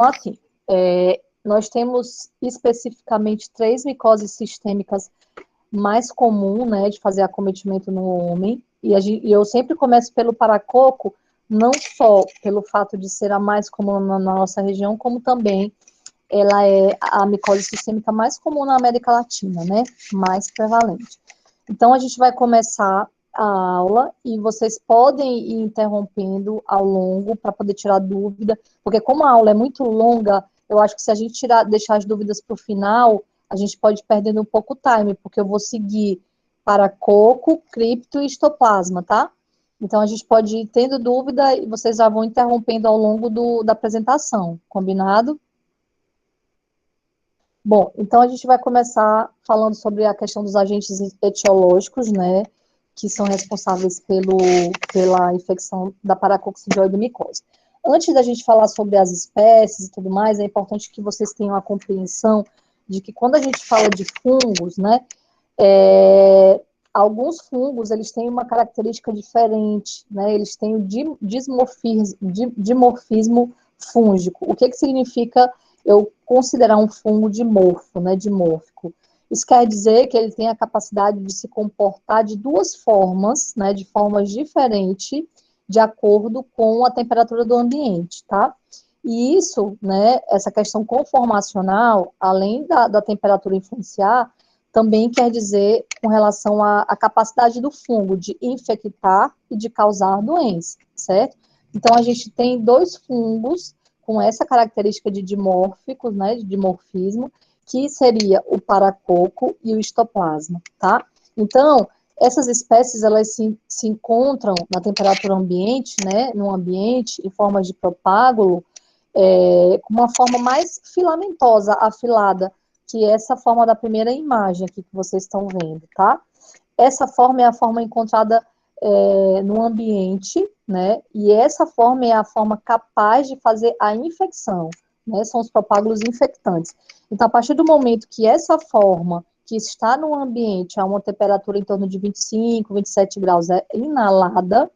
assim, nós temos especificamente 3 micoses sistêmicas mais comum, né, de fazer acometimento no homem, e eu sempre começo pelo paracoco, não só pelo fato de ser a mais comum na nossa região, como também ela é a micose sistêmica mais comum na América Latina, né, mais prevalente. Então, a gente vai começar a aula e vocês podem ir interrompendo ao longo para poder tirar dúvida, porque como a aula é muito longa, eu acho que se a gente deixar as dúvidas para o final, a gente pode ir perdendo um pouco o time, porque eu vou seguir para coco, cripto e histoplasma, tá? Então, a gente pode ir tendo dúvida e vocês já vão interrompendo ao longo da apresentação, combinado? Bom, então a gente vai começar falando sobre a questão dos agentes etiológicos, né, que são responsáveis pela infecção da paracoccidioide micose. Antes da gente falar sobre as espécies e tudo mais, é importante que vocês tenham a compreensão de que quando a gente fala de fungos, né, alguns fungos, eles têm uma característica diferente, né, eles têm o dimorfismo fúngico. O que significa eu considerar um fungo dimorfo, né, dimórfico? Isso quer dizer que ele tem a capacidade de se comportar de duas formas, né, de formas diferentes, de acordo com a temperatura do ambiente, tá? E isso, né, essa questão conformacional, além da temperatura influenciar, também quer dizer com relação à capacidade do fungo de infectar e de causar doença, certo? Então, a gente tem 2 fungos com essa característica de dimórficos, né, de dimorfismo, que seria o paracoco e o histoplasma, tá? Então, essas espécies, elas se encontram na temperatura ambiente, né, no ambiente, em forma de propágulo, com uma forma mais filamentosa, afilada, que é essa forma da primeira imagem aqui que vocês estão vendo, tá? Essa forma é a forma encontrada no ambiente, né? E essa forma é a forma capaz de fazer a infecção, né? São os propágulos infectantes. Então, a partir do momento que essa forma que está no ambiente a uma temperatura em torno de 25, 27 graus é inalada,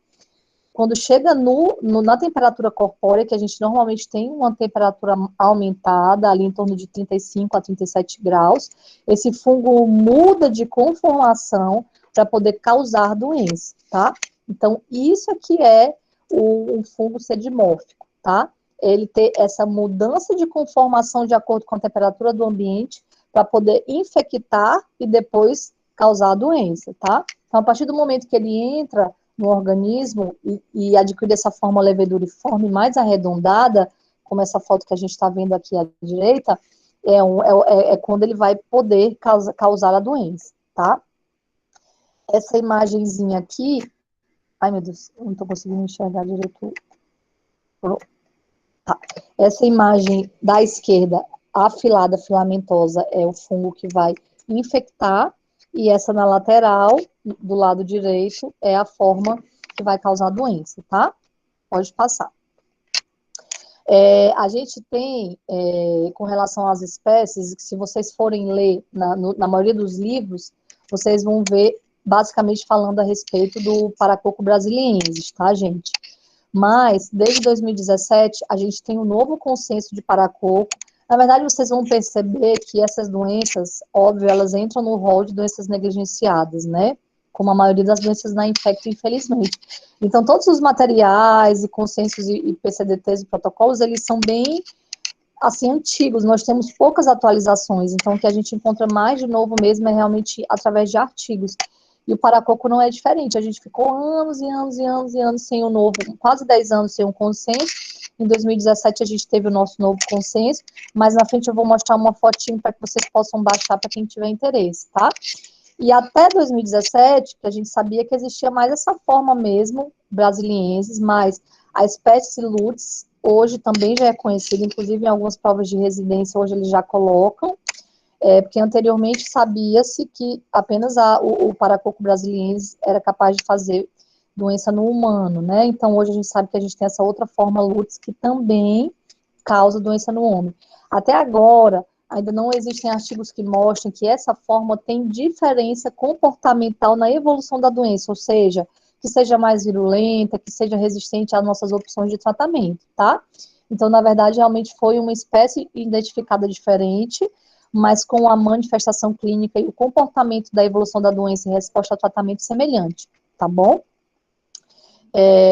quando chega na temperatura corpórea, que a gente normalmente tem uma temperatura aumentada, ali em torno de 35 a 37 graus, esse fungo muda de conformação para poder causar doença, tá? Então, isso aqui é o fungo sedimórfico, tá? Ele ter essa mudança de conformação de acordo com a temperatura do ambiente para poder infectar e depois causar a doença, tá? Então, a partir do momento que ele entra no organismo e adquire essa forma leveduriforme mais arredondada, como essa foto que a gente está vendo aqui à direita, é quando ele vai poder causar a doença, tá? Essa imagenzinha aqui, ai meu Deus, eu não estou conseguindo enxergar direito. Tá. Essa imagem da esquerda, afilada, filamentosa, é o fungo que vai infectar, e essa na lateral, do lado direito, é a forma que vai causar doença, tá? Pode passar. A gente tem, com relação às espécies, se vocês forem ler na maioria dos livros, vocês vão ver, basicamente, falando a respeito do paracoco brasiliensis, tá, gente? Mas, desde 2017, a gente tem um novo consenso de paracoco. Na verdade, vocês vão perceber que essas doenças, óbvio, elas entram no rol de doenças negligenciadas, né? Como a maioria das doenças na infecto, infelizmente. Então, todos os materiais e consensos e PCDTs e protocolos, eles são bem, assim, antigos. Nós temos poucas atualizações. Então, o que a gente encontra mais de novo mesmo é realmente através de artigos. E o paracoco não é diferente. A gente ficou anos e anos e anos e anos sem o novo, quase 10 anos sem um consenso. Em 2017 a gente teve o nosso novo consenso, mas na frente eu vou mostrar uma fotinho para que vocês possam baixar para quem tiver interesse, tá? E até 2017, que a gente sabia que existia mais essa forma mesmo, brasiliensis, mas a espécie lutz, hoje também já é conhecida, inclusive em algumas provas de residência, hoje eles já colocam, porque anteriormente sabia-se que apenas o paracoco brasiliensis era capaz de fazer doença no humano, né? Então, hoje a gente sabe que a gente tem essa outra forma lutz que também causa doença no homem. Até agora, ainda não existem artigos que mostrem que essa forma tem diferença comportamental na evolução da doença, ou seja, que seja mais virulenta, que seja resistente às nossas opções de tratamento, tá? Então, na verdade, realmente foi uma espécie identificada diferente, mas com a manifestação clínica e o comportamento da evolução da doença em resposta ao tratamento semelhante, tá bom?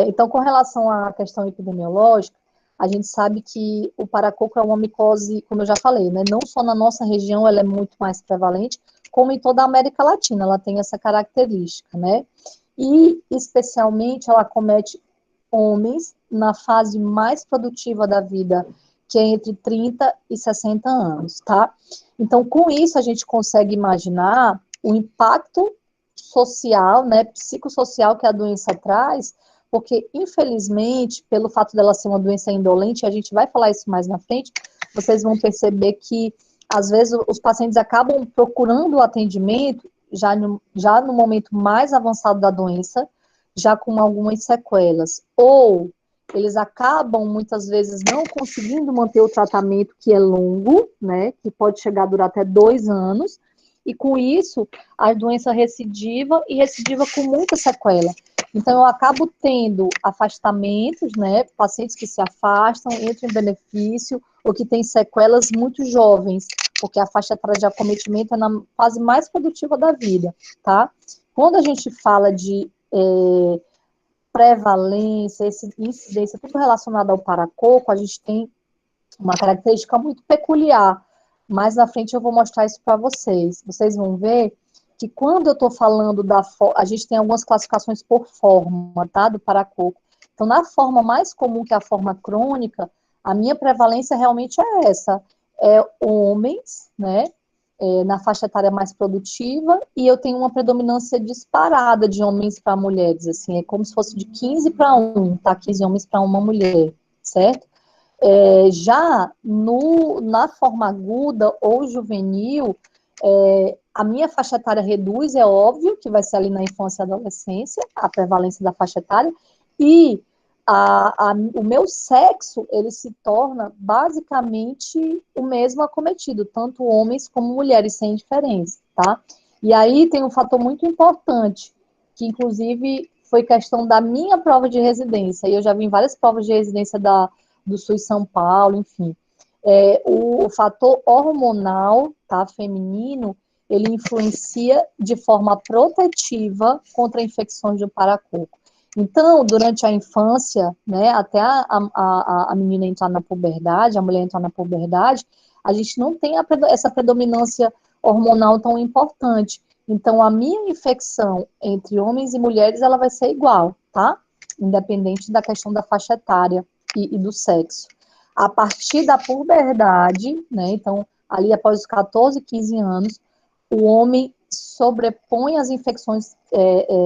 Então, com relação à questão epidemiológica, a gente sabe que o paracoco é uma micose, como eu já falei, né? Não só na nossa região ela é muito mais prevalente, como em toda a América Latina, ela tem essa característica, né? E, especialmente, ela comete homens na fase mais produtiva da vida, que é entre 30 e 60 anos, tá? Então, com isso, a gente consegue imaginar o impacto social, né, psicossocial que a doença traz, porque, infelizmente, pelo fato dela ser uma doença indolente, a gente vai falar isso mais na frente, vocês vão perceber que, às vezes, os pacientes acabam procurando o atendimento já no momento mais avançado da doença, já com algumas sequelas. Ou eles acabam, muitas vezes, não conseguindo manter o tratamento, que é longo, né, que pode chegar a durar até 2 anos, e com isso, a doença recidiva e recidiva com muita sequela. Então, eu acabo tendo afastamentos, né, pacientes que se afastam, entram em benefício, ou que têm sequelas muito jovens, porque a faixa etária de acometimento é na fase mais produtiva da vida, tá? Quando a gente fala de prevalência, incidência, tudo relacionado ao paracoco, a gente tem uma característica muito peculiar. Mais na frente eu vou mostrar isso para vocês. Vocês vão ver que quando eu estou falando a gente tem algumas classificações por forma, tá? Do paracoco. Então, na forma mais comum, que é a forma crônica, a minha prevalência realmente é essa. É homens, né? Na faixa etária mais produtiva, e eu tenho uma predominância disparada de homens para mulheres, assim, é como se fosse de 15 para 1, tá? 15 homens para uma mulher, certo? Já na forma aguda ou juvenil, a minha faixa etária reduz, é óbvio que vai ser ali na infância e adolescência, a prevalência da faixa etária, e o meu sexo, ele se torna basicamente o mesmo acometido, tanto homens como mulheres, sem diferença, tá? E aí tem um fator muito importante, que inclusive foi questão da minha prova de residência, e eu já vi em várias provas de residência do SUS São Paulo, enfim. O fator hormonal, tá, feminino, ele influencia de forma protetiva contra infecções do paracoco. Então, durante a infância, né, até a menina entrar na puberdade, a mulher entrar na puberdade, a gente não tem essa predominância hormonal tão importante. Então, a minha infecção entre homens e mulheres, ela vai ser igual, tá? Independente da questão da faixa etária e do sexo. A partir da puberdade, né, então, ali após os 14, 15 anos, o homem sobrepõe as infecções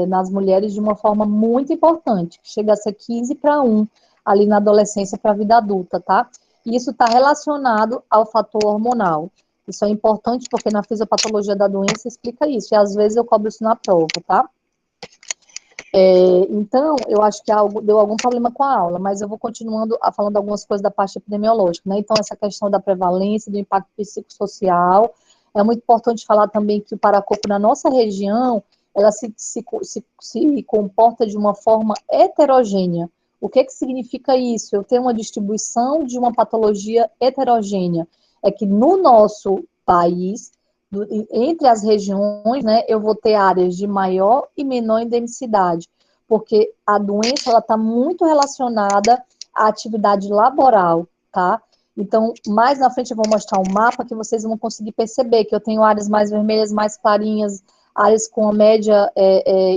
nas mulheres de uma forma muito importante, que chega a ser 15 para 1, ali na adolescência para a vida adulta, tá? E isso está relacionado ao fator hormonal. Isso é importante porque na fisiopatologia da doença explica isso, e às vezes eu cobro isso na prova, tá? Então, eu acho que deu algum problema com a aula, mas eu vou continuando falando algumas coisas da parte epidemiológica, né? Então, essa questão da prevalência, do impacto psicossocial, é muito importante falar também que o paracoco na nossa região, ela se comporta de uma forma heterogênea. O que significa isso? Eu tenho uma distribuição de uma patologia heterogênea. É que no nosso país, entre as regiões, né, eu vou ter áreas de maior e menor endemicidade, porque a doença ela está muito relacionada à atividade laboral, tá? Então, mais na frente eu vou mostrar um mapa que vocês vão conseguir perceber que eu tenho áreas mais vermelhas, mais clarinhas, áreas com a média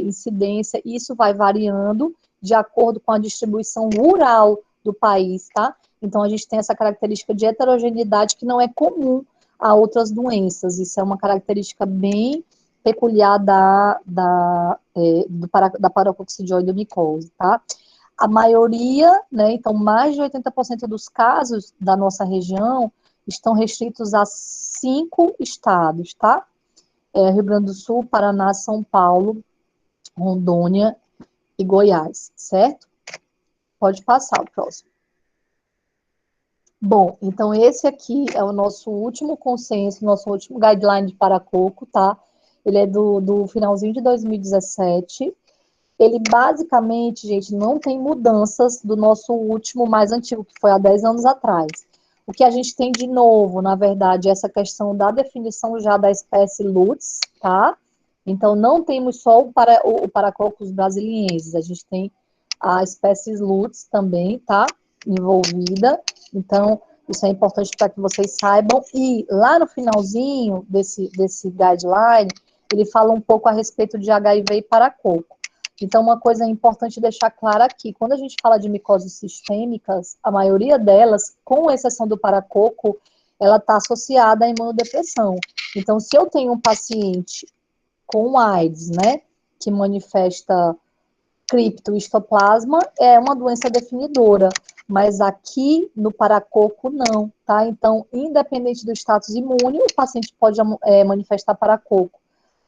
incidência, e isso vai variando de acordo com a distribuição rural do país, tá? Então, a gente tem essa característica de heterogeneidade que não é comum a outras doenças. Isso é uma característica bem peculiar da paracoccidioidomicose, tá? A maioria, né, então mais de 80% dos casos da nossa região estão restritos a 5 estados, tá? Rio Grande do Sul, Paraná, São Paulo, Rondônia e Goiás, certo? Pode passar o próximo. Bom, então esse aqui é o nosso último consenso, nosso último guideline de paracoco, tá? Ele é do finalzinho de 2017, ele basicamente, gente, não tem mudanças do nosso último mais antigo, que foi há 10 anos atrás. O que a gente tem de novo, na verdade, é essa questão da definição já da espécie Lutz, tá? Então, não temos só o Paracoccus brasiliensis, a gente tem a espécie Lutz também, tá? Envolvida. Então, isso é importante para que vocês saibam. E lá no finalzinho desse guideline, ele fala um pouco a respeito de HIV e paracoco. Então, uma coisa importante deixar clara aqui, quando a gente fala de micoses sistêmicas, a maioria delas, com exceção do paracoco, ela está associada à imunodepressão. Então, se eu tenho um paciente com AIDS, né, que manifesta criptohistoplasma, é uma doença definidora, mas aqui no paracoco não, tá? Então, independente do status imune, o paciente pode manifestar paracoco.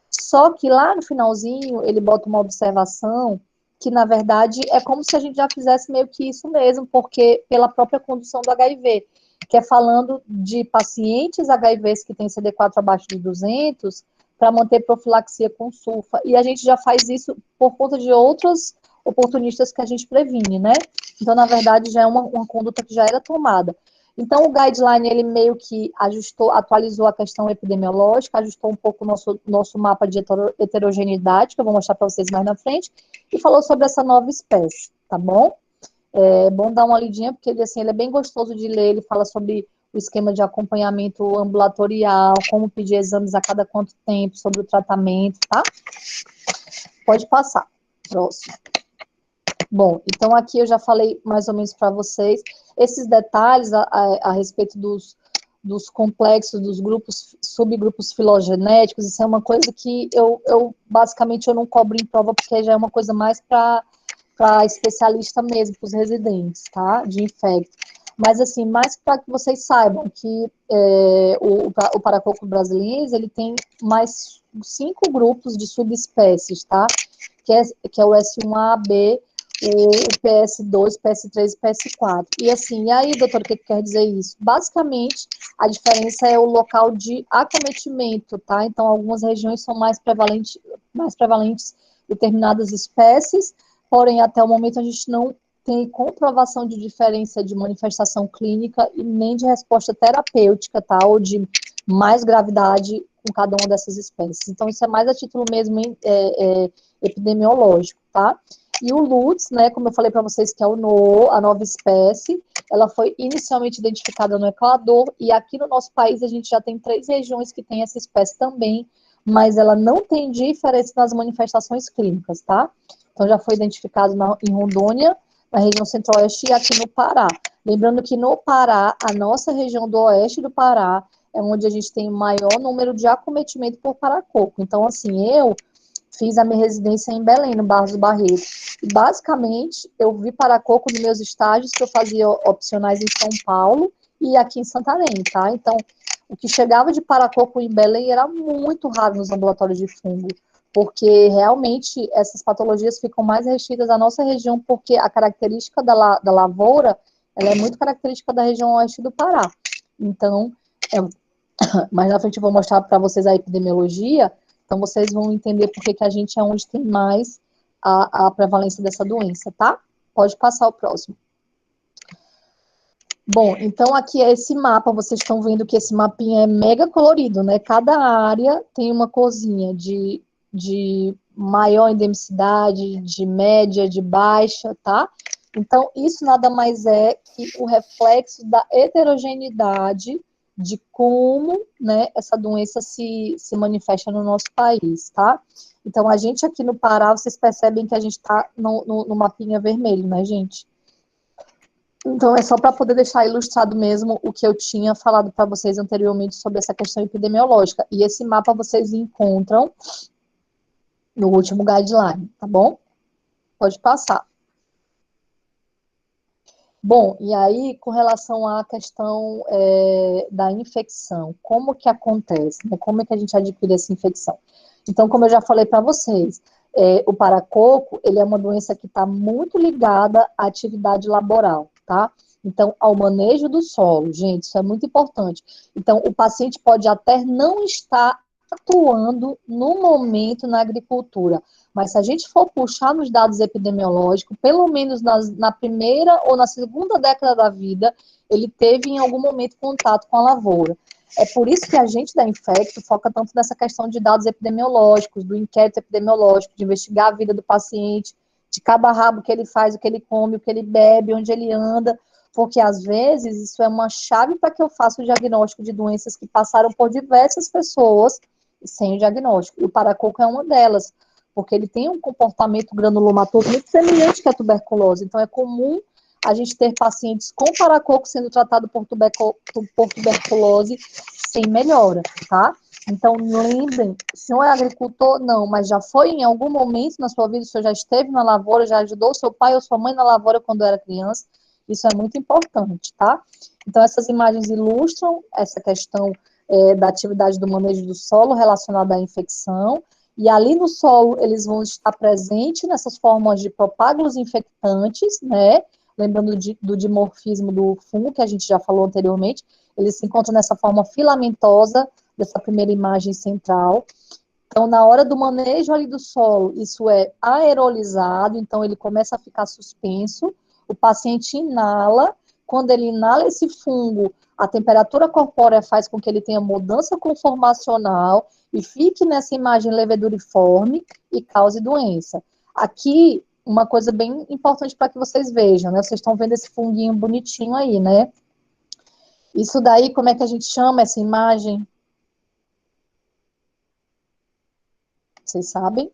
Só que lá no finalzinho, ele bota uma observação que, na verdade, é como se a gente já fizesse meio que isso mesmo, porque pela própria condução do HIV, que é falando de pacientes HIVs que têm CD4 abaixo de 200, para manter profilaxia com sulfa. E a gente já faz isso por conta de outros oportunistas que a gente previne, né? Então, na verdade, já é uma conduta que já era tomada. Então, o guideline, ele meio que ajustou, atualizou a questão epidemiológica, ajustou um pouco o nosso mapa de heterogeneidade, que eu vou mostrar para vocês mais na frente, e falou sobre essa nova espécie, tá bom? É bom dar uma lidinha, porque ele, assim, ele é bem gostoso de ler, ele fala sobre o esquema de acompanhamento ambulatorial, como pedir exames a cada quanto tempo, sobre o tratamento, tá? Pode passar. Próximo. Bom, então aqui eu já falei mais ou menos para vocês esses detalhes a respeito dos complexos, dos grupos, subgrupos filogenéticos. Isso é uma coisa que basicamente eu não cobro em prova, porque já é uma coisa mais para especialista mesmo, para os residentes, tá? De infecto. Mas, assim, mais para que vocês saibam que o Paracoccus brasiliensis, ele tem mais 5 grupos de subespécies, tá? Que é o S1A, B, o PS2, PS3 e PS4. E assim, e aí, doutor, o que quer dizer isso? Basicamente, a diferença é o local de acometimento, tá? Então, algumas regiões são mais prevalentes determinadas espécies, porém, até o momento, a gente não tem comprovação de diferença de manifestação clínica e nem de resposta terapêutica, tá? Ou de mais gravidade com cada uma dessas espécies. Então, isso é mais a título mesmo epidemiológico, tá? E o Lutz, né, como eu falei para vocês, que é a nova espécie, ela foi inicialmente identificada no Equador, e aqui no nosso país a gente já tem 3 regiões que tem essa espécie também, mas ela não tem diferença nas manifestações clínicas, tá? Então já foi identificado em Rondônia, na região centro-oeste e aqui no Pará. Lembrando que no Pará, a nossa região do oeste do Pará, é onde a gente tem o maior número de acometimento por paracoco. Então, assim, eu fiz a minha residência em Belém, no Barros do Barreiro. E, basicamente, eu vi paracoco nos meus estágios, que eu fazia opcionais em São Paulo e aqui em Santarém, tá? Então, o que chegava de paracoco em Belém era muito raro nos ambulatórios de fungo, porque realmente essas patologias ficam mais restritas à nossa região, porque a característica da lavoura, ela é muito característica da região oeste do Pará. Então, mais na frente eu vou mostrar para vocês a epidemiologia, então vocês vão entender por que a gente é onde tem mais a prevalência dessa doença, tá? Pode passar o próximo. Bom, então aqui é esse mapa, vocês estão vendo que esse mapinha é mega colorido, né? Cada área tem uma corzinha de maior endemicidade, de média, de baixa, tá? Então, isso nada mais é que o reflexo da heterogeneidade de como, né, essa doença se manifesta no nosso país, tá? Então, a gente aqui no Pará, vocês percebem que a gente tá no mapinha vermelho, né, gente? Então, é só para poder deixar ilustrado mesmo o que eu tinha falado para vocês anteriormente sobre essa questão epidemiológica. E esse mapa vocês encontram no último guideline, tá bom? Pode passar. Bom, e aí, com relação à questão da infecção, como que acontece? Né? Como é que a gente adquire essa infecção? Então, como eu já falei para vocês, o paracoco, ele é uma doença que está muito ligada à atividade laboral, tá? Então, ao manejo do solo, gente, isso é muito importante. Então, o paciente pode até não estar atuando no momento na agricultura. Mas se a gente for puxar nos dados epidemiológicos, pelo menos na primeira ou na segunda década da vida, ele teve em algum momento contato com a lavoura. É por isso que a gente da Infecto foca tanto nessa questão de dados epidemiológicos, do inquérito epidemiológico, de investigar a vida do paciente, de cabo a rabo o que ele faz, o que ele come, o que ele bebe, onde ele anda, porque às vezes isso é uma chave para que eu faça o diagnóstico de doenças que passaram por diversas pessoas sem o diagnóstico. E o paracoco é uma delas, porque ele tem um comportamento granulomatoso muito semelhante à tuberculose. Então é comum a gente ter pacientes com paracoco sendo tratado por tuberculose sem melhora, tá? Então, lembrem, o senhor é agricultor? Não, mas já foi em algum momento na sua vida, o senhor já esteve na lavoura, já ajudou seu pai ou sua mãe na lavoura quando era criança? Isso é muito importante, tá? Então, essas imagens ilustram essa questão da atividade do manejo do solo relacionada à infecção, e ali no solo eles vão estar presentes nessas formas de propágulos infectantes, né? Lembrando do dimorfismo do fungo, que a gente já falou anteriormente, ele se encontra nessa forma filamentosa dessa primeira imagem central. Então, na hora do manejo ali do solo, isso é aerolizado, então ele começa a ficar suspenso, o paciente inala, quando ele inala esse fungo, a temperatura corpórea faz com que ele tenha mudança conformacional e fique nessa imagem leveduriforme e cause doença. Aqui, uma coisa bem importante para que vocês vejam, né? Vocês estão vendo esse funguinho bonitinho aí, né? Isso daí, como é que a gente chama essa imagem? Vocês sabem?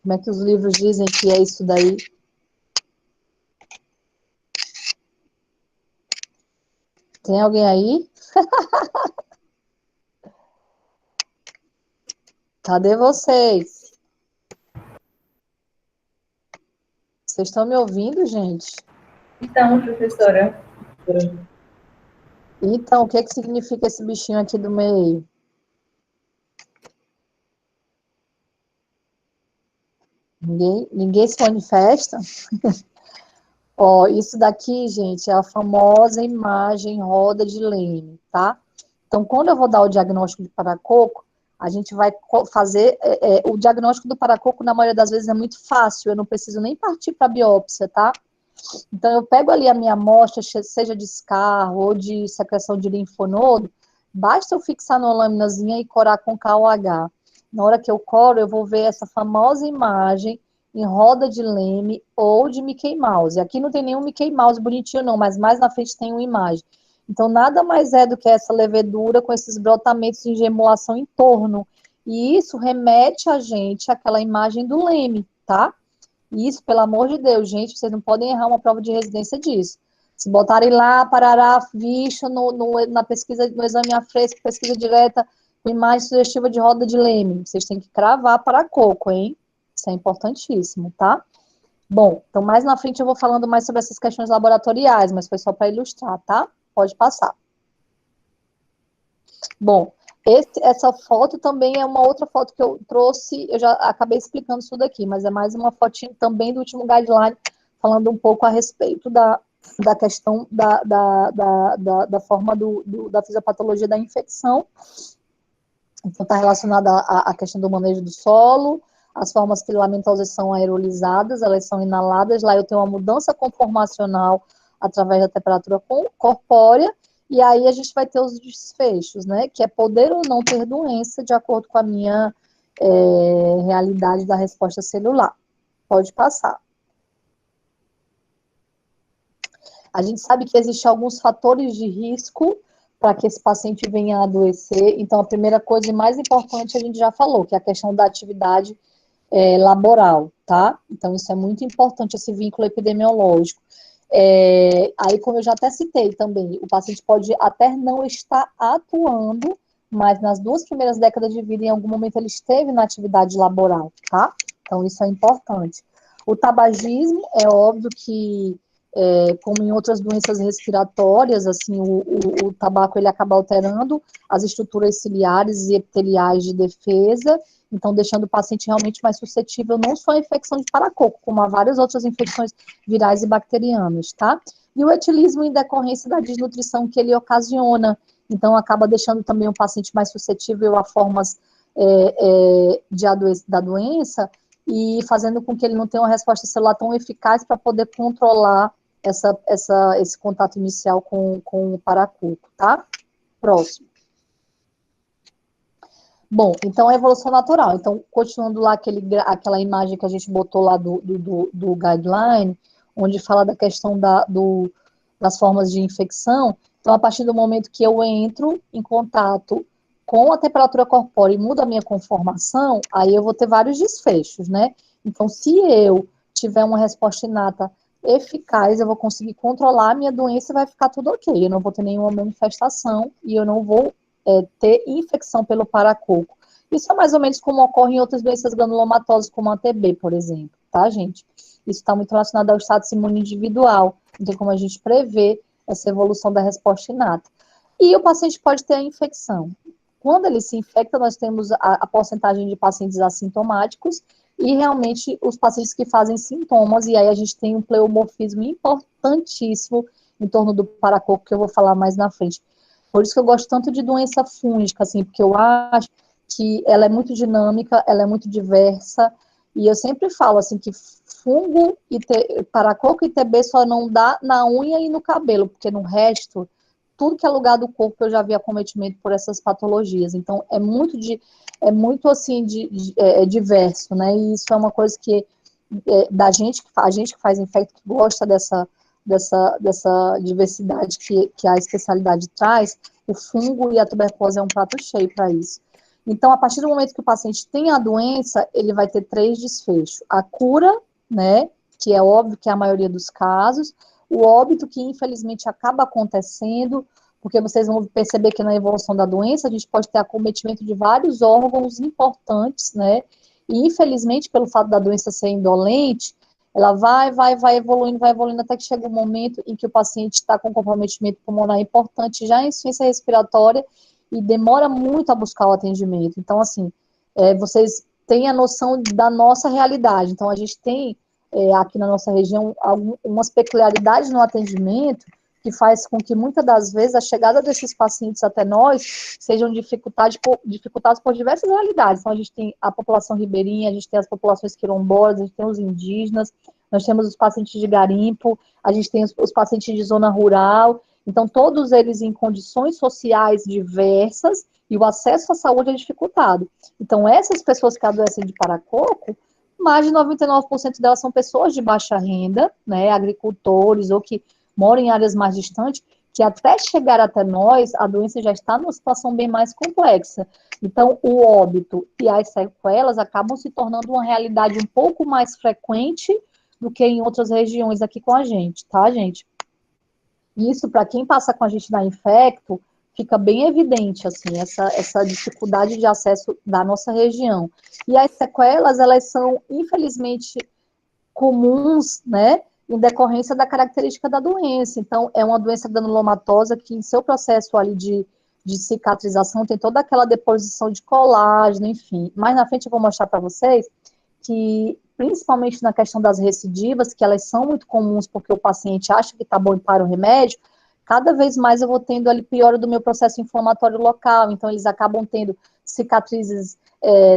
Como é que os livros dizem que é isso daí? Tem alguém aí? Cadê vocês? Vocês estão me ouvindo, gente? Então, professora. Então, o que que significa esse bichinho aqui do meio? Ninguém se manifesta? Ó, isso daqui, gente, é a famosa imagem roda de Leme, tá? Então, quando eu vou dar o diagnóstico de paracoco, a gente vai fazer o diagnóstico do paracoco, na maioria das vezes, é muito fácil, eu não preciso nem partir para a biópsia, tá? Então, eu pego ali a minha amostra, seja de escarro ou de secreção de linfonodo, basta eu fixar numa laminazinha e corar com KOH. Na hora que eu coro, eu vou ver essa famosa imagem em roda de Leme ou de Mickey Mouse. Aqui não tem nenhum Mickey Mouse bonitinho, não, mas mais na frente tem uma imagem. Então, nada mais é do que essa levedura com esses brotamentos de gemulação em torno. E isso remete a gente àquela imagem do Leme, tá? Isso, pelo amor de Deus, gente, vocês não podem errar uma prova de residência disso. Se botarem lá, parará, ficha na pesquisa, no exame à fresco, pesquisa direta, com imagem sugestiva de roda de Leme, vocês têm que cravar para coco, hein? Isso é importantíssimo, tá? Bom, então mais na frente eu vou falando mais sobre essas questões laboratoriais, mas foi só para ilustrar, tá? Pode passar. Bom, essa foto também é uma outra foto que eu trouxe, eu já acabei explicando isso daqui, mas é mais uma fotinha também do último guideline, falando um pouco a respeito da questão da forma da fisiopatologia da infecção. Então, está relacionada à questão do manejo do solo, as formas filamentosas são aerolizadas, elas são inaladas, lá eu tenho uma mudança conformacional através da temperatura corpórea, e aí a gente vai ter os desfechos, né, que é poder ou não ter doença de acordo com a minha realidade da resposta celular. Pode passar. A gente sabe que existem alguns fatores de risco para que esse paciente venha a adoecer. Então, a primeira coisa e mais importante a gente já falou, que é a questão da atividade laboral, tá? Então, isso é muito importante, esse vínculo epidemiológico. Aí, como eu já até citei também, o paciente pode até não estar atuando, mas nas 2 primeiras décadas de vida, em algum momento, ele esteve na atividade laboral, tá? Então, isso é importante. O tabagismo, é óbvio que, como em outras doenças respiratórias, assim, o tabaco, ele acaba alterando as estruturas ciliares e epiteliais de defesa, então deixando o paciente realmente mais suscetível não só à infecção de paracoco, como a várias outras infecções virais e bacterianas, tá? E o etilismo em decorrência da desnutrição que ele ocasiona, então acaba deixando também o paciente mais suscetível a formas da doença e fazendo com que ele não tenha uma resposta celular tão eficaz para poder controlar esse contato inicial com o paracoco, tá? Próximo. Bom, então, a evolução natural. Então, continuando lá aquela imagem que a gente botou lá do guideline, onde fala da questão das formas de infecção. Então, a partir do momento que eu entro em contato com a temperatura corpórea e mudo a minha conformação, aí eu vou ter vários desfechos, né? Então, se eu tiver uma resposta inata eficaz, eu vou conseguir controlar a minha doença e vai ficar tudo ok. Eu não vou ter nenhuma manifestação e eu não vou ter infecção pelo paracoco. Isso é mais ou menos como ocorre em outras doenças granulomatosas, como a TB, por exemplo, tá, gente? Isso está muito relacionado ao status imune individual, não tem como a gente prever essa evolução da resposta inata. E o paciente pode ter a infecção. Quando ele se infecta, nós temos a porcentagem de pacientes assintomáticos e realmente os pacientes que fazem sintomas, e aí a gente tem um pleomorfismo importantíssimo em torno do paracoco, que eu vou falar mais na frente. Por isso que eu gosto tanto de doença fúngica, assim, porque eu acho que ela é muito dinâmica, ela é muito diversa, e eu sempre falo, assim, que fungo e paracoco e TB só não dá na unha e no cabelo, porque no resto, tudo que é lugar do corpo eu já vi acometimento por essas patologias. Então, é muito assim, diverso, né, e isso é uma coisa que a gente que faz infecto, que gosta dessa diversidade que a especialidade traz, o fungo e a tuberculose é um prato cheio para isso. Então, a partir do momento que o paciente tem a doença, ele vai ter 3 desfechos. A cura, né, que é óbvio que é a maioria dos casos, o óbito, que infelizmente acaba acontecendo, porque vocês vão perceber que na evolução da doença, a gente pode ter acometimento de vários órgãos importantes, né, e infelizmente, pelo fato da doença ser indolente, ela vai evoluindo, até que chega um momento em que o paciente está com comprometimento pulmonar importante, já em insuficiência respiratória, e demora muito a buscar o atendimento. Então, assim, vocês têm a noção da nossa realidade. Então, a gente tem, aqui na nossa região, algumas peculiaridades no atendimento que faz com que, muitas das vezes, a chegada desses pacientes até nós sejam dificultados por diversas realidades. Então, a gente tem a população ribeirinha, a gente tem as populações quilombolas, a gente tem os indígenas, nós temos os pacientes de garimpo, a gente tem os pacientes de zona rural. Então, todos eles em condições sociais diversas e o acesso à saúde é dificultado. Então, essas pessoas que adoecem de paracoco, mais de 99% delas são pessoas de baixa renda, né, agricultores ou que moram em áreas mais distantes, que até chegar até nós, a doença já está numa situação bem mais complexa. Então, o óbito e as sequelas acabam se tornando uma realidade um pouco mais frequente do que em outras regiões aqui com a gente, tá, gente? Isso, para quem passa com a gente na Infecto, fica bem evidente, assim, essa dificuldade de acesso da nossa região. E as sequelas, elas são, infelizmente, comuns, né, em decorrência da característica da doença. Então, é uma doença granulomatosa que, em seu processo ali de cicatrização, tem toda aquela deposição de colágeno, enfim. Mais na frente eu vou mostrar para vocês que, principalmente na questão das recidivas, que elas são muito comuns porque o paciente acha que está bom e para o remédio, cada vez mais eu vou tendo ali piora do meu processo inflamatório local, então eles acabam tendo cicatrizes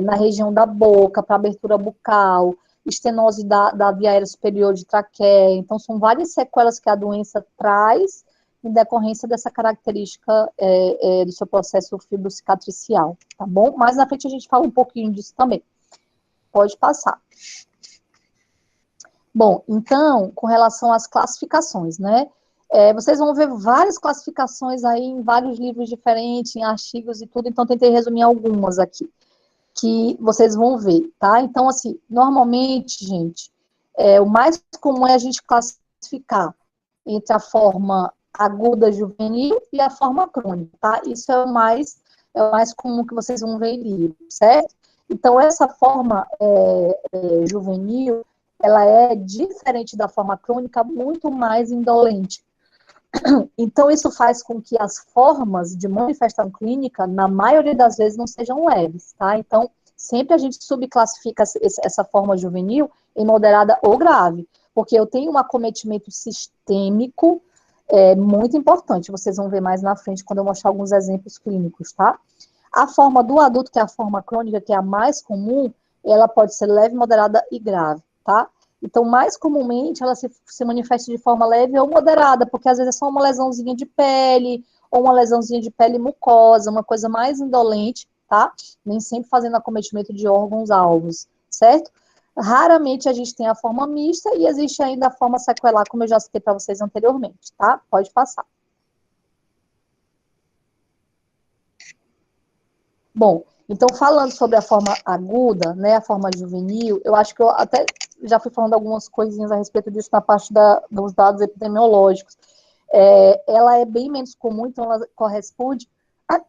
na região da boca, para abertura bucal, estenose da via aérea superior de traqueia, então são várias sequelas que a doença traz em decorrência dessa característica do seu processo fibrocicatricial, tá bom? Mais na frente a gente fala um pouquinho disso também. Pode passar. Bom, então, com relação às classificações, né? Vocês vão ver várias classificações aí em vários livros diferentes, em artigos e tudo, então tentei resumir algumas aqui, que vocês vão ver, tá? Então, assim, normalmente, gente, o mais comum é a gente classificar entre a forma aguda juvenil e a forma crônica, tá? Isso é o mais comum que vocês vão ver em livro, certo? Então, essa forma juvenil, ela é diferente da forma crônica, muito mais indolente. Então, isso faz com que as formas de manifestação clínica, na maioria das vezes, não sejam leves, tá? Então, sempre a gente subclassifica essa forma juvenil em moderada ou grave, porque eu tenho um acometimento sistêmico É muito importante, vocês vão ver mais na frente quando eu mostrar alguns exemplos clínicos, tá? A forma do adulto, que é a forma crônica, que é a mais comum, ela pode ser leve, moderada e grave, tá? Então, mais comumente, ela se manifesta de forma leve ou moderada, porque às vezes é só uma lesãozinha de pele, ou uma lesãozinha de pele mucosa, uma coisa mais indolente, tá? Nem sempre fazendo acometimento de órgãos-alvos, certo? Raramente a gente tem a forma mista e existe ainda a forma sequelar, como eu já citei para vocês anteriormente, tá? Pode passar. Bom, então falando sobre a forma aguda, né, a forma juvenil, eu acho que eu até já fui falando algumas coisinhas a respeito disso na parte dos dados epidemiológicos. Ela é bem menos comum, então ela corresponde a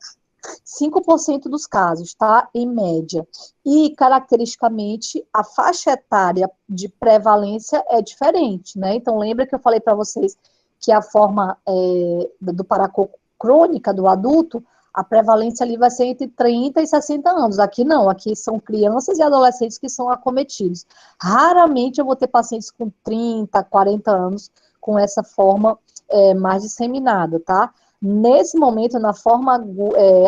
5% dos casos, tá? Em média. E, caracteristicamente, a faixa etária de prevalência é diferente, né? Então, lembra que eu falei para vocês que a forma do paracoco crônica do adulto, a prevalência ali vai ser entre 30 e 60 anos. Aqui não, aqui são crianças e adolescentes que são acometidos. Raramente eu vou ter pacientes com 30, 40 anos com essa forma mais disseminada, tá? Nesse momento, na forma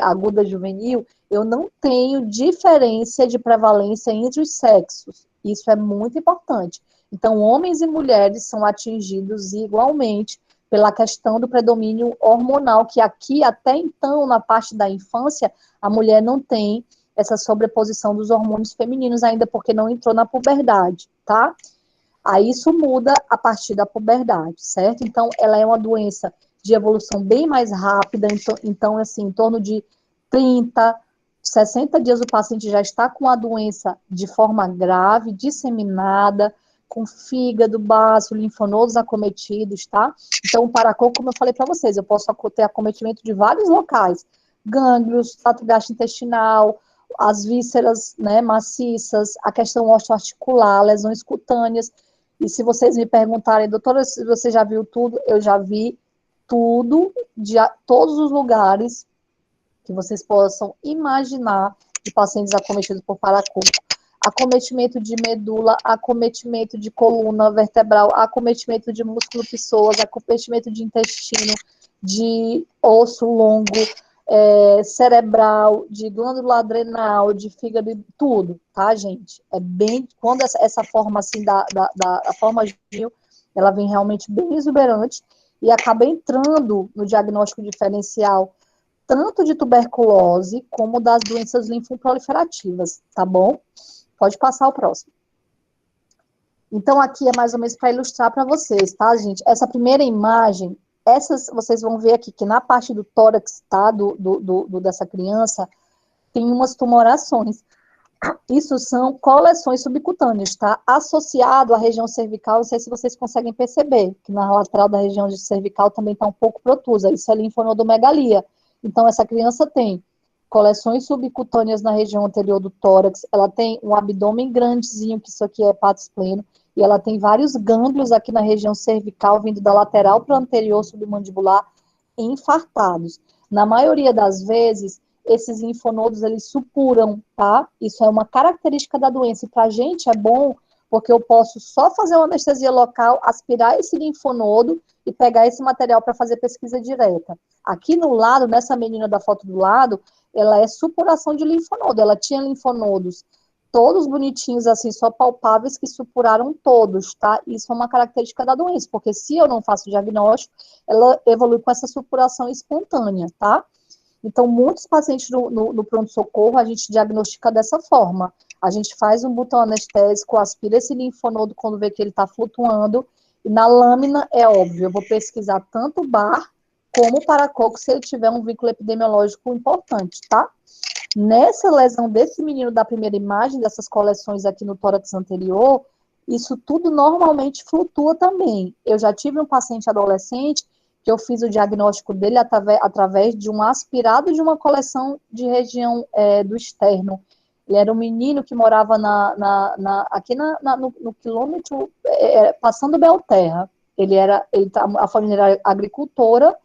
aguda juvenil, eu não tenho diferença de prevalência entre os sexos. Isso é muito importante. Então, homens e mulheres são atingidos igualmente pela questão do predomínio hormonal, que aqui, até então, na parte da infância, a mulher não tem essa sobreposição dos hormônios femininos ainda, porque não entrou na puberdade, tá? Aí isso muda a partir da puberdade, certo? Então, ela é uma doença de evolução bem mais rápida, então assim, em torno de 30, 60 dias o paciente já está com a doença de forma grave, disseminada, com fígado, baço, linfonodos acometidos, tá? Então, o paracoco, como eu falei para vocês, eu posso ter acometimento de vários locais, gânglios, trato gastrointestinal, as vísceras, né, maciças, a questão osteoarticular, lesões cutâneas. E se vocês me perguntarem, doutora, se você já viu tudo, eu já vi tudo, de todos os lugares que vocês possam imaginar de pacientes acometidos por paracoco. Acometimento de medula, acometimento de coluna vertebral, acometimento de músculo psoas, acometimento de intestino, de osso longo, cerebral, de glândula adrenal, de fígado, tudo, tá, gente? É bem, quando essa forma, assim, da forma Gil, ela vem realmente bem exuberante e acaba entrando no diagnóstico diferencial tanto de tuberculose como das doenças linfoproliferativas, tá bom? Pode passar o próximo. Então, aqui é mais ou menos para ilustrar para vocês, tá, gente? Essa primeira imagem, essas vocês vão ver aqui que na parte do tórax, tá, dessa criança, tem umas tumorações. Isso são coleções subcutâneas, tá? Associado à região cervical, não sei se vocês conseguem perceber, que na lateral da região de cervical também está um pouco protusa, isso é linfonodomegalia. Então, essa criança tem coleções subcutâneas na região anterior do tórax, ela tem um abdômen grandezinho, que isso aqui é hepatospleno, pleno, e ela tem vários gânglios aqui na região cervical, vindo da lateral para o anterior submandibular, infartados. Na maioria das vezes, esses linfonodos, eles supuram, tá? Isso é uma característica da doença, e pra gente é bom, porque eu posso só fazer uma anestesia local, aspirar esse linfonodo e pegar esse material para fazer pesquisa direta. Aqui no lado, nessa menina da foto do lado, ela é supuração de linfonodo, ela tinha linfonodos todos bonitinhos, assim, só palpáveis, que supuraram todos, tá? Isso é uma característica da doença, porque se eu não faço diagnóstico, ela evolui com essa supuração espontânea, tá? Então, muitos pacientes no pronto-socorro, a gente diagnostica dessa forma. A gente faz um botão anestésico, aspira esse linfonodo quando vê que ele está flutuando, e na lâmina, é óbvio, eu vou pesquisar tanto o bar como o paracoco, se ele tiver um vínculo epidemiológico importante, tá? Nessa lesão desse menino da primeira imagem, dessas coleções aqui no tórax anterior, isso tudo normalmente flutua também. Eu já tive um paciente adolescente que eu fiz o diagnóstico dele através de um aspirado de uma coleção de região do externo. Ele era um menino que morava aqui no quilômetro, passando Belterra. A família era agricultora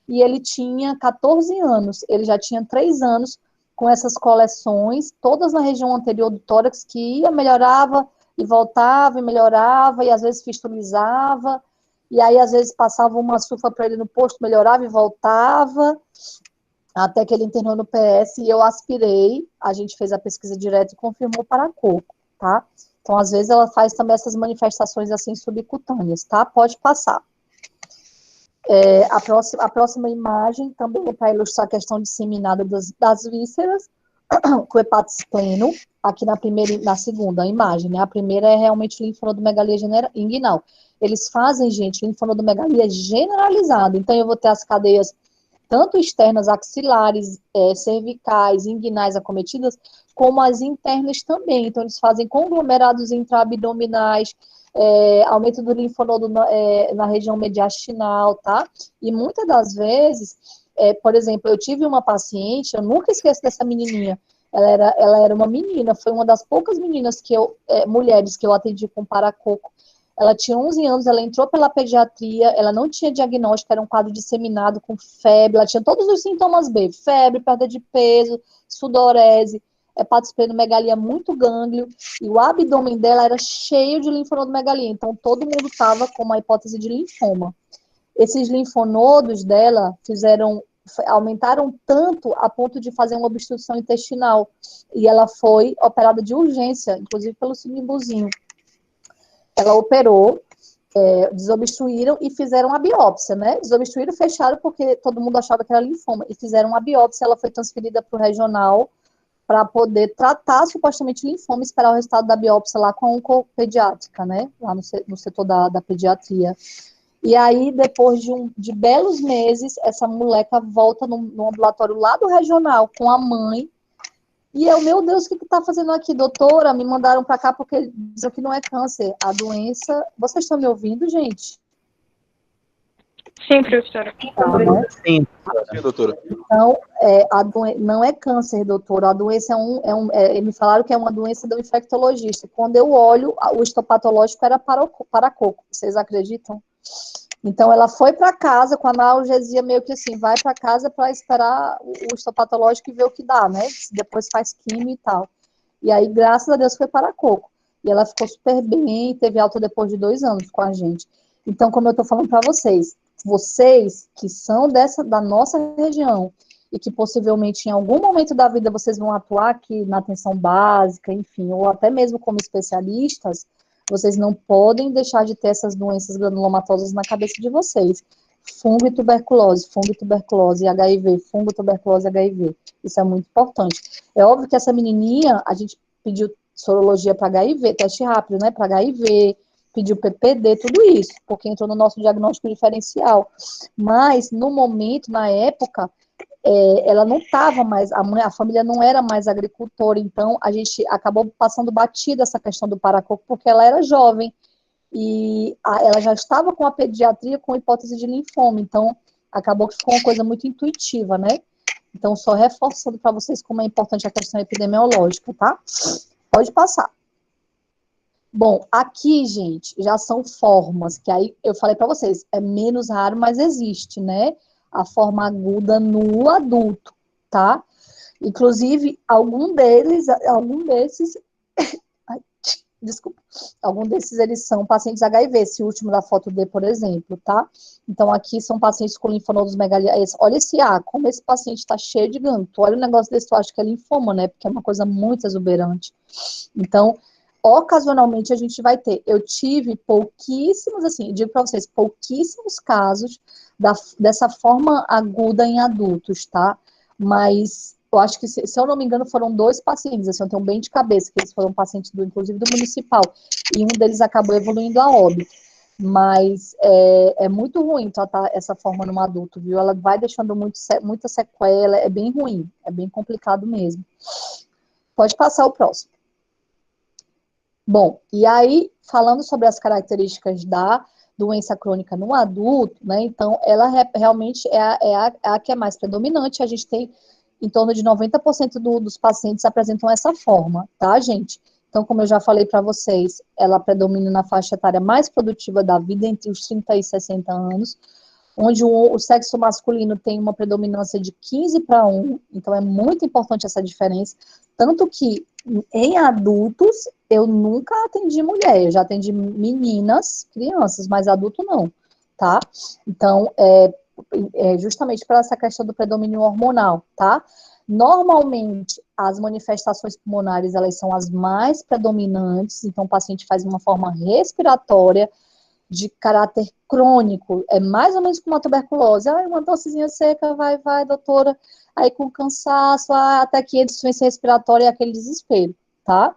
e ele tinha 14 anos. Ele já tinha 3 anos com essas coleções, todas na região anterior do tórax, que ia, melhorava, e voltava, e melhorava, e às vezes fistulizava, e aí às vezes passava uma sulfa para ele no posto, melhorava e voltava, até que ele internou no PS e eu aspirei, a gente fez a pesquisa direta e confirmou para coco, tá? Então, às vezes, ela faz também essas manifestações assim subcutâneas, tá? Pode passar. A próxima imagem também é para ilustrar a questão disseminada das vísceras, com hepátis pleno, aqui na segunda imagem, né? A primeira é realmente linfonodomegalia inguinal. Eles fazem, gente, linfonodomegalia generalizada, então eu vou ter as cadeias tanto externas, axilares, cervicais, inguinais acometidas, como as internas também. Então, eles fazem conglomerados intraabdominais, aumento do linfonodo na região mediastinal, tá? E muitas das vezes, por exemplo, eu tive uma paciente, eu nunca esqueço dessa menininha, ela era uma menina, foi uma das poucas meninas mulheres que eu atendi com paracoco. Ela tinha 11 anos, ela entrou pela pediatria, ela não tinha diagnóstico, era um quadro disseminado com febre, ela tinha todos os sintomas B, febre, perda de peso, sudorese, hepatosplenomegalia muito gânglio, e o abdômen dela era cheio de linfonodomegalia, então todo mundo estava com uma hipótese de linfoma. Esses linfonodos dela aumentaram tanto a ponto de fazer uma obstrução intestinal, e ela foi operada de urgência, inclusive pelo Sinimbuzinho. Ela operou, desobstruíram e fizeram a biópsia, né? Desobstruíram, fecharam porque todo mundo achava que era linfoma e fizeram a biópsia. Ela foi transferida para o regional para poder tratar supostamente linfoma, esperar o resultado da biópsia lá com a oncopediátrica, né? Lá no setor da pediatria. E aí, depois de belos meses, essa moleca volta no ambulatório lá do regional com a mãe. E eu, meu Deus, o que está fazendo aqui, doutora? Me mandaram para cá porque dizem que não é câncer. A doença... Vocês estão me ouvindo, gente? Sim, professora. Tá, né? Sim, doutora. Então, não é câncer, doutora. A doença me falaram que é uma doença do infectologista. Quando eu olho, o histopatológico era paracoco. Vocês acreditam? Então, ela foi para casa com a analgesia meio que assim, vai para casa para esperar o histopatológico e ver o que dá, né? Depois faz quimio e tal. E aí, graças a Deus, foi para coco. E ela ficou super bem, teve alta depois de 2 anos com a gente. Então, como eu estou falando para vocês que são da nossa região e que possivelmente em algum momento da vida vocês vão atuar aqui na atenção básica, enfim, ou até mesmo como especialistas, vocês não podem deixar de ter essas doenças granulomatosas na cabeça de vocês. Fungo e tuberculose, HIV, fungo, tuberculose, HIV. Isso é muito importante. É óbvio que essa menininha, a gente pediu sorologia para HIV, teste rápido, né, para HIV, pediu PPD, tudo isso, porque entrou no nosso diagnóstico diferencial. Mas, no momento, na época, ela não estava mais, a família não era mais agricultora, então a gente acabou passando batida essa questão do paracoco, porque ela era jovem, e ela já estava com a pediatria com hipótese de linfoma, então acabou que ficou uma coisa muito intuitiva, né? Então, só reforçando para vocês como é importante a questão epidemiológica, tá? Pode passar. Bom, aqui, gente, já são formas, que aí eu falei para vocês, é menos raro, mas existe, né? A forma aguda no adulto, tá? Inclusive, algum desses, ai, desculpa, algum desses eles são pacientes HIV, esse último da foto D, por exemplo, tá? Então, aqui são pacientes com linfonodomegalia. Olha esse A, como esse paciente está cheio de ganto. Olha o negócio desse, tu acha que é linfoma, né? Porque é uma coisa muito exuberante. Então, ocasionalmente a gente vai ter. Eu tive pouquíssimos, assim, digo para vocês, pouquíssimos casos dessa forma aguda em adultos, tá? Mas eu acho que, se eu não me engano, foram 2 pacientes, assim, eu tenho bem de cabeça, que eles foram pacientes, inclusive, do municipal, e um deles acabou evoluindo a óbito. Mas é muito ruim tratar essa forma num adulto, viu? Ela vai deixando muita sequela, é bem ruim, é bem complicado mesmo. Pode passar o próximo. Bom, e aí, falando sobre as características da doença crônica no adulto, né, então, ela realmente é a que é mais predominante, a gente tem em torno de 90% dos pacientes apresentam essa forma, tá, gente? Então, como eu já falei para vocês, ela predomina na faixa etária mais produtiva da vida, entre os 30 e 60 anos, onde o sexo masculino tem uma predominância de 15-1, então é muito importante essa diferença, tanto que em adultos eu nunca atendi mulher, eu já atendi meninas, crianças, mas adulto não. tá? Então, justamente para essa questão do predomínio hormonal, tá? Normalmente, as manifestações pulmonares, elas são as mais predominantes, então o paciente faz uma forma respiratória de caráter crônico, é mais ou menos como uma tuberculose, uma tossezinha seca, vai, doutora, aí com cansaço, até que a insuficiência respiratória é aquele desespero, tá?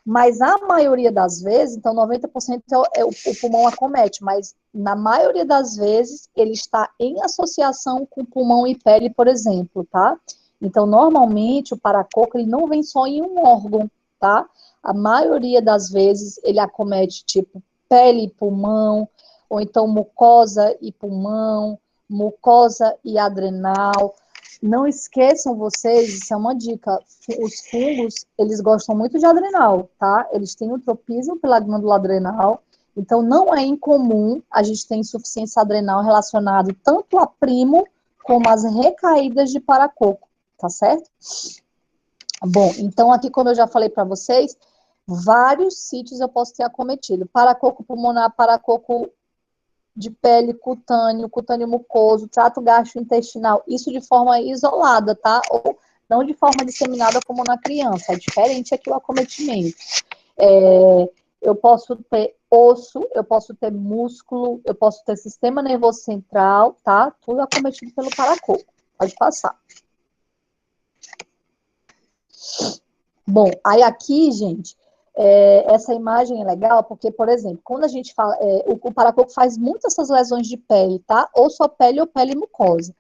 Mas a maioria das vezes, então 90% o pulmão acomete, mas na maioria das vezes ele está em associação com pulmão e pele, por exemplo, tá? Então, normalmente, o paracoco, ele não vem só em um órgão, tá? A maioria das vezes ele acomete, tipo, pele e pulmão, ou então mucosa e pulmão, mucosa e adrenal. Não esqueçam vocês, isso é uma dica, os fungos, eles gostam muito de adrenal, tá? Eles têm o tropismo pela glândula adrenal, então não é incomum a gente ter insuficiência adrenal relacionado tanto a primo como as recaídas de paracoco, tá certo? Bom, então aqui, como eu já falei para vocês, vários sítios eu posso ter acometido. Paracoco pulmonar, paracoco de pele, cutâneo mucoso, trato gastrointestinal, isso de forma isolada, tá? Ou não de forma disseminada como na criança, é diferente aqui o acometimento. Eu posso ter osso, eu posso ter músculo, eu posso ter sistema nervoso central, tá? Tudo acometido pelo paracoco. Pode passar. Bom, aí aqui, gente, essa imagem é legal porque, por exemplo, quando a gente fala, o paracoco faz muitas essas lesões de pele, tá? Ou só pele ou pele mucosa.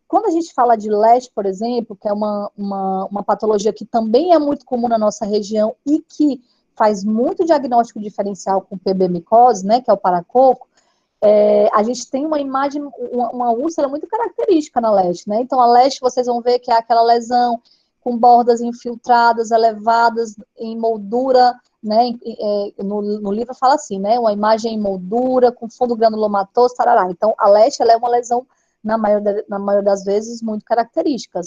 Quando a gente fala de LESH, por exemplo, que é uma patologia que também é muito comum na nossa região e que faz muito diagnóstico diferencial com PB micose, né, que é o paracoco, a gente tem uma imagem, uma úlcera muito característica na LESH, né? Então, a LESH, vocês vão ver que é aquela lesão com bordas infiltradas, elevadas em moldura, né? No livro fala assim, né? Uma imagem em moldura, com fundo granulomatoso, tarará. Então, a LESH, ela é uma lesão, na maioria das vezes, muito característica.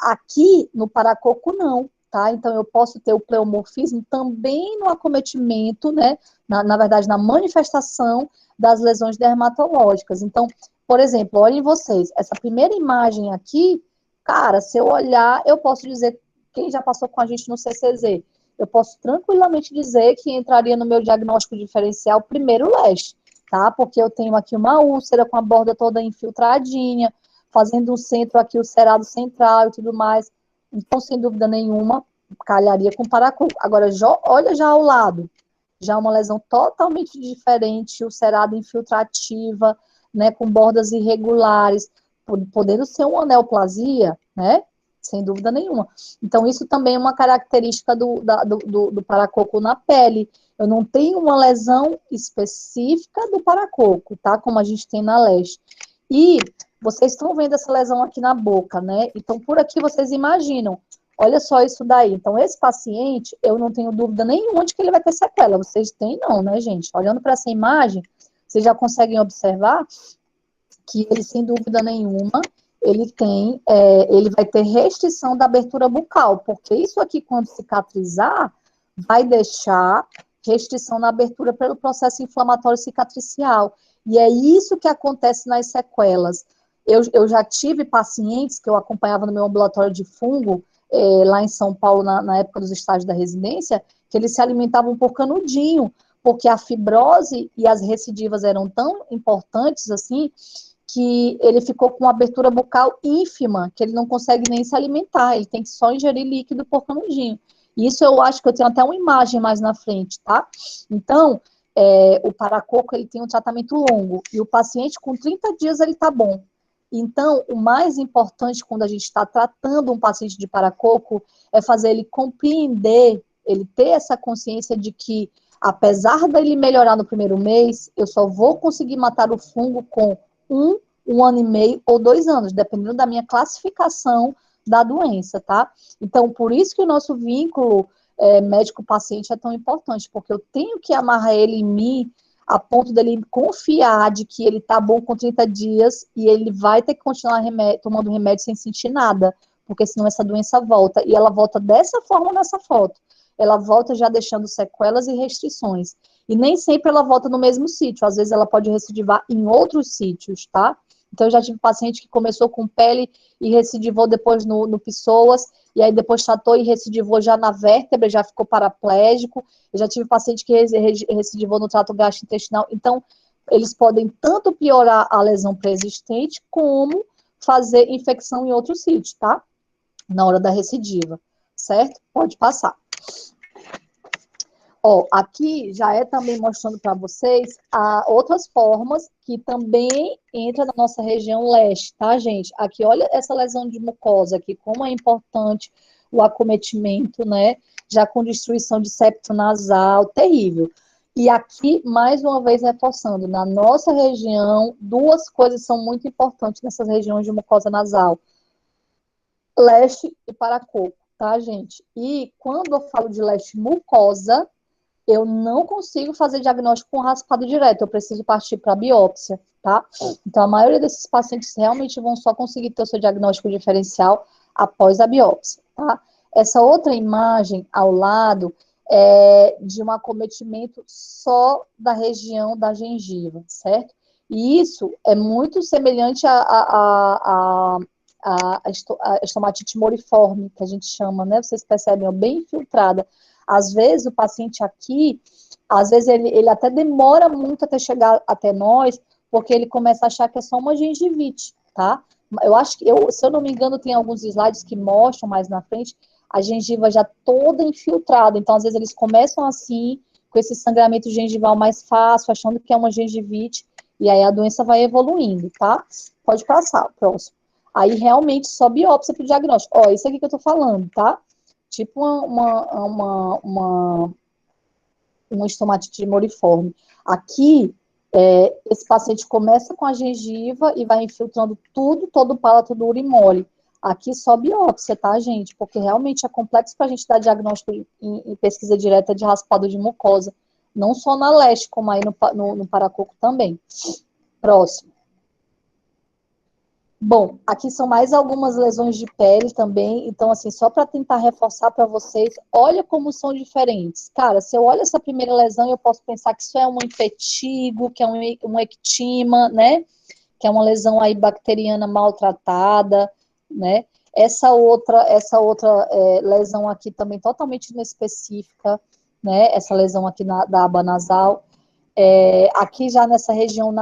Aqui, no paracoco, não, tá? Então, eu posso ter o pleomorfismo também no acometimento, né? Na verdade, na manifestação das lesões dermatológicas. Então, por exemplo, olhem vocês, essa primeira imagem aqui, cara, se eu olhar, eu posso dizer, quem já passou com a gente no CCZ, eu posso tranquilamente dizer que entraria no meu diagnóstico diferencial primeiro LESH, tá? Porque eu tenho aqui uma úlcera com a borda toda infiltradinha, fazendo um centro aqui, o cerado central e tudo mais. Então, sem dúvida nenhuma, calharia com paracoco. Agora, olha já ao lado, já uma lesão totalmente diferente, ulcerada infiltrativa, né, com bordas irregulares, podendo ser uma neoplasia, né, sem dúvida nenhuma. Então, isso também é uma característica do paracoco na pele. Eu não tenho uma lesão específica do paracoco, tá, como a gente tem na LESH. E vocês estão vendo essa lesão aqui na boca, né, então por aqui vocês imaginam, olha só isso daí. Então, esse paciente, eu não tenho dúvida nenhuma de que ele vai ter sequela. Vocês têm não, né, gente? Olhando para essa imagem, vocês já conseguem observar que ele, sem dúvida nenhuma, ele vai ter restrição da abertura bucal, porque isso aqui, quando cicatrizar, vai deixar restrição na abertura pelo processo inflamatório cicatricial. E é isso que acontece nas sequelas. Eu já tive pacientes que eu acompanhava no meu ambulatório de fungo, lá em São Paulo, na época dos estágios da residência, que eles se alimentavam por canudinho, porque a fibrose e as recidivas eram tão importantes assim, que ele ficou com uma abertura bucal ínfima, que ele não consegue nem se alimentar, ele tem que só ingerir líquido por canudinho. Isso eu acho que eu tenho até uma imagem mais na frente, tá? Então, o paracoco, ele tem um tratamento longo, e o paciente com 30 dias ele tá bom. Então, o mais importante quando a gente está tratando um paciente de paracoco é fazer ele compreender, ele ter essa consciência de que, apesar dele melhorar no primeiro mês, eu só vou conseguir matar o fungo com um ano e meio ou 2 anos, dependendo da minha classificação da doença, tá? Então, por isso que o nosso vínculo médico-paciente é tão importante, porque eu tenho que amarrar ele em mim a ponto dele confiar de que ele tá bom com 30 dias e ele vai ter que continuar tomando remédio sem sentir nada, porque senão essa doença volta, e ela volta dessa forma nessa foto. ela volta já deixando sequelas e restrições. E nem sempre ela volta no mesmo sítio, às vezes ela pode recidivar em outros sítios, tá? Então, eu já tive paciente que começou com pele e recidivou depois no psoas, e aí depois tratou e recidivou já na vértebra, já ficou paraplégico. Eu já tive paciente que recidivou no trato gastrointestinal. Então, eles podem tanto piorar a lesão pré-existente, como fazer infecção em outro sítio, tá? Na hora da recidiva, certo? Pode passar. Ó, aqui já é também mostrando para vocês outras formas que também entra na nossa região leste, tá, gente? Aqui, olha essa lesão de mucosa aqui, como é importante o acometimento, né? Já com destruição de septo nasal, terrível. E aqui, mais uma vez, reforçando, na nossa região, duas coisas são muito importantes nessas regiões de mucosa nasal: leste e paracoco, tá, gente? E quando eu falo de leste mucosa, eu não consigo fazer diagnóstico com raspado direto, eu preciso partir para biópsia, tá? Então, a maioria desses pacientes realmente vão só conseguir ter o seu diagnóstico diferencial após a biópsia, tá? Essa outra imagem ao lado é de um acometimento só da região da gengiva, certo? E isso é muito semelhante à estomatite moriforme, que a gente chama, né? Vocês percebem, é bem infiltrada. Às vezes, o paciente aqui, às vezes ele até demora muito até chegar até nós, porque ele começa a achar que é só uma gengivite, tá? Eu acho que, se eu não me engano, tem alguns slides que mostram mais na frente a gengiva já toda infiltrada. Então, às vezes, eles começam assim, com esse sangramento gengival mais fácil, achando que é uma gengivite, e aí a doença vai evoluindo, tá? Pode passar, próximo. Aí, realmente, só biópsia para o diagnóstico. Ó, isso aqui que eu tô falando, tá? Tipo uma estomatite moriforme. Aqui, esse paciente começa com a gengiva e vai infiltrando tudo, todo o palato duro e mole. Aqui só biópsia, tá, gente? Porque realmente é complexo para a gente dar diagnóstico em pesquisa direta de raspado de mucosa. Não só na leste, como aí no paracoco também. Próximo. Bom, aqui são mais algumas lesões de pele também, então, assim, só para tentar reforçar para vocês, olha como são diferentes. Cara, se eu olho essa primeira lesão, eu posso pensar que isso é um impetigo, que é um ectima, né? Que é uma lesão aí bacteriana maltratada, né? Essa outra lesão aqui também totalmente inespecífica, né? Essa lesão aqui da aba nasal. Aqui já nessa região,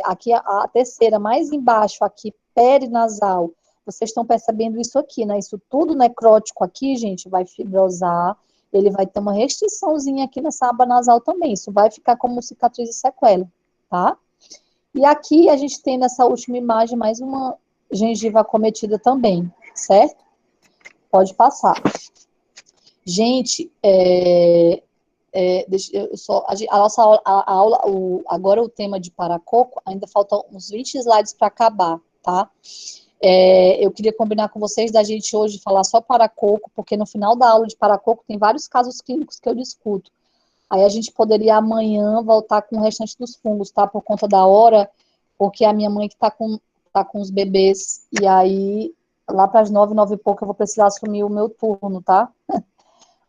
aqui a terceira, mais embaixo, aqui, perinasal, vocês estão percebendo isso aqui, né? Isso tudo necrótico aqui, gente, vai fibrosar, ele vai ter uma restriçãozinha aqui nessa aba nasal também, isso vai ficar como cicatriz e sequela, tá? E aqui a gente tem nessa última imagem mais uma gengiva acometida também, certo? Pode passar. Gente, a nossa aula, agora o tema de paracoco, ainda faltam uns 20 slides para acabar, tá? Eu queria combinar com vocês da gente hoje falar só paracoco, porque no final da aula de paracoco tem vários casos clínicos que eu discuto. Aí a gente poderia amanhã voltar com o restante dos fungos, tá? Por conta da hora, porque a minha mãe que tá com os bebês, e aí lá para as 9, 9 e pouco eu vou precisar assumir o meu turno, tá?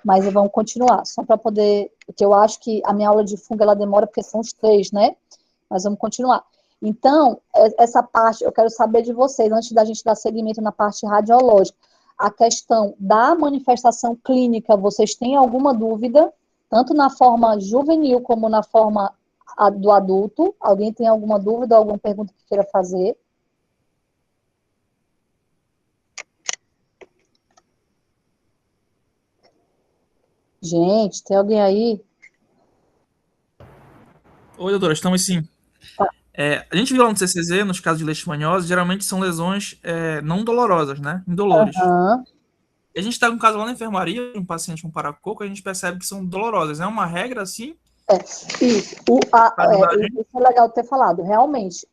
Mas vamos continuar, só para poder, porque eu acho que a minha aula de fungo, ela demora, porque são os 3, né? Mas vamos continuar. Então, essa parte, eu quero saber de vocês, antes da gente dar seguimento na parte radiológica, a questão da manifestação clínica, vocês têm alguma dúvida? Tanto na forma juvenil, como na forma do adulto? Alguém tem alguma dúvida, alguma pergunta que queira fazer? Gente, tem alguém aí? Oi, doutora, estamos sim. A gente viu lá no CCZ, nos casos de leishmaniose, geralmente são lesões não dolorosas, né? Indolores. Aham. E a gente está com um caso lá na enfermaria, um paciente com paracoco, a gente percebe que são dolorosas. É uma regra assim? Isso. Pra ajudar a gente? Isso é legal ter falado. Realmente,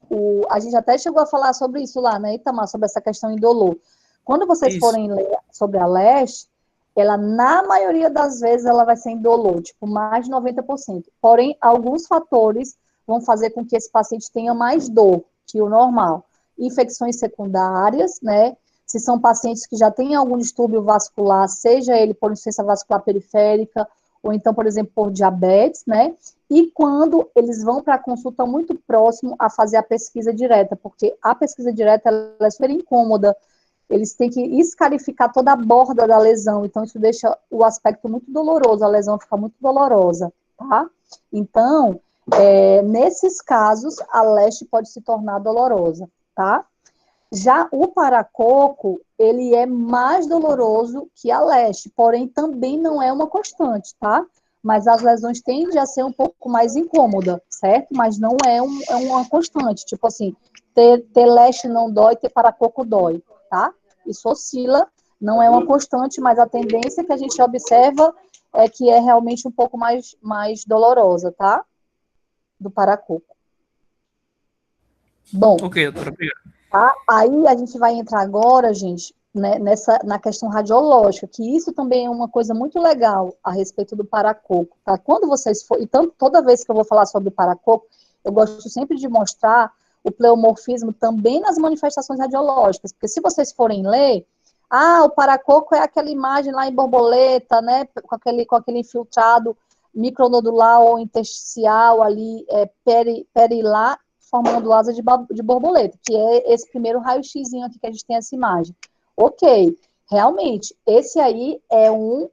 a gente até chegou a falar sobre isso lá, né, Itamar, sobre essa questão indolor. Quando vocês Isso. forem ler sobre a LESH, ela, na maioria das vezes, ela vai ser indolor, tipo, mais de 90%. Porém, alguns fatores vão fazer com que esse paciente tenha mais dor que o normal. Infecções secundárias, né? se são pacientes que já têm algum distúrbio vascular, seja ele por insuficiência vascular periférica, ou então, por exemplo, por diabetes, né? E quando eles vão para a consulta muito próximo a fazer a pesquisa direta, porque a pesquisa direta ela é super incômoda, eles têm que escarificar toda a borda da lesão, então isso deixa o aspecto muito doloroso, a lesão fica muito dolorosa, tá? Então, nesses casos, a leste pode se tornar dolorosa, tá? Já o paracoco, ele é mais doloroso que a leste, porém também não é uma constante, tá? Mas as lesões tendem a ser um pouco mais incômoda, certo? Mas não é uma constante, tipo assim, ter leste não dói, ter paracoco dói, tá? Isso oscila, não é uma constante, mas a tendência que a gente observa é que é realmente um pouco mais dolorosa, tá? Do paracoco. Bom. Ok, doutora, obrigado. Tá? Aí a gente vai entrar agora, gente, né, na questão radiológica, que isso também é uma coisa muito legal a respeito do paracoco, tá? Quando vocês for, então, toda vez que eu vou falar sobre paracoco, eu gosto sempre de mostrar o pleomorfismo também nas manifestações radiológicas, porque se vocês forem ler, o paracoco é aquela imagem lá em borboleta, né, com aquele infiltrado micronodular ou intersticial ali, perilar, formando asa de borboleta, que é esse primeiro raio-xzinho aqui que a gente tem essa imagem. Ok, realmente, esse aí é um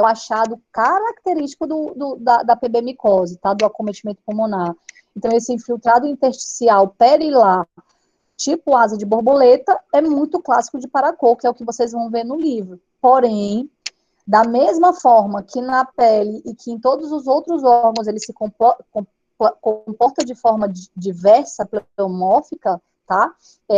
achado característico da PB-micose, tá? Do acometimento pulmonar. Então, esse infiltrado intersticial perilar, tipo asa de borboleta, é muito clássico de paracoco, que é o que vocês vão ver no livro. Porém, da mesma forma que na pele e que em todos os outros órgãos ele se comporta de forma diversa, pleomórfica, tá?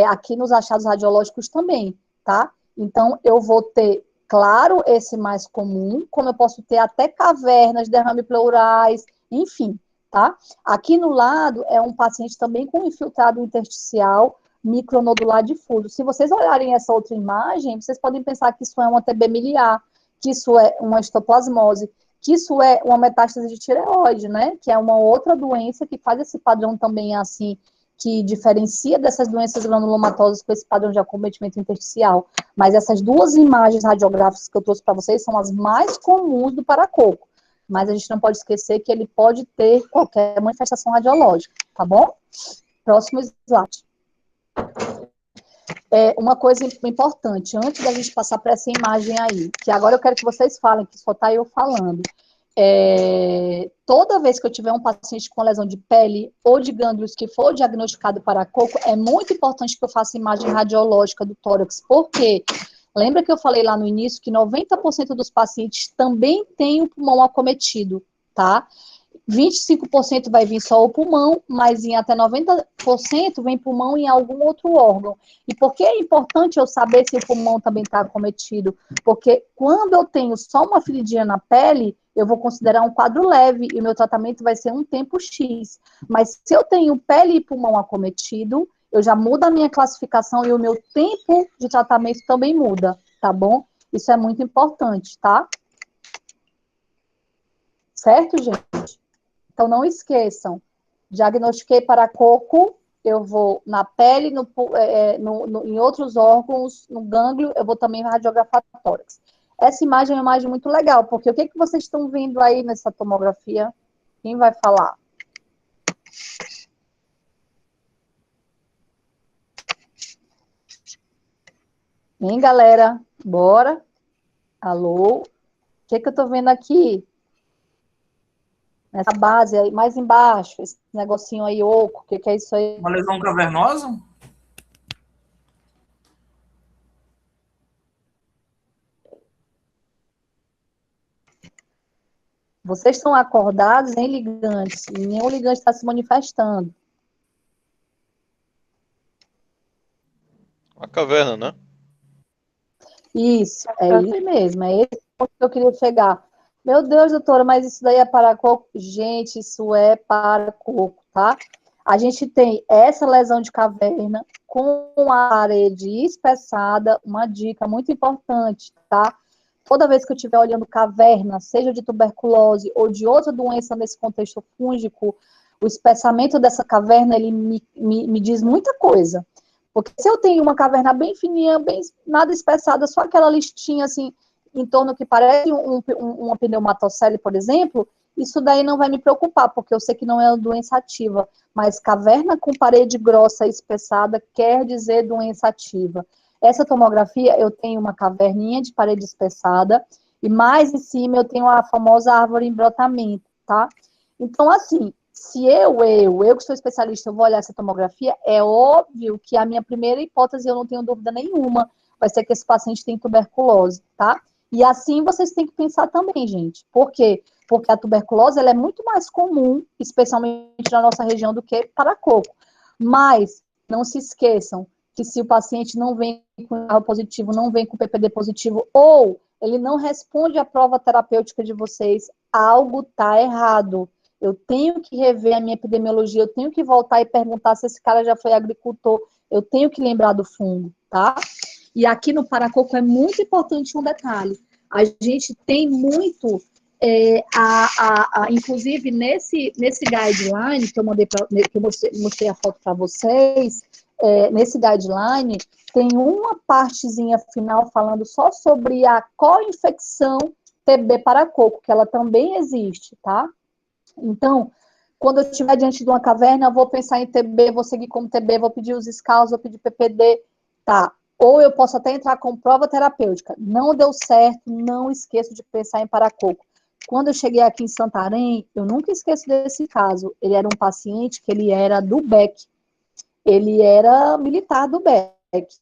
Aqui nos achados radiológicos também, tá? Então, eu vou ter, claro, esse mais comum, como eu posso ter até cavernas, derrame pleurais, enfim, tá? Aqui no lado é um paciente também com infiltrado intersticial micronodular difuso. Se vocês olharem essa outra imagem, vocês podem pensar que isso é uma TB miliar, que isso é uma histoplasmose, que isso é uma metástase de tireoide, né? Que é uma outra doença que faz esse padrão também assim, que diferencia dessas doenças granulomatosas com esse padrão de acometimento intersticial. Mas essas duas imagens radiográficas que eu trouxe para vocês são as mais comuns do paracoco. Mas a gente não pode esquecer que ele pode ter qualquer manifestação radiológica, tá bom? Próximo slide. Uma coisa importante, antes da gente passar para essa imagem aí, que agora eu quero que vocês falem, que só está eu falando. Toda vez que eu tiver um paciente com lesão de pele ou de gânglios que for diagnosticado paracoco, é muito importante que eu faça imagem radiológica do tórax. Por quê? Lembra que eu falei lá no início que 90% dos pacientes também têm o pulmão acometido, tá? 25% vai vir só o pulmão, mas em até 90% vem pulmão em algum outro órgão. E por que é importante eu saber se o pulmão também está acometido? Porque quando eu tenho só uma feridinha na pele, eu vou considerar um quadro leve e o meu tratamento vai ser um tempo X. Mas se eu tenho pele e pulmão acometido, eu já mudo a minha classificação e o meu tempo de tratamento também muda, tá bom? Isso é muito importante, tá? Certo, gente? Então, não esqueçam, diagnostiquei paracoco, eu vou na pele, em outros órgãos, no gânglio, eu vou também radiografar tórax. Essa imagem é uma imagem muito legal, porque o que vocês estão vendo aí nessa tomografia? Quem vai falar? Hein, galera? Bora? Alô? O que eu tô vendo aqui? Nessa base aí, mais embaixo, esse negocinho aí oco, o que é isso aí? Uma lesão cavernosa? Vocês estão acordados, nem ligantes, e nenhum ligante está se manifestando. Uma caverna, né? Isso, é isso mesmo, é esse ponto que eu queria chegar. Meu Deus, doutora, mas isso daí é paracoco? Gente, isso é paracoco, tá? A gente tem essa lesão de caverna com a parede espessada, uma dica muito importante, tá? Toda vez que eu estiver olhando caverna, seja de tuberculose ou de outra doença nesse contexto fúngico, o espessamento dessa caverna, ele me diz muita coisa. Porque se eu tenho uma caverna bem fininha, bem nada espessada, só aquela listinha assim, em torno que parece uma pneumatocele, por exemplo, isso daí não vai me preocupar, porque eu sei que não é uma doença ativa. Mas caverna com parede grossa e espessada quer dizer doença ativa. Essa tomografia, eu tenho uma caverninha de parede espessada, e mais em cima eu tenho a famosa árvore em brotamento, tá? Então, assim, se eu que sou especialista, eu vou olhar essa tomografia, é óbvio que a minha primeira hipótese, eu não tenho dúvida nenhuma, vai ser que esse paciente tem tuberculose, tá? E assim vocês têm que pensar também, gente. Por quê? Porque a tuberculose, ela é muito mais comum, especialmente na nossa região, do que paracoco. Mas, não se esqueçam que se o paciente não vem com carro positivo, não vem com PPD positivo, ou ele não responde à prova terapêutica de vocês, algo está errado. Eu tenho que rever a minha epidemiologia, eu tenho que voltar e perguntar se esse cara já foi agricultor, eu tenho que lembrar do fungo, tá? E aqui no paracoco é muito importante um detalhe. A gente tem muito, inclusive nesse guideline que eu mandei que eu mostrei a foto para vocês, nesse guideline tem uma partezinha final falando só sobre a co-infecção TB paracoco, que ela também existe, tá? Então, quando eu estiver diante de uma caverna, eu vou pensar em TB, vou seguir como TB, vou pedir os scouts, vou pedir PPD, tá? Ou eu posso até entrar com prova terapêutica. Não deu certo, não esqueço de pensar em paracoco. Quando eu cheguei aqui em Santarém, eu nunca esqueço desse caso. Ele era um paciente que ele era do BEC. Ele era militar do BEC.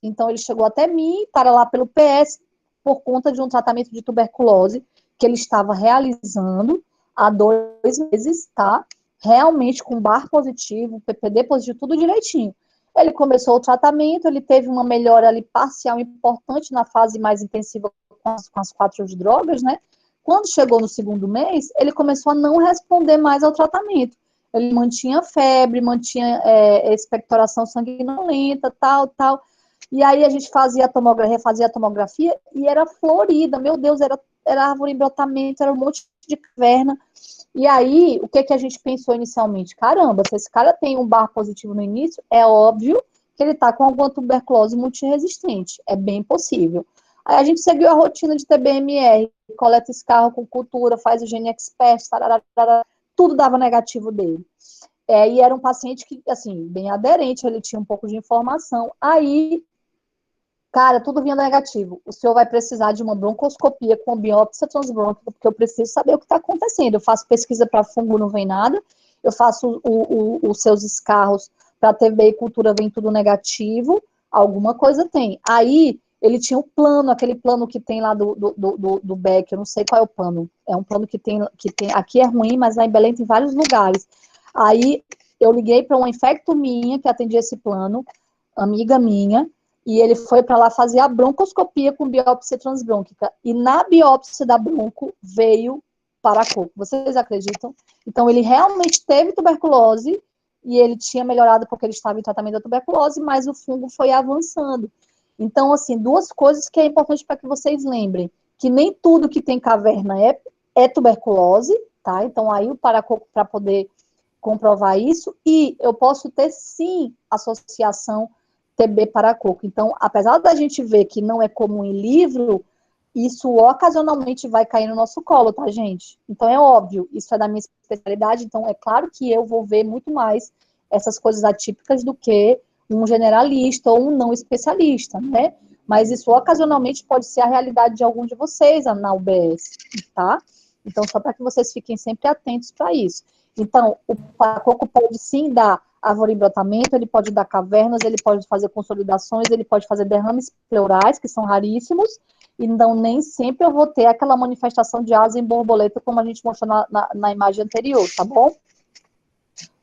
Então, ele chegou até mim, para lá pelo PS, por conta de um tratamento de tuberculose que ele estava realizando há 2 meses, tá? Realmente com BAR positivo, PPD positivo, tudo direitinho. Ele começou o tratamento, ele teve uma melhora ali parcial importante na fase mais intensiva com as 4 drogas, né? Quando chegou no 2º mês, ele começou a não responder mais ao tratamento. Ele mantinha febre, mantinha expectoração sanguinolenta, tal. E aí a gente refazia a tomografia e era florida, meu Deus, era árvore em brotamento, era um monte de caverna. E aí, o que a gente pensou inicialmente? Caramba, se esse cara tem um BAR positivo no início, é óbvio que ele está com alguma tuberculose multiresistente. É bem possível. Aí a gente seguiu a rotina de TBMR, coleta escarro com cultura, faz o Gene Expert, tudo dava negativo dele. E era um paciente que, assim, bem aderente, ele tinha um pouco de informação. Aí, cara, tudo vinha negativo. O senhor vai precisar de uma broncoscopia com biópsia transbrônquica, porque eu preciso saber o que está acontecendo. Eu faço pesquisa para fungo, não vem nada. Eu faço os seus escarros para TB e cultura, vem tudo negativo. Alguma coisa tem. Aí, ele tinha um plano, aquele plano que tem lá do BEC, eu não sei qual é o plano. É um plano que tem, aqui é ruim, mas lá em Belém tem vários lugares. Aí, eu liguei para uma infecto minha, que atendia esse plano, amiga minha, e ele foi para lá fazer a broncoscopia com biópsia transbrônquica. E na biópsia da bronco veio paracoco. Vocês acreditam? Então, ele realmente teve tuberculose e ele tinha melhorado porque ele estava em tratamento da tuberculose, mas o fungo foi avançando. Então, assim, 2 coisas que é importante para que vocês lembrem. Que nem tudo que tem caverna é tuberculose, tá? Então, aí o paracoco para poder comprovar isso. E eu posso ter, sim, associação TB paracoco. Então, apesar da gente ver que não é comum em livro, isso ocasionalmente vai cair no nosso colo, tá, gente? Então, é óbvio, isso é da minha especialidade, então é claro que eu vou ver muito mais essas coisas atípicas do que um generalista ou um não especialista, né? Mas isso ocasionalmente pode ser a realidade de algum de vocês na UBS, tá? Então, só para que vocês fiquem sempre atentos para isso. Então, o paracoco pode sim dar árvore em brotamento, ele pode dar cavernas, ele pode fazer consolidações, ele pode fazer derrames pleurais, que são raríssimos, então nem sempre eu vou ter aquela manifestação de asa em borboleta, como a gente mostrou na imagem anterior, tá bom?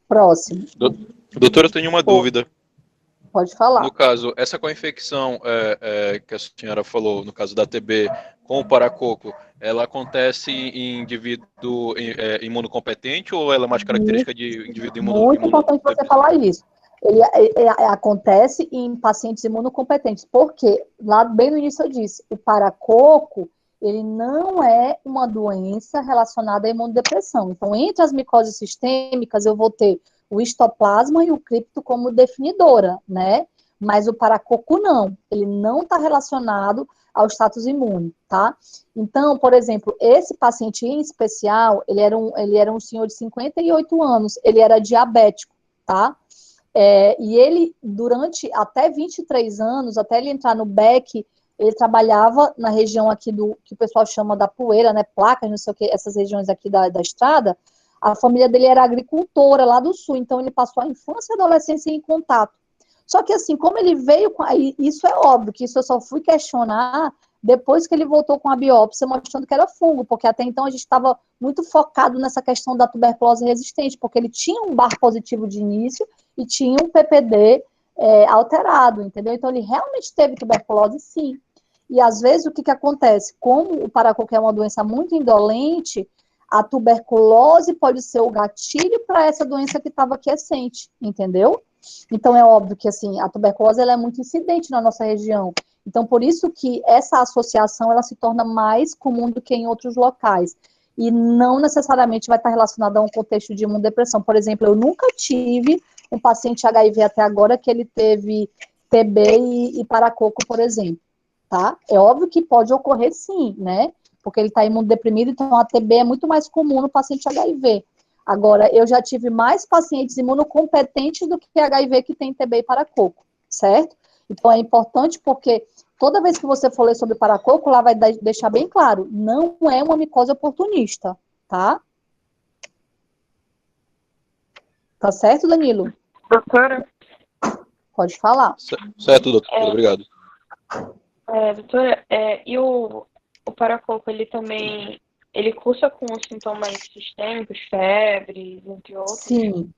Próximo. Doutora, eu tenho uma dúvida. Pode falar. No caso, essa co-infecção que a senhora falou, no caso da TB com o paracoco, ela acontece em indivíduo imunocompetente ou ela é mais característica de indivíduo Muito importante você falar isso. Ele acontece em pacientes imunocompetentes, porque, lá bem no início eu disse, o paracoco, ele não é uma doença relacionada à imunodepressão. Então, entre as micoses sistêmicas, eu vou ter o histoplasma e o cripto como definidora, né? mas o paracoco não, ele não está relacionado ao status imune, tá? Então, por exemplo, esse paciente em especial, ele era um senhor de 58 anos, ele era diabético, tá? E ele, durante até 23 anos, até ele entrar no BEC, ele trabalhava na região aqui que o pessoal chama da poeira, né, placas, não sei o que, essas regiões aqui da estrada. A família dele era agricultora lá do sul, então ele passou a infância e a adolescência em contato. Só que assim, como ele veio, isso é óbvio, que isso eu só fui questionar depois que ele voltou com a biópsia, mostrando que era fungo, porque até então a gente estava muito focado nessa questão da tuberculose resistente, porque ele tinha um bar positivo de início e tinha um PPD alterado, entendeu? Então ele realmente teve tuberculose, sim. E às vezes o que acontece? Como o paracoco é uma doença muito indolente, a tuberculose pode ser o gatilho para essa doença que estava quiescente, entendeu? Então é óbvio que assim, a tuberculose ela é muito incidente na nossa região. Então por isso que essa associação ela se torna mais comum do que em outros locais. E não necessariamente vai estar relacionada a um contexto de imunodepressão. Por exemplo, eu nunca tive um paciente HIV até agora que ele teve TB e paracoco, por exemplo, tá? É óbvio que pode ocorrer sim, né? Porque ele está imunodeprimido, então a TB é muito mais comum no paciente HIV. Agora, eu já tive mais pacientes imunocompetentes do que HIV que tem TB e paracoco, certo? Então, é importante porque toda vez que você for ler sobre paracoco, lá vai deixar bem claro, não é uma micose oportunista, tá? Tá certo, Danilo? Doutora? Pode falar. Certo, doutor. Obrigado. Doutora, e o paracoco, ele também, ele cursa com sintomas sistêmicos, febre, entre outros? Sim,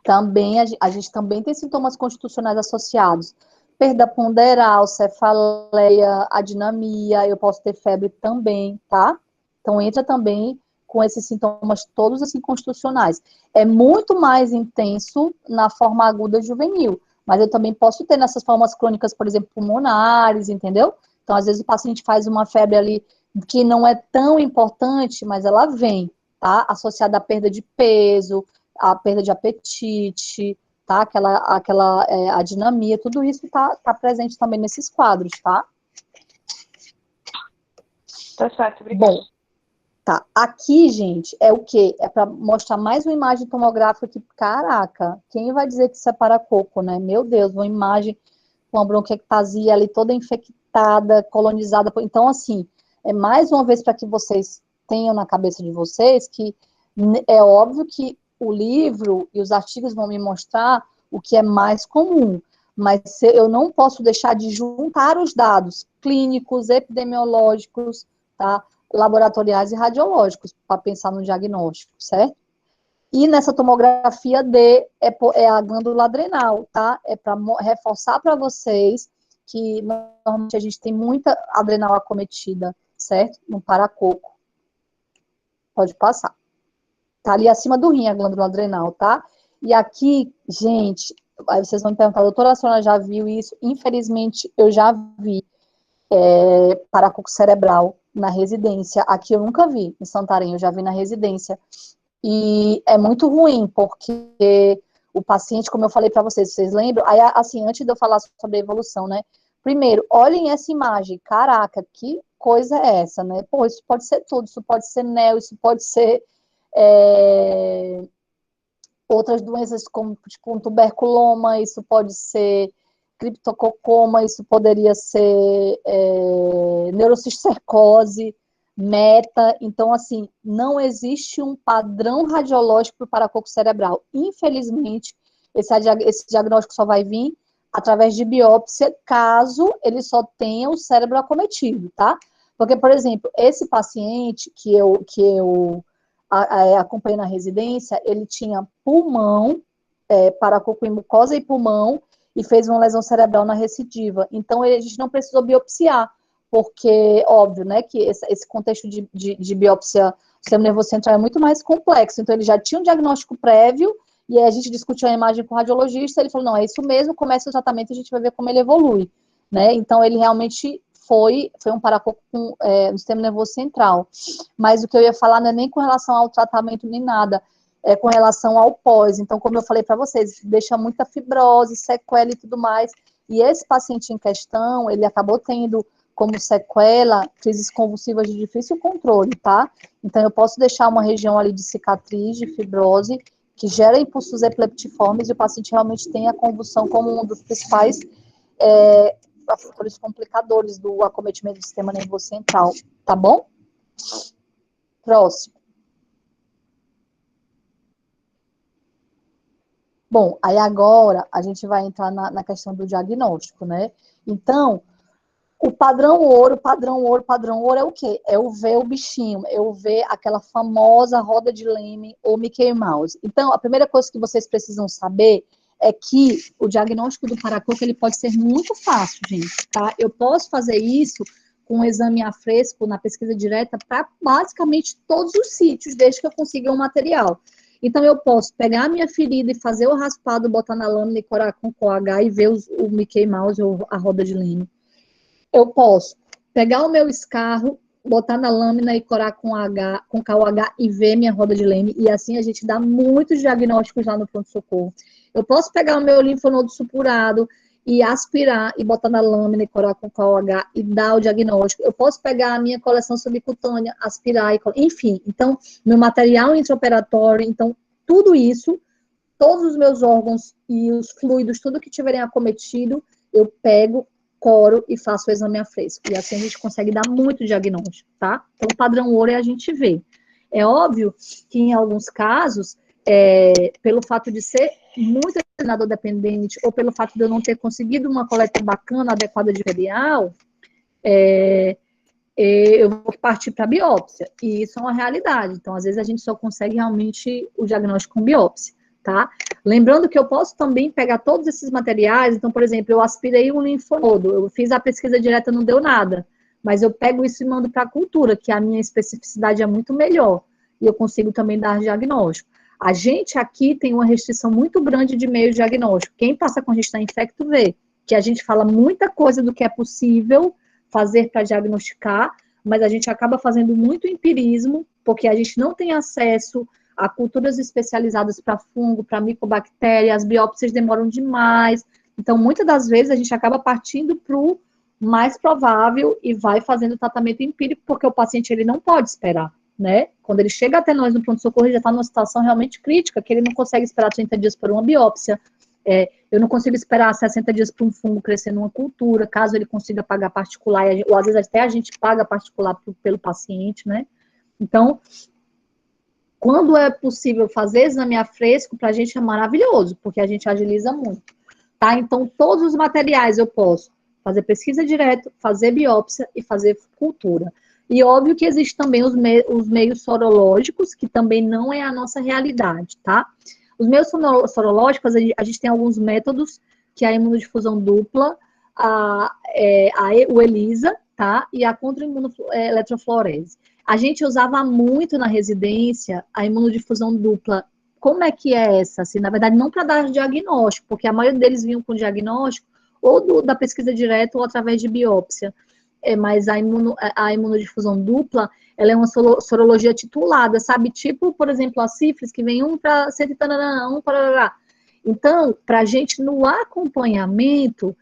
também a gente também tem sintomas constitucionais associados. Perda ponderal, cefaleia, adinamia, eu posso ter febre também, tá? Então entra também com esses sintomas todos assim constitucionais. É muito mais intenso na forma aguda juvenil, mas eu também posso ter nessas formas crônicas, por exemplo, pulmonares, entendeu? Então às vezes o paciente faz uma febre ali que não é tão importante, mas ela vem, tá? Associada à perda de peso, à perda de apetite, tá? Aquela adinamia, tudo isso tá presente também nesses quadros, tá? Tá certo, obrigada. Bom, tá. Aqui, gente, é o quê? É para mostrar mais uma imagem tomográfica que, caraca, quem vai dizer que isso é paracoco, né? Meu Deus, uma imagem com a bronquiectasia ali toda infectada, colonizada. Então, assim, é mais uma vez para que vocês tenham na cabeça de vocês que é óbvio que o livro e os artigos vão me mostrar o que é mais comum, mas eu não posso deixar de juntar os dados clínicos, epidemiológicos, tá? Laboratoriais e radiológicos, para pensar no diagnóstico, certo? E nessa tomografia D é a glândula adrenal, tá? É para reforçar para vocês que normalmente a gente tem muita adrenal acometida, certo? No paracoco. Pode passar. Tá ali acima do rim a glândula adrenal, tá? E aqui, gente, aí vocês vão me perguntar, doutora, a senhora já viu isso? Infelizmente, eu já vi paracoco cerebral na residência. Aqui eu nunca vi, em Santarém, eu já vi na residência. E é muito ruim, porque o paciente, como eu falei para vocês lembram? Aí, assim, antes de eu falar sobre a evolução, né? Primeiro, olhem essa imagem. Caraca, que coisa é essa, né? Pô, isso pode ser tudo, isso pode ser NEL, isso pode ser outras doenças como tipo um tuberculoma, isso pode ser criptococoma, isso poderia ser neurocisticercose, meta. Então, assim, não existe um padrão radiológico para o paracoco cerebral. Infelizmente, esse diagnóstico só vai vir através de biópsia, caso ele só tenha o cérebro acometido, tá? Porque, por exemplo, esse paciente que eu acompanhei na residência, ele tinha pulmão, paracoco em mucosa e pulmão, e fez uma lesão cerebral na recidiva. Então, a gente não precisou biopsiar, porque, óbvio, né, que esse contexto de biópsia do sistema nervoso central é muito mais complexo. Então, ele já tinha um diagnóstico prévio, e aí a gente discutiu a imagem com o radiologista, ele falou, não, é isso mesmo, comece o tratamento e a gente vai ver como ele evolui, né? Então, ele realmente foi um paracoco no sistema nervoso central. Mas o que eu ia falar não é nem com relação ao tratamento nem nada, é com relação ao pós. Então, como eu falei para vocês, deixa muita fibrose, sequela e tudo mais. E esse paciente em questão, ele acabou tendo como sequela crises convulsivas de difícil controle, tá? Então, eu posso deixar uma região ali de cicatriz, de fibrose, que gera impulsos epileptiformes e o paciente realmente tem a convulsão como um dos principais fatores complicadores do acometimento do sistema nervoso central, tá bom? Próximo. Bom, aí agora a gente vai entrar na questão do diagnóstico, né? Então, o padrão ouro é o quê? É eu ver o bichinho, eu ver aquela famosa roda de Lehmann ou Mickey Mouse. Então, a primeira coisa que vocês precisam saber é que o diagnóstico do paracoco, ele pode ser muito fácil, gente, tá? Eu posso fazer isso com um exame a fresco na pesquisa direta para basicamente todos os sítios, desde que eu consiga um material. Então, eu posso pegar a minha ferida e fazer o raspado, botar na lâmina e corar com OH e ver o Mickey Mouse ou a roda de Lehmann. Eu posso pegar o meu escarro, botar na lâmina e corar com KOH e ver minha roda de Lehmann, e assim a gente dá muitos diagnósticos lá no pronto-socorro. Eu posso pegar o meu linfonodo supurado e aspirar e botar na lâmina e corar com KOH e dar o diagnóstico. Eu posso pegar a minha coleção subcutânea, aspirar e enfim. Então, meu material intraoperatório, então, tudo isso, todos os meus órgãos e os fluidos, tudo que tiverem acometido, eu pego, coro e faço o exame a fresco. E assim a gente consegue dar muito diagnóstico, tá? Então, o padrão ouro é a gente ver. É óbvio que em alguns casos, pelo fato de ser muito treinador dependente, ou pelo fato de eu não ter conseguido uma coleta bacana, adequada de material, eu vou partir para biópsia. E isso é uma realidade. Então, às vezes, a gente só consegue realmente o diagnóstico com biópsia, tá? Lembrando que eu posso também pegar todos esses materiais. Então, por exemplo, eu aspirei um linfonodo, eu fiz a pesquisa direta, não deu nada. Mas eu pego isso e mando para a cultura, que a minha especificidade é muito melhor. E eu consigo também dar diagnóstico. A gente aqui tem uma restrição muito grande de meio diagnóstico. Quem passa com a gente na Infecto vê que a gente fala muita coisa do que é possível fazer para diagnosticar, mas a gente acaba fazendo muito empirismo, porque a gente não tem acesso a culturas especializadas para fungo, para micobactéria, as biópsias demoram demais. Então, muitas das vezes, a gente acaba partindo para o mais provável e vai fazendo tratamento empírico, porque o paciente ele não pode esperar, né? Quando ele chega até nós no pronto-socorro, ele já está numa situação realmente crítica, que ele não consegue esperar 30 dias por uma biópsia. Eu não consigo esperar 60 dias para um fungo crescer numa cultura, caso ele consiga pagar particular, ou às vezes até a gente paga particular pelo paciente, né? Então, quando é possível fazer exame a fresco, para a gente é maravilhoso, porque a gente agiliza muito, tá? Então, todos os materiais eu posso fazer pesquisa direto, fazer biópsia e fazer cultura. E óbvio que existem também os meios sorológicos, que também não é a nossa realidade, tá? Os meios sorológicos, a gente tem alguns métodos, que é a imunodifusão dupla, o ELISA, tá? E a contra-imunoeletroflorese. A gente usava muito na residência a imunodifusão dupla. Como é que é essa? Assim, na verdade, não para dar diagnóstico, porque a maioria deles vinham com diagnóstico ou da pesquisa direta ou através de biópsia. Mas a imunodifusão dupla, ela é uma sorologia titulada, sabe? Tipo, por exemplo, a sífilis, que vem um para 100 tananã, um para... Então, para a gente, no acompanhamento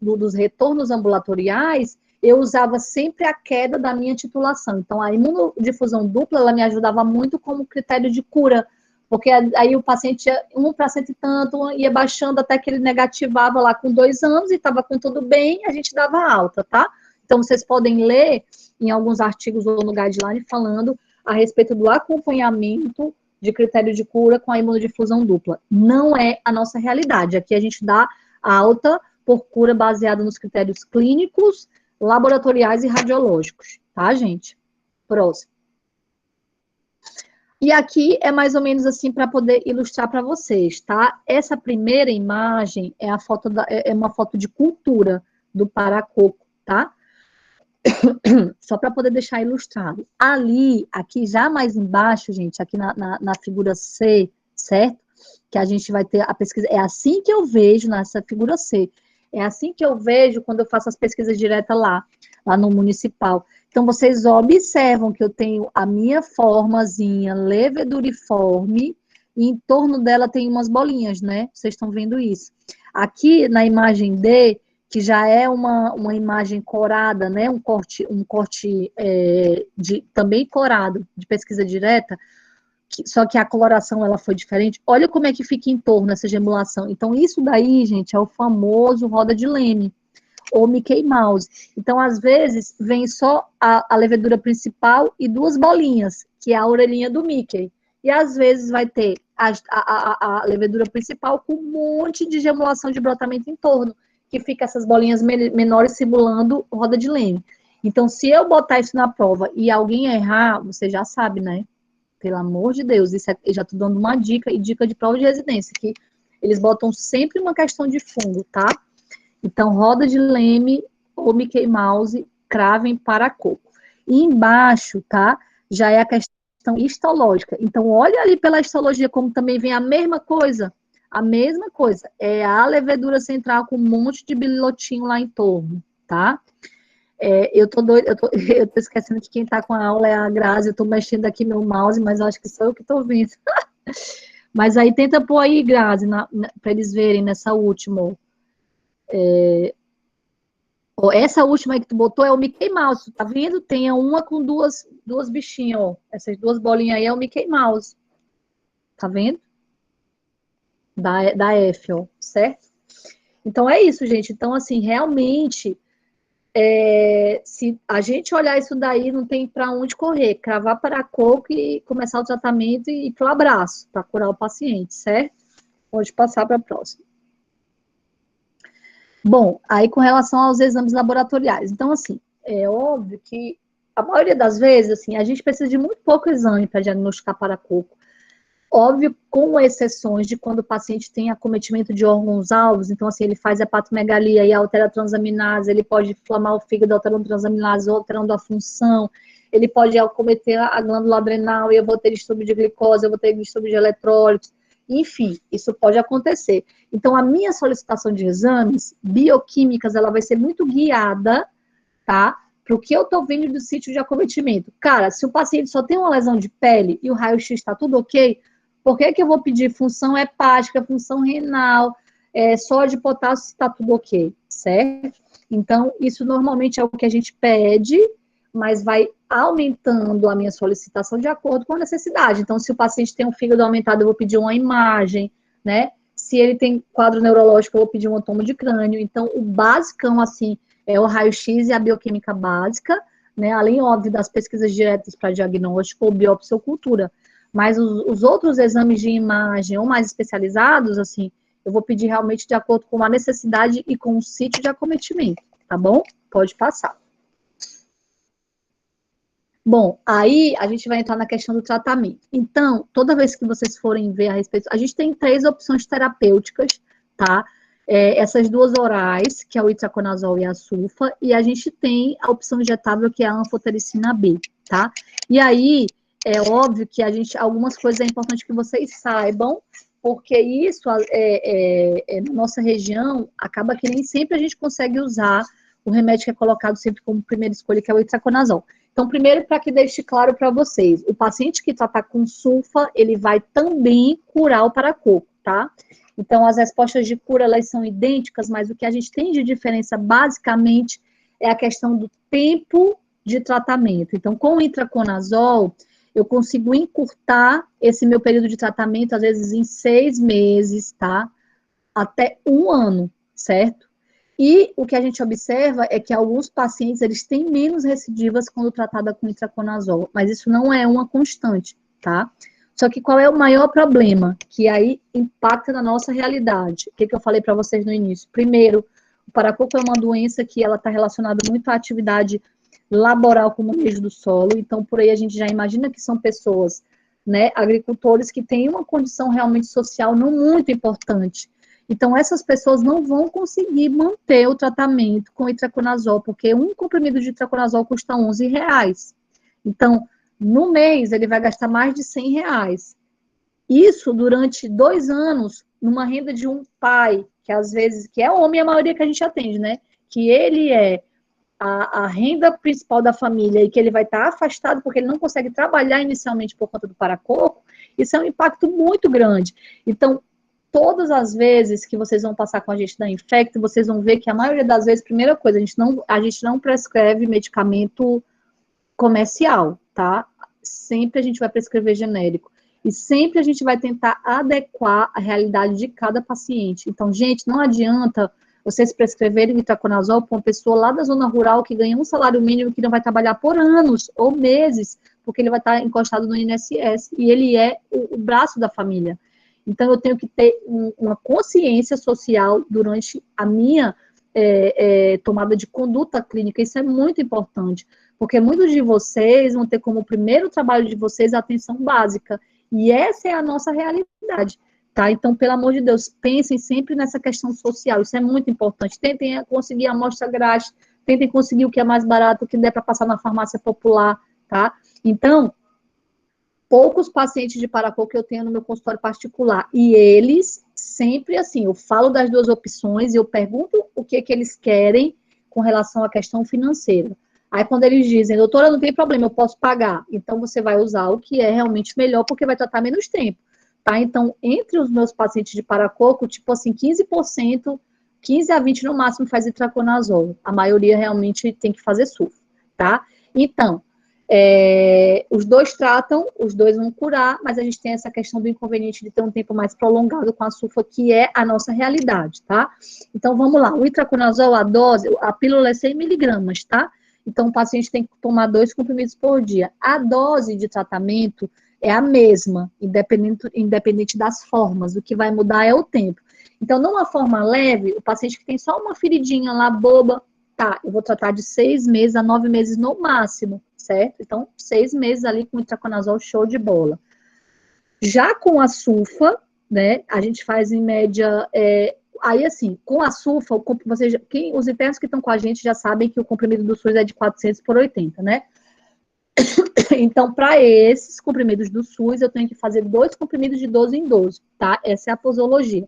dos retornos ambulatoriais, eu usava sempre a queda da minha titulação. Então, a imunodifusão dupla, ela me ajudava muito como critério de cura, porque aí o paciente ia 1 para 100 e tanto, ia baixando até que ele negativava lá com 2 anos e estava com tudo bem, a gente dava alta, tá? Então, vocês podem ler em alguns artigos ou no guideline falando a respeito do acompanhamento de critério de cura com a imunodifusão dupla. Não é a nossa realidade. Aqui a gente dá alta por cura baseada nos critérios clínicos, laboratoriais e radiológicos, tá, gente? Próximo. E aqui é mais ou menos assim para poder ilustrar para vocês, tá? Essa primeira imagem é uma foto de cultura do paracoco, tá? Só para poder deixar ilustrado. Ali, aqui já mais embaixo, gente, aqui na figura C, certo? Que a gente vai ter a pesquisa. É assim que eu vejo nessa figura C. É assim que eu vejo quando eu faço as pesquisas diretas lá no municipal. Então, vocês observam que eu tenho a minha formazinha leveduriforme e em torno dela tem umas bolinhas, né? Vocês estão vendo isso. Aqui na imagem D, que já é uma imagem corada, né, um corte também corado, de pesquisa direta, só que a coloração ela foi diferente. Olha como é que fica em torno essa gemulação. Então, isso daí, gente, é o famoso roda de Leme, ou Mickey Mouse. Então, às vezes, vem só a levedura principal e duas bolinhas, que é a orelhinha do Mickey. E, às vezes, vai ter a levedura principal com um monte de gemulação de brotamento em torno, que fica essas bolinhas menores simulando roda de Leme. Então, se eu botar isso na prova e alguém errar, você já sabe, né? Pelo amor de Deus, isso eu já estou dando uma dica, e dica de prova de residência, que eles botam sempre uma questão de fundo, tá? Então, roda de Leme ou Mickey Mouse, cravem para coco. E embaixo, tá? Já é a questão histológica. Então, olha ali pela histologia como também vem a mesma coisa. A mesma coisa. É a levedura central com um monte de bililotinho lá em torno, tá? Eu tô esquecendo que quem tá com a aula é a Grazi, eu tô mexendo aqui meu mouse, mas acho que sou eu que tô vendo. Mas aí tenta pôr aí, Grazi, para eles verem nessa última. Essa última aí que tu botou é o Mickey Mouse, tá vendo? Tem uma com duas bichinhas, ó. Essas duas bolinhas aí é o Mickey Mouse. Tá vendo? Da F, ó, certo? Então é isso, gente. Então, assim, realmente, se a gente olhar isso daí, não tem para onde correr. Cravar para coco e começar o tratamento e ir pro abraço, para curar o paciente, certo? Pode passar para a próxima. Bom, aí com relação aos exames laboratoriais. Então, assim, é óbvio que a maioria das vezes, assim, a gente precisa de muito pouco exame para diagnosticar paracoco. Óbvio, com exceções de quando o paciente tem acometimento de órgãos-alvos, então, assim, ele faz hepatomegalia e altera a transaminase, ele pode inflamar o fígado alterando a transaminase, alterando a função, ele pode acometer a glândula adrenal e eu vou ter distúrbio de glicose, eu vou ter distúrbio de eletrólitos, enfim, isso pode acontecer. Então, a minha solicitação de exames bioquímicas, ela vai ser muito guiada, tá? Para o que eu estou vendo do sítio de acometimento. Cara, se o paciente só tem uma lesão de pele e o raio-x está tudo ok, por que eu vou pedir função hepática, função renal, só de potássio se está tudo ok, certo? Então, isso normalmente é o que a gente pede, mas vai aumentando a minha solicitação de acordo com a necessidade. Então, se o paciente tem um fígado aumentado, eu vou pedir uma imagem, né? Se ele tem quadro neurológico, eu vou pedir um tomo de crânio. Então, o basicão, assim, é o raio-x e a bioquímica básica, né? Além, óbvio, das pesquisas diretas para diagnóstico ou biópsia ou cultura. Mas os outros exames de imagem ou mais especializados, assim, eu vou pedir realmente de acordo com a necessidade e com o sítio de acometimento, tá bom? Pode passar. Bom, aí a gente vai entrar na questão do tratamento. Então, toda vez que vocês forem ver a respeito, a gente tem 3 opções terapêuticas, tá? Essas 2 orais, que é o itraconazol e a sulfa, e a gente tem a opção injetável, que é a anfotericina B, tá? E aí, é óbvio que algumas coisas é importante que vocês saibam, porque isso, na nossa região, acaba que nem sempre a gente consegue usar o remédio que é colocado sempre como primeira escolha, que é o itraconazol. Então, primeiro, para que deixe claro para vocês, o paciente que tratar com sulfa, ele vai também curar o paracoco, tá? Então, as respostas de cura, elas são idênticas, mas o que a gente tem de diferença, basicamente, é a questão do tempo de tratamento. Então, com o itraconazol, eu consigo encurtar esse meu período de tratamento, às vezes em 6 meses, tá? Até 1 ano, certo? E o que a gente observa é que alguns pacientes, eles têm menos recidivas quando tratada com itraconazol, mas isso não é uma constante, tá? Só que qual é o maior problema? Que aí impacta na nossa realidade. O que eu falei para vocês no início? Primeiro, o paracoco é uma doença que ela está relacionada muito à atividade laboral com o manejo do solo, então por aí a gente já imagina que são pessoas, né, agricultores que têm uma condição realmente social não muito importante. Então, essas pessoas não vão conseguir manter o tratamento com itraconazol, porque um comprimido de itraconazol custa R$11. Então, no mês, ele vai gastar mais de R$100. Isso durante 2 anos, numa renda de um pai, que às vezes, que é homem, a maioria que a gente atende, né? Que ele é a renda principal da família e que ele vai estar afastado porque ele não consegue trabalhar inicialmente por conta do paracoco, isso é um impacto muito grande. Então, todas as vezes que vocês vão passar com a gente da Infecto, vocês vão ver que a maioria das vezes, primeira coisa, a gente não prescreve medicamento comercial, tá? Sempre a gente vai prescrever genérico. E sempre a gente vai tentar adequar a realidade de cada paciente. Então, gente, não adianta vocês prescreverem itraconazol para uma pessoa lá da zona rural que ganha um salário mínimo que não vai trabalhar por anos ou meses, porque ele vai estar encostado no INSS e ele é o braço da família. Então, eu tenho que ter uma consciência social durante a minha tomada de conduta clínica. Isso é muito importante, porque muitos de vocês vão ter como primeiro trabalho de vocês a atenção básica. E essa é a nossa realidade, tá? Então, pelo amor de Deus, pensem sempre nessa questão social. Isso é muito importante. Tentem conseguir a amostra grátis, tentem conseguir o que é mais barato, o que der para passar na farmácia popular, tá? Então, poucos pacientes de paracoco eu tenho no meu consultório particular. E eles, sempre assim, eu falo das duas opções, eu pergunto o que eles querem com relação à questão financeira. Aí, quando eles dizem, doutora, não tem problema, eu posso pagar. Então, você vai usar o que é realmente melhor, porque vai tratar menos tempo, tá? Então, entre os meus pacientes de paracoco, tipo assim, 15%, 15 a 20% no máximo faz itraconazol. A maioria realmente tem que fazer sulfa, tá? Então, os dois tratam, os dois vão curar, mas a gente tem essa questão do inconveniente de ter um tempo mais prolongado com a sulfa, que é a nossa realidade, tá? Então, vamos lá. O itraconazol, a dose, a pílula é 100 miligramas, tá? Então, o paciente tem que tomar 2 comprimidos por dia. A dose de tratamento é a mesma, independente das formas. O que vai mudar é o tempo. Então, numa forma leve, o paciente que tem só uma feridinha lá boba, tá, eu vou tratar de 6 meses a 9 meses no máximo, certo? Então, 6 meses ali com itraconazol, show de bola. Já com a sulfa, né, a gente faz em média... Aí, assim, com a sulfa, os internos que estão com a gente já sabem que o comprimido do SUS é de 400 por 80, né? Então, para esses comprimidos do SUS, eu tenho que fazer 2 comprimidos de 12 em 12, tá? Essa é a posologia.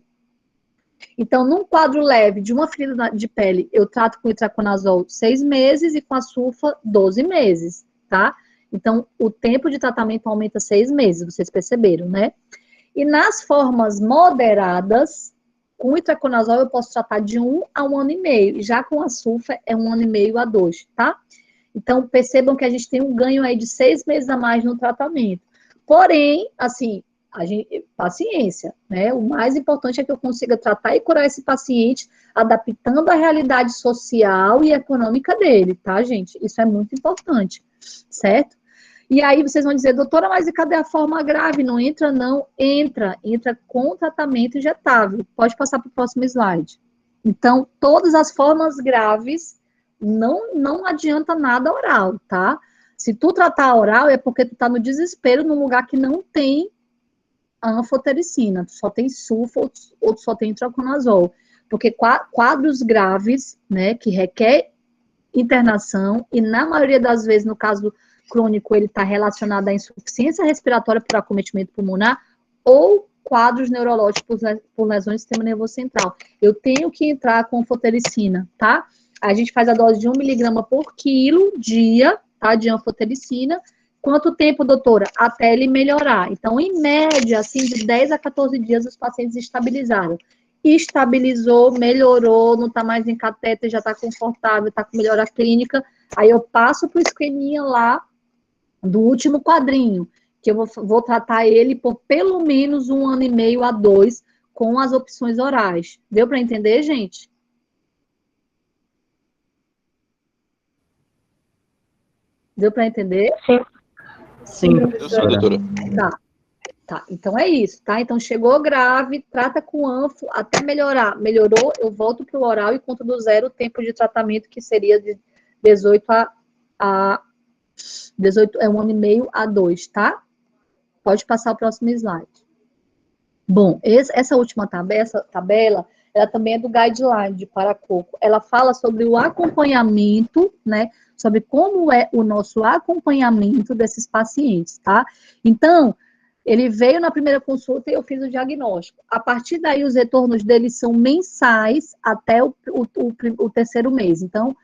Então, num quadro leve de uma ferida de pele, eu trato com itraconazol 6 meses e com a sulfa 12 meses, tá? Então, o tempo de tratamento aumenta 6 meses, vocês perceberam, né? E nas formas moderadas, com o itraconazol eu posso tratar de 1 a 1 ano e meio, e já com a sulfa é 1 ano e meio a 2, tá? Então, percebam que a gente tem um ganho aí de 6 meses a mais no tratamento. Porém, assim, paciência, né? O mais importante é que eu consiga tratar e curar esse paciente, adaptando a realidade social e econômica dele, tá, gente? Isso é muito importante, certo? E aí vocês vão dizer, doutora, mas e cadê a forma grave? Não entra, não? Entra com tratamento injetável. Pode passar para o próximo slide. Então, todas as formas graves, não adianta nada oral, tá? Se tu tratar oral, é porque tu tá no desespero num lugar que não tem anfotericina, tu só tem sulfa ou tu só tem itraconazol. Porque quadros graves, né, que requer internação, e na maioria das vezes, no caso crônico, ele está relacionado à insuficiência respiratória por acometimento pulmonar ou quadros neurológicos por lesões do sistema nervoso central. Eu tenho que entrar com anfotericina, tá? A gente faz a dose de 1 miligrama por quilo dia, tá, de anfotericina. Quanto tempo, doutora? Até ele melhorar. Então, em média, assim, de 10 a 14 dias, os pacientes estabilizaram. Estabilizou, melhorou, não está mais em catéter, já está confortável, está com melhora clínica. Aí eu passo para o esqueminha lá do último quadrinho, que eu vou tratar ele por pelo menos 1 ano e meio a 2 com as opções orais. Deu para entender, gente? Deu para entender? Sim. Sim, Eu sei, doutora. Tá, então é isso, tá? Então chegou grave, trata com anfo até melhorar. Melhorou, eu volto pro oral e conto do zero o tempo de tratamento, que seria de 18 a 18, 1 ano e meio a 2, tá? Pode passar o próximo slide. Bom, essa última tabela, ela também é do guideline de paracoco. Ela fala sobre o acompanhamento, né? Sobre como é o nosso acompanhamento desses pacientes, tá? Então, ele veio na primeira consulta e eu fiz o diagnóstico. A partir daí, os retornos dele são mensais até o 3º mês. Então,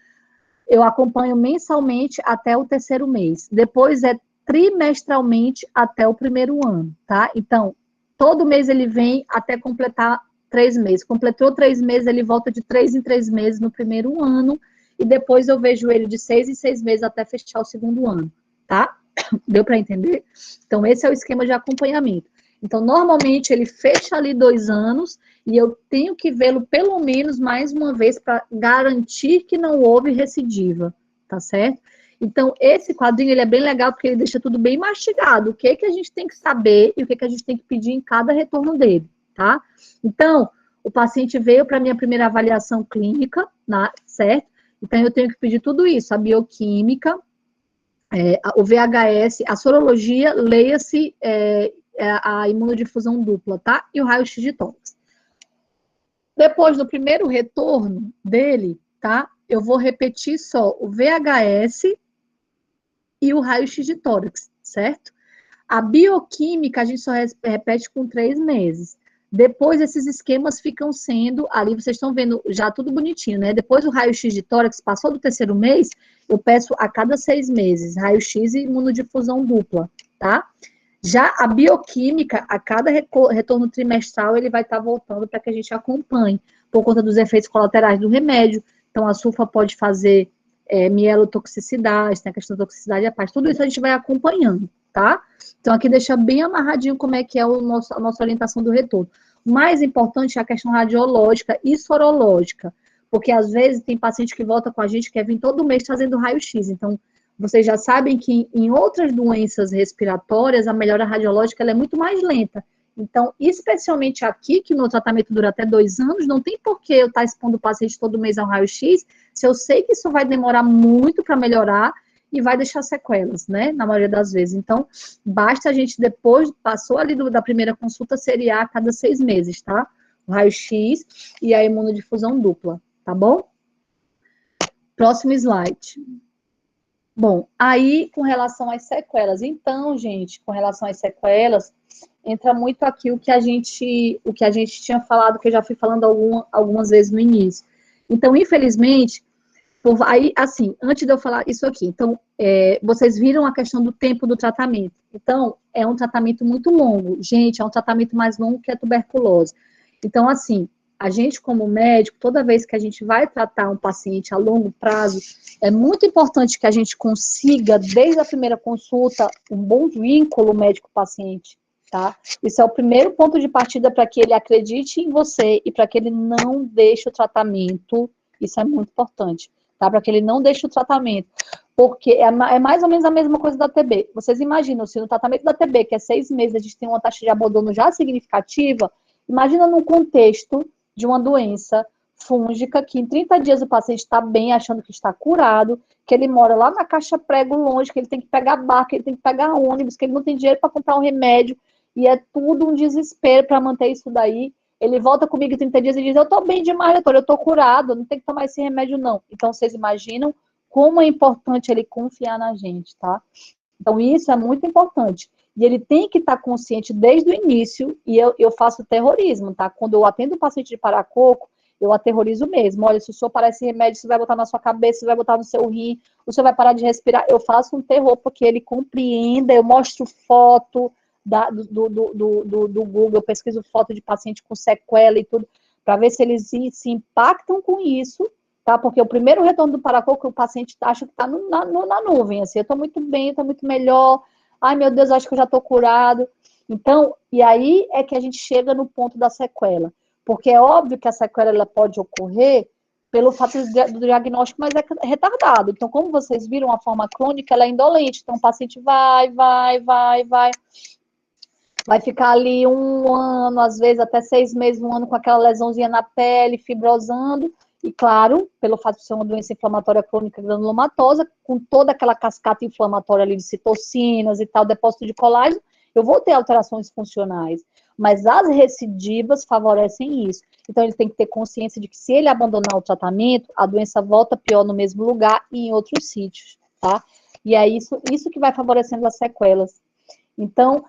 eu acompanho mensalmente até o 3º mês. Depois é trimestralmente até o 1º ano, tá? Então, todo mês ele vem até completar 3 meses. Completou 3 meses, ele volta de 3 em 3 meses no primeiro ano, e depois eu vejo ele de 6 em 6 meses até fechar o segundo ano, tá? Deu para entender? Então, esse é o esquema de acompanhamento. Então, normalmente, ele fecha ali 2 anos, e eu tenho que vê-lo pelo menos mais uma vez para garantir que não houve recidiva, tá certo? Então, esse quadrinho, ele é bem legal porque ele deixa tudo bem mastigado. O que a gente tem que saber e o que a gente tem que pedir em cada retorno dele, tá? Então, o paciente veio para a minha primeira avaliação clínica, certo? Então, eu tenho que pedir tudo isso, a bioquímica, o VHS, a sorologia, leia-se a imunodifusão dupla, tá? E o raio-x de tórax. Depois do primeiro retorno dele, tá? Eu vou repetir só o VHS e o raio-x de tórax, certo? A bioquímica a gente só repete com 3 meses. Depois esses esquemas ficam sendo, ali vocês estão vendo já tudo bonitinho, né? Depois o raio-x de tórax, passou do terceiro mês, eu peço a cada 6 meses, raio-x e imunodifusão dupla, tá? Já a bioquímica, a cada retorno trimestral, ele vai estar voltando para que a gente acompanhe, por conta dos efeitos colaterais do remédio. Então, a sulfa pode fazer mielotoxicidade, tem a questão da toxicidade e a parte, tudo isso a gente vai acompanhando, tá? Então, aqui deixa bem amarradinho como é que é a nossa orientação do retorno. O mais importante é a questão radiológica e sorológica, porque às vezes tem paciente que volta com a gente que quer vir todo mês fazendo raio-x, então, vocês já sabem que em outras doenças respiratórias, a melhora radiológica ela é muito mais lenta. Então, especialmente aqui, que o meu tratamento dura até 2 anos, não tem por que eu estar expondo o paciente todo mês ao raio-x, se eu sei que isso vai demorar muito para melhorar e vai deixar sequelas, né, na maioria das vezes. Então, basta a gente depois, passou ali da primeira consulta, seriar a cada 6 meses, tá? O raio-x e a imunodifusão dupla, tá bom? Próximo slide. Bom, aí com relação às sequelas, então, gente, com relação às sequelas, entra muito aqui o que a gente tinha falado, que eu já fui falando algumas vezes no início. Então, infelizmente, aí, assim, antes de eu falar isso aqui, então, vocês viram a questão do tempo do tratamento. Então, é um tratamento muito longo. Gente, é um tratamento mais longo que a tuberculose. Então, assim, a gente como médico, toda vez que a gente vai tratar um paciente a longo prazo, é muito importante que a gente consiga, desde a primeira consulta, um bom vínculo médico-paciente, tá? Isso é o primeiro ponto de partida para que ele acredite em você e para que ele não deixe o tratamento. Isso é muito importante, tá? Para que ele não deixe o tratamento. Porque é mais ou menos a mesma coisa da TB. Vocês imaginam, se no tratamento da TB, que é 6 meses, a gente tem uma taxa de abandono já significativa, imagina num contexto de uma doença fúngica, que em 30 dias o paciente está bem, achando que está curado, que ele mora lá na caixa prego longe, que ele tem que pegar barco, que ele tem que pegar ônibus, que ele não tem dinheiro para comprar um remédio, e é tudo um desespero para manter isso daí. Ele volta comigo em 30 dias e diz, eu estou bem demais, doutor, eu estou curado, não tem que tomar esse remédio não. Então, vocês imaginam como é importante ele confiar na gente, tá? Então, isso é muito importante. E ele tem que estar consciente desde o início, e eu faço terrorismo, tá? Quando eu atendo um paciente de paracoco, eu aterrorizo mesmo. Olha, se o senhor parar esse remédio, você vai botar na sua cabeça, você vai botar no seu rim, o senhor vai parar de respirar. Eu faço um terror porque ele compreenda, eu mostro foto do Google, eu pesquiso foto de paciente com sequela e tudo, para ver se eles se impactam com isso, tá? Porque o primeiro retorno do paracoco, o paciente acha que está na nuvem, assim, eu estou muito bem, estou muito melhor, ai meu Deus, acho que eu já estou curado. Então, e aí é que a gente chega no ponto da sequela, porque é óbvio que a sequela ela pode ocorrer pelo fato do diagnóstico, mas é retardado. Então, como vocês viram, a forma crônica, ela é indolente, então o paciente vai ficar ali 1 ano, às vezes até 6 meses, 1 ano com aquela lesãozinha na pele, fibrosando, e claro, pelo fato de ser uma doença inflamatória crônica granulomatosa, com toda aquela cascata inflamatória ali de citocinas e tal, depósito de colágeno, eu vou ter alterações funcionais. Mas as recidivas favorecem isso. Então, ele tem que ter consciência de que se ele abandonar o tratamento, a doença volta pior no mesmo lugar e em outros sítios, tá? E é isso que vai favorecendo as sequelas. Então,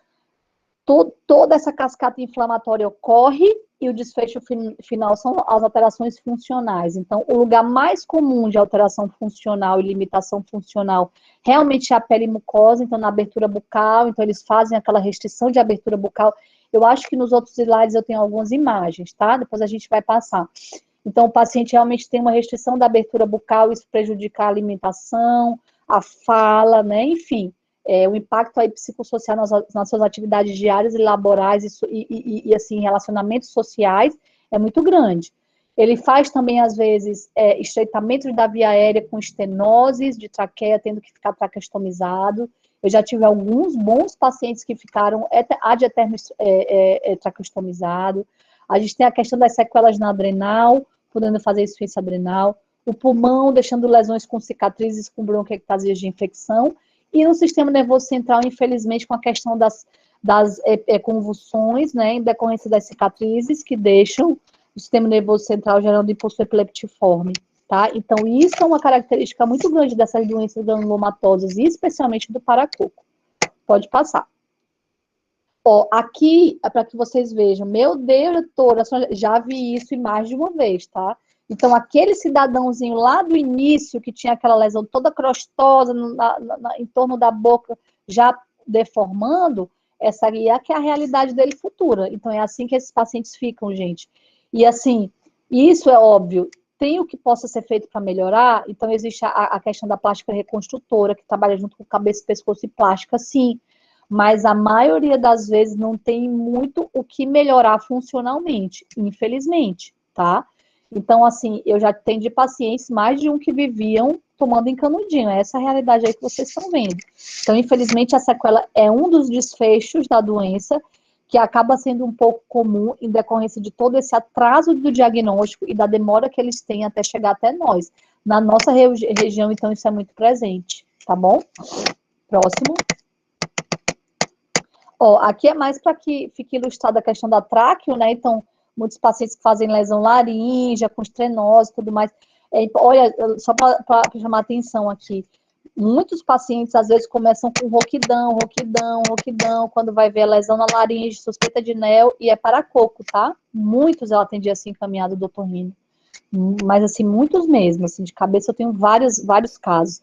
toda essa cascata inflamatória ocorre e o desfecho final são as alterações funcionais. Então, o lugar mais comum de alteração funcional e limitação funcional realmente é a pele mucosa, então na abertura bucal, então eles fazem aquela restrição de abertura bucal. Eu acho que nos outros slides eu tenho algumas imagens, tá? Depois a gente vai passar. Então, o paciente realmente tem uma restrição da abertura bucal, isso prejudica a alimentação, a fala, né? Enfim, o impacto aí psicossocial nas suas atividades diárias e laborais e assim, relacionamentos sociais é muito grande. Ele faz também, às vezes, estreitamento da via aérea com estenoses de traqueia, tendo que ficar traqueostomizado. Eu já tive alguns bons pacientes que ficaram ad eterno traqueostomizado. A gente tem a questão das sequelas na adrenal, podendo fazer insuficiência adrenal. O pulmão, deixando lesões com cicatrizes, com bronquiectasias de infecção. E no sistema nervoso central, infelizmente, com a questão das convulsões, né, em decorrência das cicatrizes, que deixam o sistema nervoso central gerando impulso epileptiforme, tá? Então, isso é uma característica muito grande dessas doenças granulomatosas, e especialmente do paracoco. Pode passar. Ó, aqui é para que vocês vejam. Meu Deus, doutora, já vi isso mais de uma vez, tá? Então, aquele cidadãozinho lá do início, que tinha aquela lesão toda crostosa em torno da boca, já deformando, essa aí é que é a realidade dele futura. Então, é assim que esses pacientes ficam, gente. E assim, isso é óbvio. Tem o que possa ser feito para melhorar? Então, existe a questão da plástica reconstrutora, que trabalha junto com cabeça, pescoço e plástica, sim. Mas a maioria das vezes não tem muito o que melhorar funcionalmente, infelizmente, tá? Então, assim, eu já atendi pacientes, mais de um, que viviam tomando encanudinho. Essa é a realidade aí que vocês estão vendo. Então, infelizmente, a sequela é um dos desfechos da doença, que acaba sendo um pouco comum em decorrência de todo esse atraso do diagnóstico e da demora que eles têm até chegar até nós. Na nossa região, então, isso é muito presente, tá bom? Próximo. Ó, aqui é mais para que fique ilustrada a questão da tráqueo, né? Então, muitos pacientes que fazem lesão laríngea, com estrenose e tudo mais. Olha, só para chamar a atenção aqui, muitos pacientes, às vezes, começam com rouquidão, quando vai ver a lesão na laringe, suspeita de NEL, e é paracoco, tá? Muitos eu atendi assim, encaminhado do otorrino. Mas, assim, muitos mesmo, assim, de cabeça eu tenho vários casos.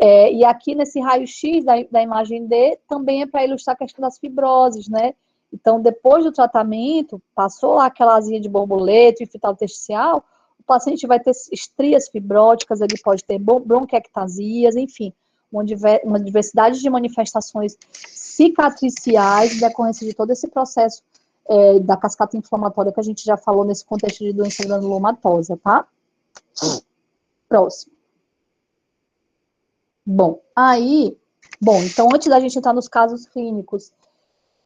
E aqui nesse raio-x da imagem D, também é para ilustrar a questão das fibroses, né? Então, depois do tratamento, passou lá aquela asinha de borboleta e fitalotercial, o paciente vai ter estrias fibróticas, ele pode ter bronquiectasias, enfim, uma diversidade de manifestações cicatriciais em decorrência de todo esse processo da cascata inflamatória que a gente já falou nesse contexto de doença granulomatosa, tá? Próximo. Bom, então antes da gente entrar nos casos clínicos,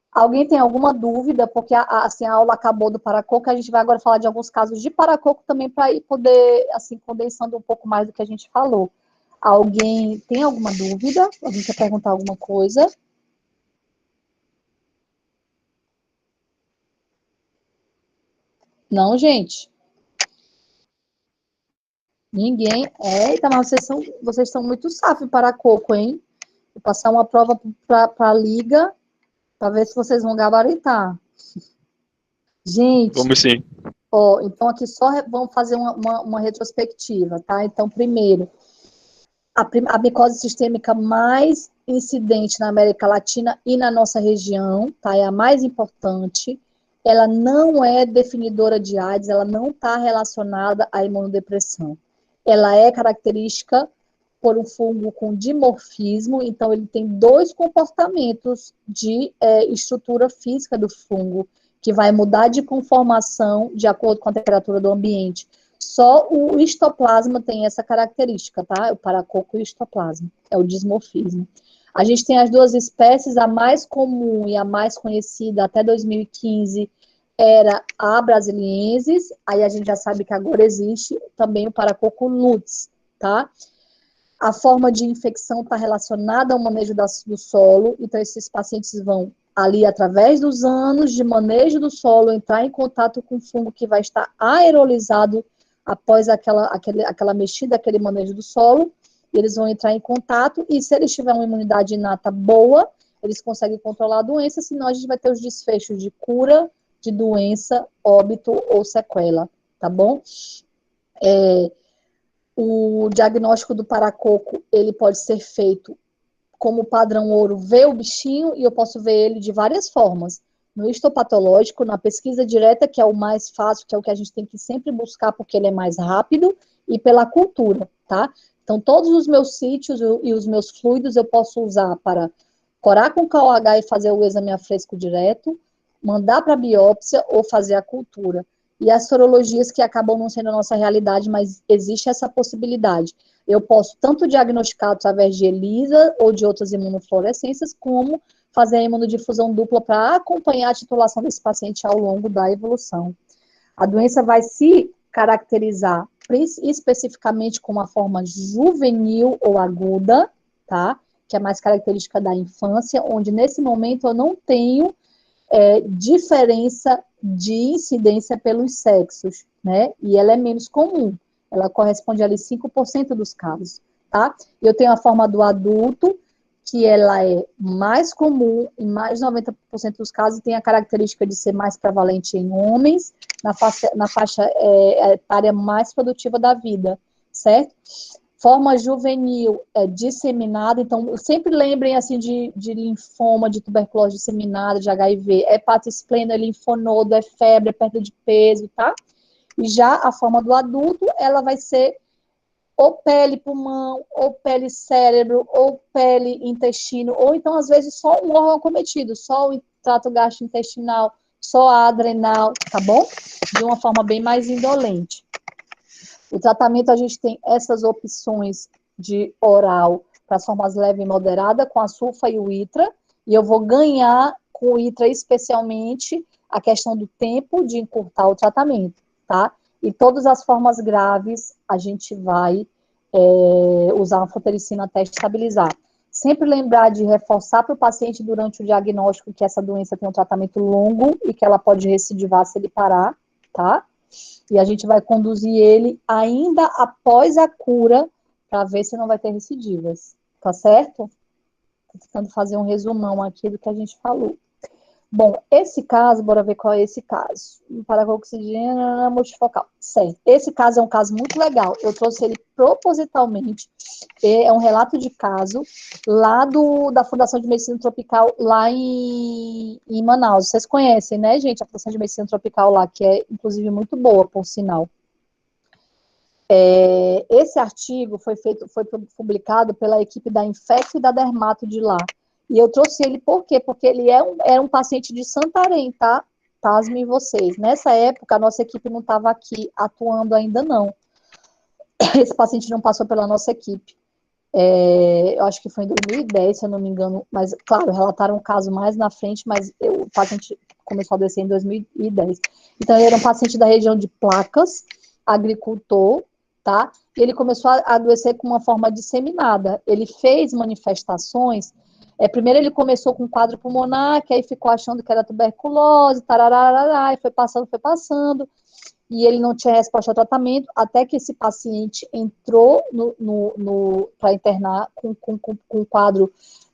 alguém tem alguma dúvida? Porque assim, a aula acabou do paracoco, a gente vai agora falar de alguns casos de paracoco também, para ir poder, assim, condensando um pouco mais do que a gente falou. Alguém tem alguma dúvida? Alguém quer perguntar alguma coisa? Não, gente? Ninguém? Eita, mas vocês são muito safos para coco, hein? Vou passar uma prova para a liga, para ver se vocês vão gabaritar. Gente, Vamos sim. ó, então aqui só vamos fazer uma retrospectiva, tá? Então, primeiro, a micose sistêmica mais incidente na América Latina e na nossa região, tá? É a mais importante. Ela não é definidora de AIDS, ela não está relacionada à imunodepressão. Ela é característica por um fungo com dimorfismo, então ele tem dois comportamentos de estrutura física do fungo, que vai mudar de conformação de acordo com a temperatura do ambiente. Só o histoplasma tem essa característica, tá? O paracoco e o histoplasma, é o dimorfismo. A gente tem as duas espécies, a mais comum e a mais conhecida até 2015 era a brasiliensis, aí a gente já sabe que agora existe também o paracoco luteis, tá? A forma de infecção está relacionada ao manejo do solo, então esses pacientes vão ali, através dos anos de manejo do solo, entrar em contato com o fungo que vai estar aerolizado após aquela mexida, aquele manejo do solo, eles vão entrar em contato, e se eles tiverem uma imunidade inata boa, eles conseguem controlar a doença, senão a gente vai ter os desfechos de cura, de doença, óbito ou sequela, tá bom? O diagnóstico do paracoco, ele pode ser feito como padrão ouro, ver o bichinho, e eu posso ver ele de várias formas. no histopatológico, na pesquisa direta, que é o mais fácil, que é o que a gente tem que sempre buscar, porque ele é mais rápido, e pela cultura, tá? Então, todos os meus sítios e os meus fluidos eu posso usar para corar com KOH e fazer o exame a fresco direto, mandar para biópsia ou fazer a cultura. E as sorologias que acabam não sendo a nossa realidade, mas existe essa possibilidade. Eu posso tanto diagnosticar através de ELISA ou de outras imunofluorescências, como fazer a imunodifusão dupla para acompanhar a titulação desse paciente ao longo da evolução. A doença vai se caracterizar especificamente com uma forma juvenil ou aguda, tá? Que é mais característica da infância, onde nesse momento eu não tenho diferença de incidência pelos sexos, né? E ela é menos comum. Ela corresponde ali 5% dos casos, tá? Eu tenho a forma do adulto, que ela é mais comum em mais de 90% dos casos, e tem a característica de ser mais prevalente em homens, na faixa etária mais produtiva da vida, certo? Forma juvenil disseminada, então sempre lembrem assim de linfoma, de tuberculose disseminada, de HIV, hepatosplênida, linfonodo, febre, perda de peso, tá? E já a forma do adulto, ela vai ser ou pele pulmão, ou pele cérebro, ou pele intestino, ou então às vezes só um órgão acometido, só o trato gastrointestinal, só a adrenal, tá bom? De uma forma bem mais indolente. O tratamento, a gente tem essas opções de oral para as formas leve e moderada, com a sulfa e o ITRA, e eu vou ganhar com o ITRA especialmente a questão do tempo de encurtar o tratamento, tá? E todas as formas graves, a gente vai usar a anfotericina até estabilizar. Sempre lembrar de reforçar para o paciente durante o diagnóstico que essa doença tem um tratamento longo e que ela pode recidivar se ele parar, tá? E a gente vai conduzir ele ainda após a cura para ver se não vai ter recidivas, tá certo? Tô tentando fazer um resumão aqui do que a gente falou. Bom, esse caso, bora ver qual é esse caso. Paracoxigênio multifocal. Certo. Esse caso é um caso muito legal. Eu trouxe ele propositalmente. É um relato de caso lá da Fundação de Medicina Tropical, lá em Manaus. Vocês conhecem, né, gente? A Fundação de Medicina Tropical lá, que é, inclusive, muito boa, por sinal. Esse artigo foi publicado pela equipe da Infecto e da Dermato de lá. E eu trouxe ele por quê? Porque ele era um paciente de Santarém, tá? Pasmem vocês. Nessa época, a nossa equipe não estava aqui atuando ainda, não. Esse paciente não passou pela nossa equipe. Eu acho que foi em 2010, se eu não me engano. Mas, claro, relataram o caso mais na frente, mas o paciente começou a descer em 2010. Então, ele era um paciente da região de Placas, agricultor, tá? E ele começou a adoecer com uma forma disseminada. Ele fez manifestações. Primeiro ele começou com quadro pulmonar, que aí ficou achando que era tuberculose, tarararará, e foi passando, e ele não tinha resposta ao tratamento, até que esse paciente entrou para internar com um quadro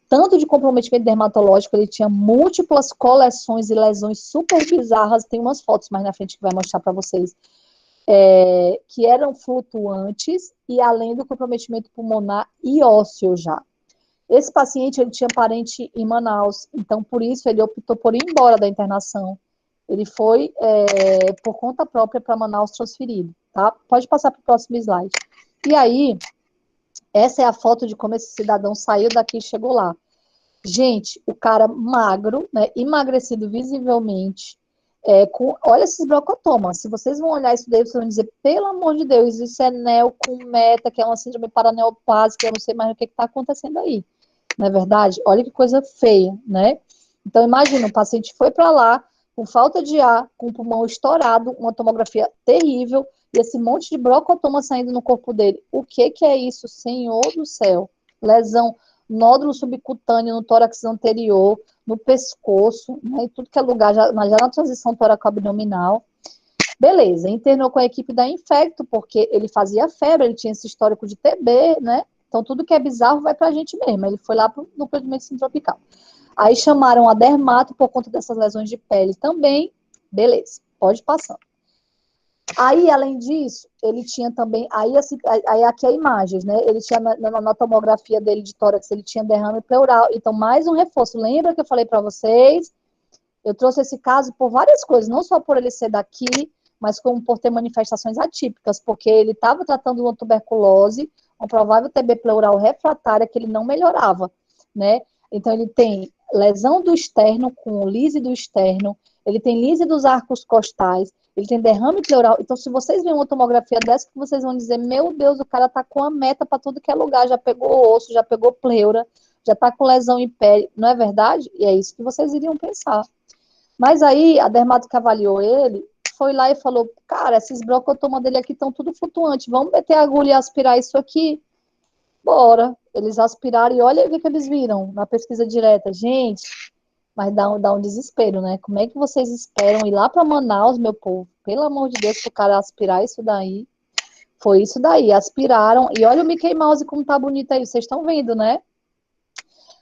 tanto de comprometimento dermatológico, ele tinha múltiplas coleções e lesões super bizarras, tem umas fotos mais na frente que vai mostrar para vocês, que eram flutuantes, e além do comprometimento pulmonar e ósseo já. Esse paciente, ele tinha parente em Manaus, então, por isso, ele optou por ir embora da internação. Ele foi, por conta própria, para Manaus transferido, tá? Pode passar para o próximo slide. E aí, essa é a foto de como esse cidadão saiu daqui e chegou lá. Gente, o cara magro, né, emagrecido visivelmente, olha esses brocotomas. Se vocês vão olhar isso daí, vocês vão dizer, pelo amor de Deus, isso é neo com meta, que é uma síndrome paraneoplásica, eu não sei mais o que está acontecendo aí. Não é verdade? Olha que coisa feia, né? Então, imagina, o paciente foi para lá, com falta de ar, com o pulmão estourado, uma tomografia terrível, e esse monte de brocotoma saindo no corpo dele. O que é isso, Senhor do céu? Lesão, nódulo subcutâneo no tórax anterior, no pescoço, né, em tudo que é lugar, já na transição tóraco-abdominal. Beleza, internou com a equipe da Infecto, porque ele fazia febre, ele tinha esse histórico de TB, né? Então, tudo que é bizarro vai pra gente mesmo. Ele foi lá pro núcleo de medicina tropical. Aí chamaram a dermato por conta dessas lesões de pele também. Beleza, pode passar. Aí, além disso, ele tinha também... Aí aqui a imagem, né? Ele tinha, na tomografia dele de tórax, ele tinha derrame pleural. Então, mais um reforço. Lembra que eu falei pra vocês? Eu trouxe esse caso por várias coisas, não só por ele ser daqui, mas como por ter manifestações atípicas, porque ele estava tratando uma tuberculose, uma provável TB pleural refratária que ele não melhorava, né? Então, ele tem lesão do externo com lise do externo, ele tem lise dos arcos costais, ele tem derrame pleural. Então, se vocês veem uma tomografia dessa, vocês vão dizer, meu Deus, o cara tá com a meta para tudo que é lugar, já pegou osso, já pegou pleura, já tá com lesão em pele, não é verdade? E é isso que vocês iriam pensar. Mas aí, a dermato que avaliou ele, foi lá e falou, cara, esses brocotomas dele aqui estão tudo flutuante, vamos meter a agulha e aspirar isso aqui? Bora. Eles aspiraram e olha o que eles viram na pesquisa direta. Gente, mas dá um desespero, né? Como é que vocês esperam ir lá para Manaus, meu povo? Pelo amor de Deus, pro cara aspirar isso daí. Foi isso daí, aspiraram. E olha o Mickey Mouse como tá bonito aí, vocês estão vendo, né?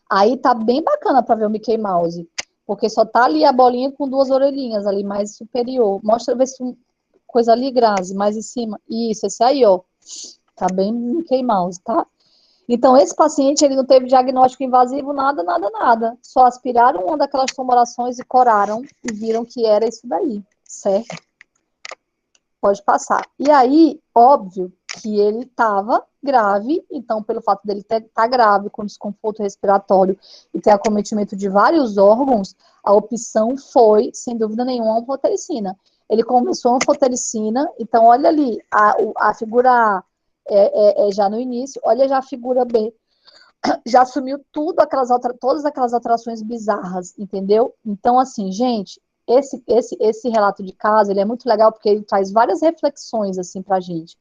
Aí tá bem bacana para ver o Mickey Mouse, porque só tá ali a bolinha com duas orelhinhas ali, mais superior. Mostra, ver se coisa ali, Grazi, mais em cima. Isso, esse aí, ó. Tá bem Mickey Mouse, tá? Então, esse paciente, ele não teve diagnóstico invasivo, nada, nada, nada. Só aspiraram uma daquelas tumorações e coraram e viram que era isso daí, certo? Pode passar. E aí, óbvio que ele estava grave, então, pelo fato dele estar grave, com desconforto respiratório e ter acometimento de vários órgãos, a opção foi, sem dúvida nenhuma, a anfotericina. Ele começou a anfotericina, então, olha ali, a figura A é já no início, olha já a figura B, já assumiu todas aquelas alterações bizarras, entendeu? Então, assim, gente, esse relato de caso, ele é muito legal porque ele traz várias reflexões, assim, pra gente.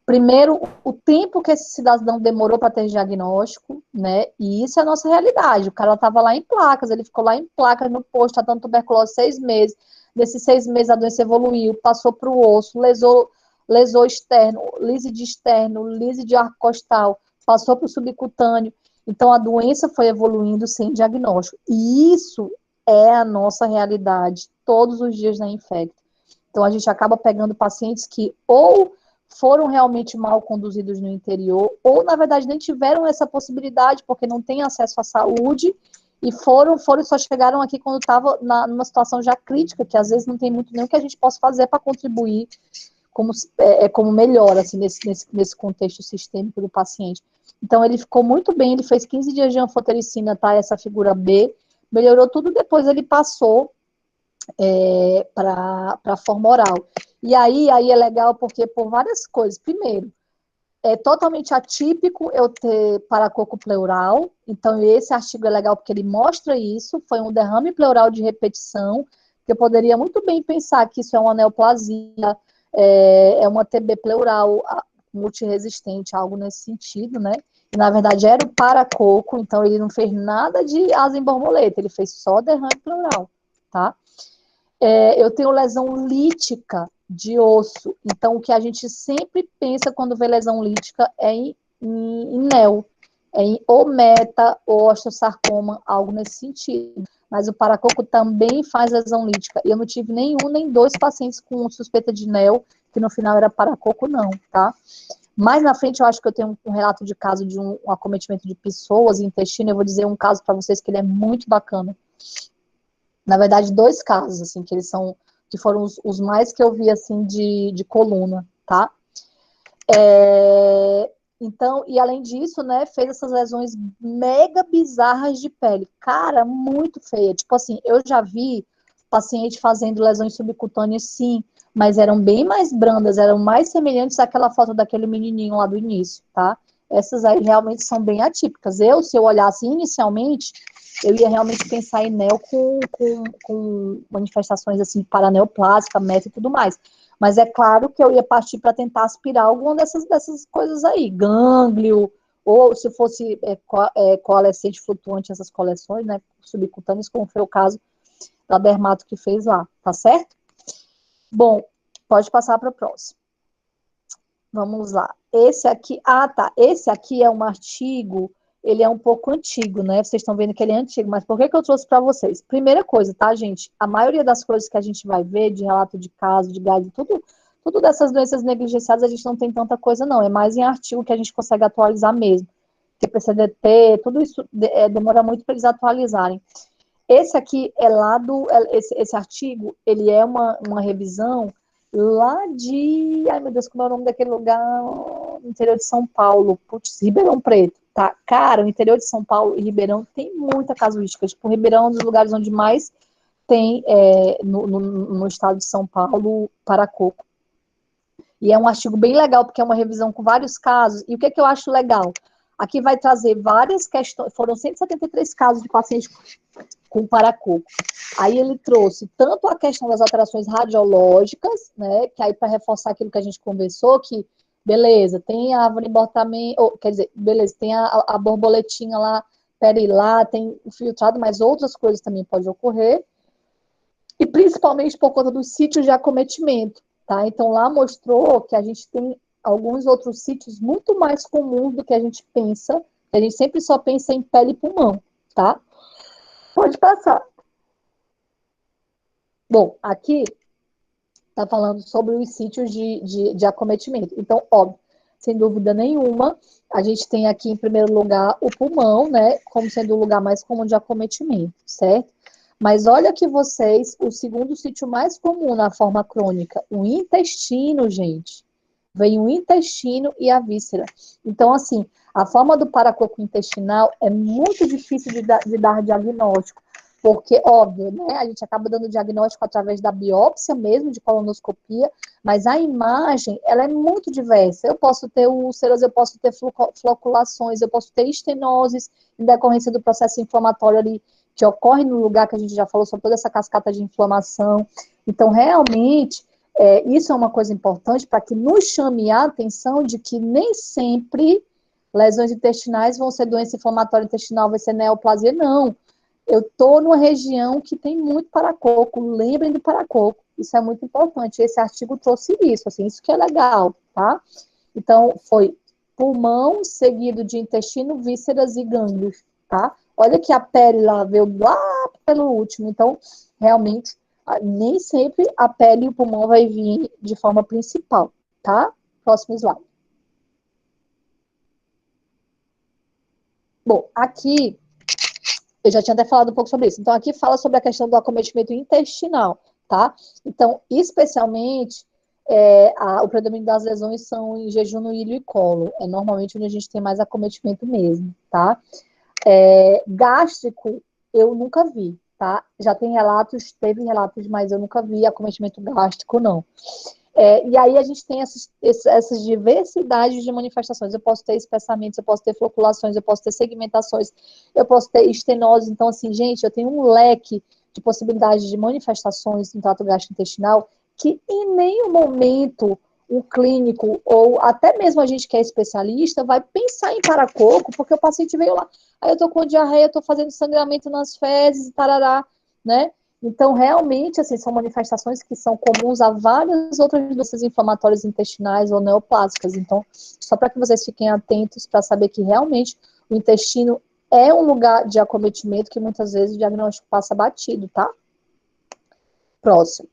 Primeiro, o tempo que esse cidadão demorou para ter diagnóstico, né? E isso é a nossa realidade. O cara estava lá em placas, ele ficou lá em placas no posto, tratando tuberculose 6 meses. Nesses 6 meses a doença evoluiu, passou para o osso, lesou externo, lise de externo, lise de arco costal, passou para o subcutâneo. Então, a doença foi evoluindo sem diagnóstico. E isso é a nossa realidade todos os dias na Infecto. Então, a gente acaba pegando pacientes que ou foram realmente mal conduzidos no interior, ou, na verdade, nem tiveram essa possibilidade, porque não têm acesso à saúde, e só chegaram aqui quando estava numa situação já crítica, que às vezes não tem muito nem o que a gente possa fazer para contribuir como melhor, assim, nesse contexto sistêmico do paciente. Então, ele ficou muito bem, ele fez 15 dias de anfotericina, tá, essa figura B, melhorou tudo, depois ele passou para a forma oral. E aí é legal porque por várias coisas. Primeiro, é totalmente atípico eu ter paracoco pleural, então esse artigo é legal porque ele mostra isso, foi um derrame pleural de repetição, que eu poderia muito bem pensar que isso é uma neoplasia, é uma TB pleural multiresistente, algo nesse sentido, né? E, na verdade, era o paracoco, então ele não fez nada de asa em borboleta, ele fez só derrame pleural, tá? Eu tenho lesão lítica de osso, então o que a gente sempre pensa quando vê lesão lítica é em NEL, é em ou meta ou osteosarcoma, algo nesse sentido. Mas o paracoco também faz lesão lítica. E eu não tive nenhum, nem 2 pacientes com suspeita de NEL, que no final era paracoco, não, tá? Mais na frente, eu acho que eu tenho um relato de caso de um acometimento de pessoas, intestino. Eu vou dizer um caso para vocês que ele é muito bacana. Na verdade, 2 casos, assim, que foram os mais que eu vi, assim, de coluna, tá? Então, e além disso, né, fez essas lesões mega bizarras de pele. Cara, muito feia. Tipo assim, eu já vi paciente fazendo lesões subcutâneas, sim, mas eram bem mais brandas, eram mais semelhantes àquela foto daquele menininho lá do início, tá? Essas aí realmente são bem atípicas. Se eu olhasse inicialmente, eu ia realmente pensar em NEL com manifestações assim, paraneoplásica, meta e tudo mais. Mas é claro que eu ia partir para tentar aspirar alguma dessas coisas aí, gânglio, ou se fosse coalescente flutuante, essas coleções, né, subcutâneas, como foi o caso da dermato que fez lá, tá certo? Bom, pode passar para o próximo. Vamos lá. Esse aqui é um artigo, ele é um pouco antigo, né? Vocês estão vendo que ele é antigo, mas por que eu trouxe para vocês? Primeira coisa, tá, gente? A maioria das coisas que a gente vai ver, de relato de caso, de gás, tudo dessas doenças negligenciadas, a gente não tem tanta coisa, não. É mais em artigo que a gente consegue atualizar mesmo. Porque PCDT, tudo isso demora muito para eles atualizarem. Esse aqui é lá esse artigo, ele é uma revisão lá de, ai meu Deus, como é o nome daquele lugar, no interior de São Paulo, putz, Ribeirão Preto, tá? Cara, o interior de São Paulo e Ribeirão tem muita casuística, tipo, Ribeirão é um dos lugares onde mais tem no estado de São Paulo, paracoco. E é um artigo bem legal, porque é uma revisão com vários casos, e o que eu acho legal? Aqui vai trazer várias questões, foram 173 casos de pacientes com paracoco. Aí ele trouxe tanto a questão das alterações radiológicas, né, que aí para reforçar aquilo que a gente conversou, que beleza, tem a árvore embortamento, quer dizer, beleza, tem a borboletinha lá, perilar, tem o filtrado, mas outras coisas também podem ocorrer, e principalmente por conta dos sítios de acometimento, tá? Então lá mostrou que a gente tem alguns outros sítios muito mais comuns do que a gente pensa, a gente sempre só pensa em pele e pulmão, tá? Pode passar. Bom, aqui está falando sobre os sítios de acometimento. Então, óbvio, sem dúvida nenhuma, a gente tem aqui, em primeiro lugar, o pulmão, né, como sendo o lugar mais comum de acometimento, certo? Mas olha que vocês, o segundo sítio mais comum na forma crônica, o intestino, gente. Vem o intestino e a víscera. Então, assim, a forma do paracoco intestinal é muito difícil de dar diagnóstico, porque, óbvio, né, a gente acaba dando diagnóstico através da biópsia mesmo, de colonoscopia, mas a imagem, ela é muito diversa. Eu posso ter úlceras, eu posso ter floculações, eu posso ter estenoses em decorrência do processo inflamatório ali, que ocorre no lugar que a gente já falou sobre toda essa cascata de inflamação. Então, realmente, isso é uma coisa importante para que nos chame a atenção de que nem sempre lesões intestinais vão ser doença inflamatória intestinal, vai ser neoplasia, não. Eu estou numa região que tem muito paracoco, lembrem do paracoco, isso é muito importante. Esse artigo trouxe isso, assim, isso que é legal, tá? Então, foi pulmão, seguido de intestino, vísceras e gânglios, tá? Olha que a pele lá veio lá pelo último, então, realmente, nem sempre a pele e o pulmão vai vir de forma principal, tá? Próximo slide. Bom, aqui, eu já tinha até falado um pouco sobre isso. Então, aqui fala sobre a questão do acometimento intestinal, tá? Então, especialmente, o predomínio das lesões são em jejum no ilho e colo. É normalmente onde a gente tem mais acometimento mesmo, tá? Gástrico, eu nunca vi, tá? Já tem relatos, teve relatos, mas eu nunca vi acometimento gástrico, não. E aí a gente tem essas diversidades de manifestações. Eu posso ter espessamentos, eu posso ter floculações, eu posso ter segmentações, eu posso ter estenose. Então, assim, gente, eu tenho um leque de possibilidades de manifestações no trato gastrointestinal que em nenhum momento o clínico, ou até mesmo a gente que é especialista, vai pensar em paracoco, porque o paciente veio lá, aí eu tô com diarreia, eu tô fazendo sangramento nas fezes, tarará, né? Então, realmente, assim, são manifestações que são comuns a várias outras doenças inflamatórias intestinais ou neoplásicas. Então, só para que vocês fiquem atentos para saber que realmente o intestino é um lugar de acometimento que muitas vezes o diagnóstico passa batido, tá? Próximo.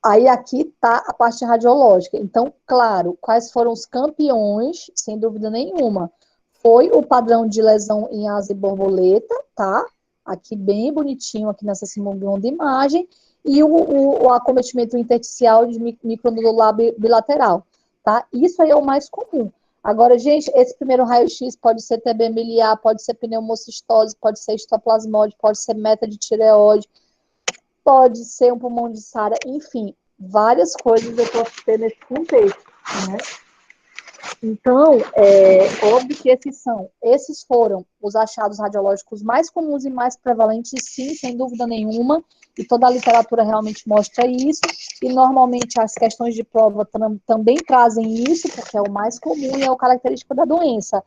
Aí aqui está a parte radiológica. Então, claro, quais foram os campeões, sem dúvida nenhuma. Foi o padrão de lesão em asa e borboleta, tá? Aqui bem bonitinho, aqui nessa simulação de imagem, e o acometimento intersticial de micronodular bilateral, tá? Isso aí é o mais comum. Agora, gente, esse primeiro raio-x pode ser TB miliar, pode ser pneumocistose, pode ser histoplasmose, pode ser meta de tireoide, pode ser um pulmão de Sara, enfim, várias coisas eu posso ter nesse contexto, né? Então, óbvio que esses foram os achados radiológicos mais comuns e mais prevalentes, sim, sem dúvida nenhuma, e toda a literatura realmente mostra isso, e normalmente as questões de prova também trazem isso, porque é o mais comum e é o característico da doença,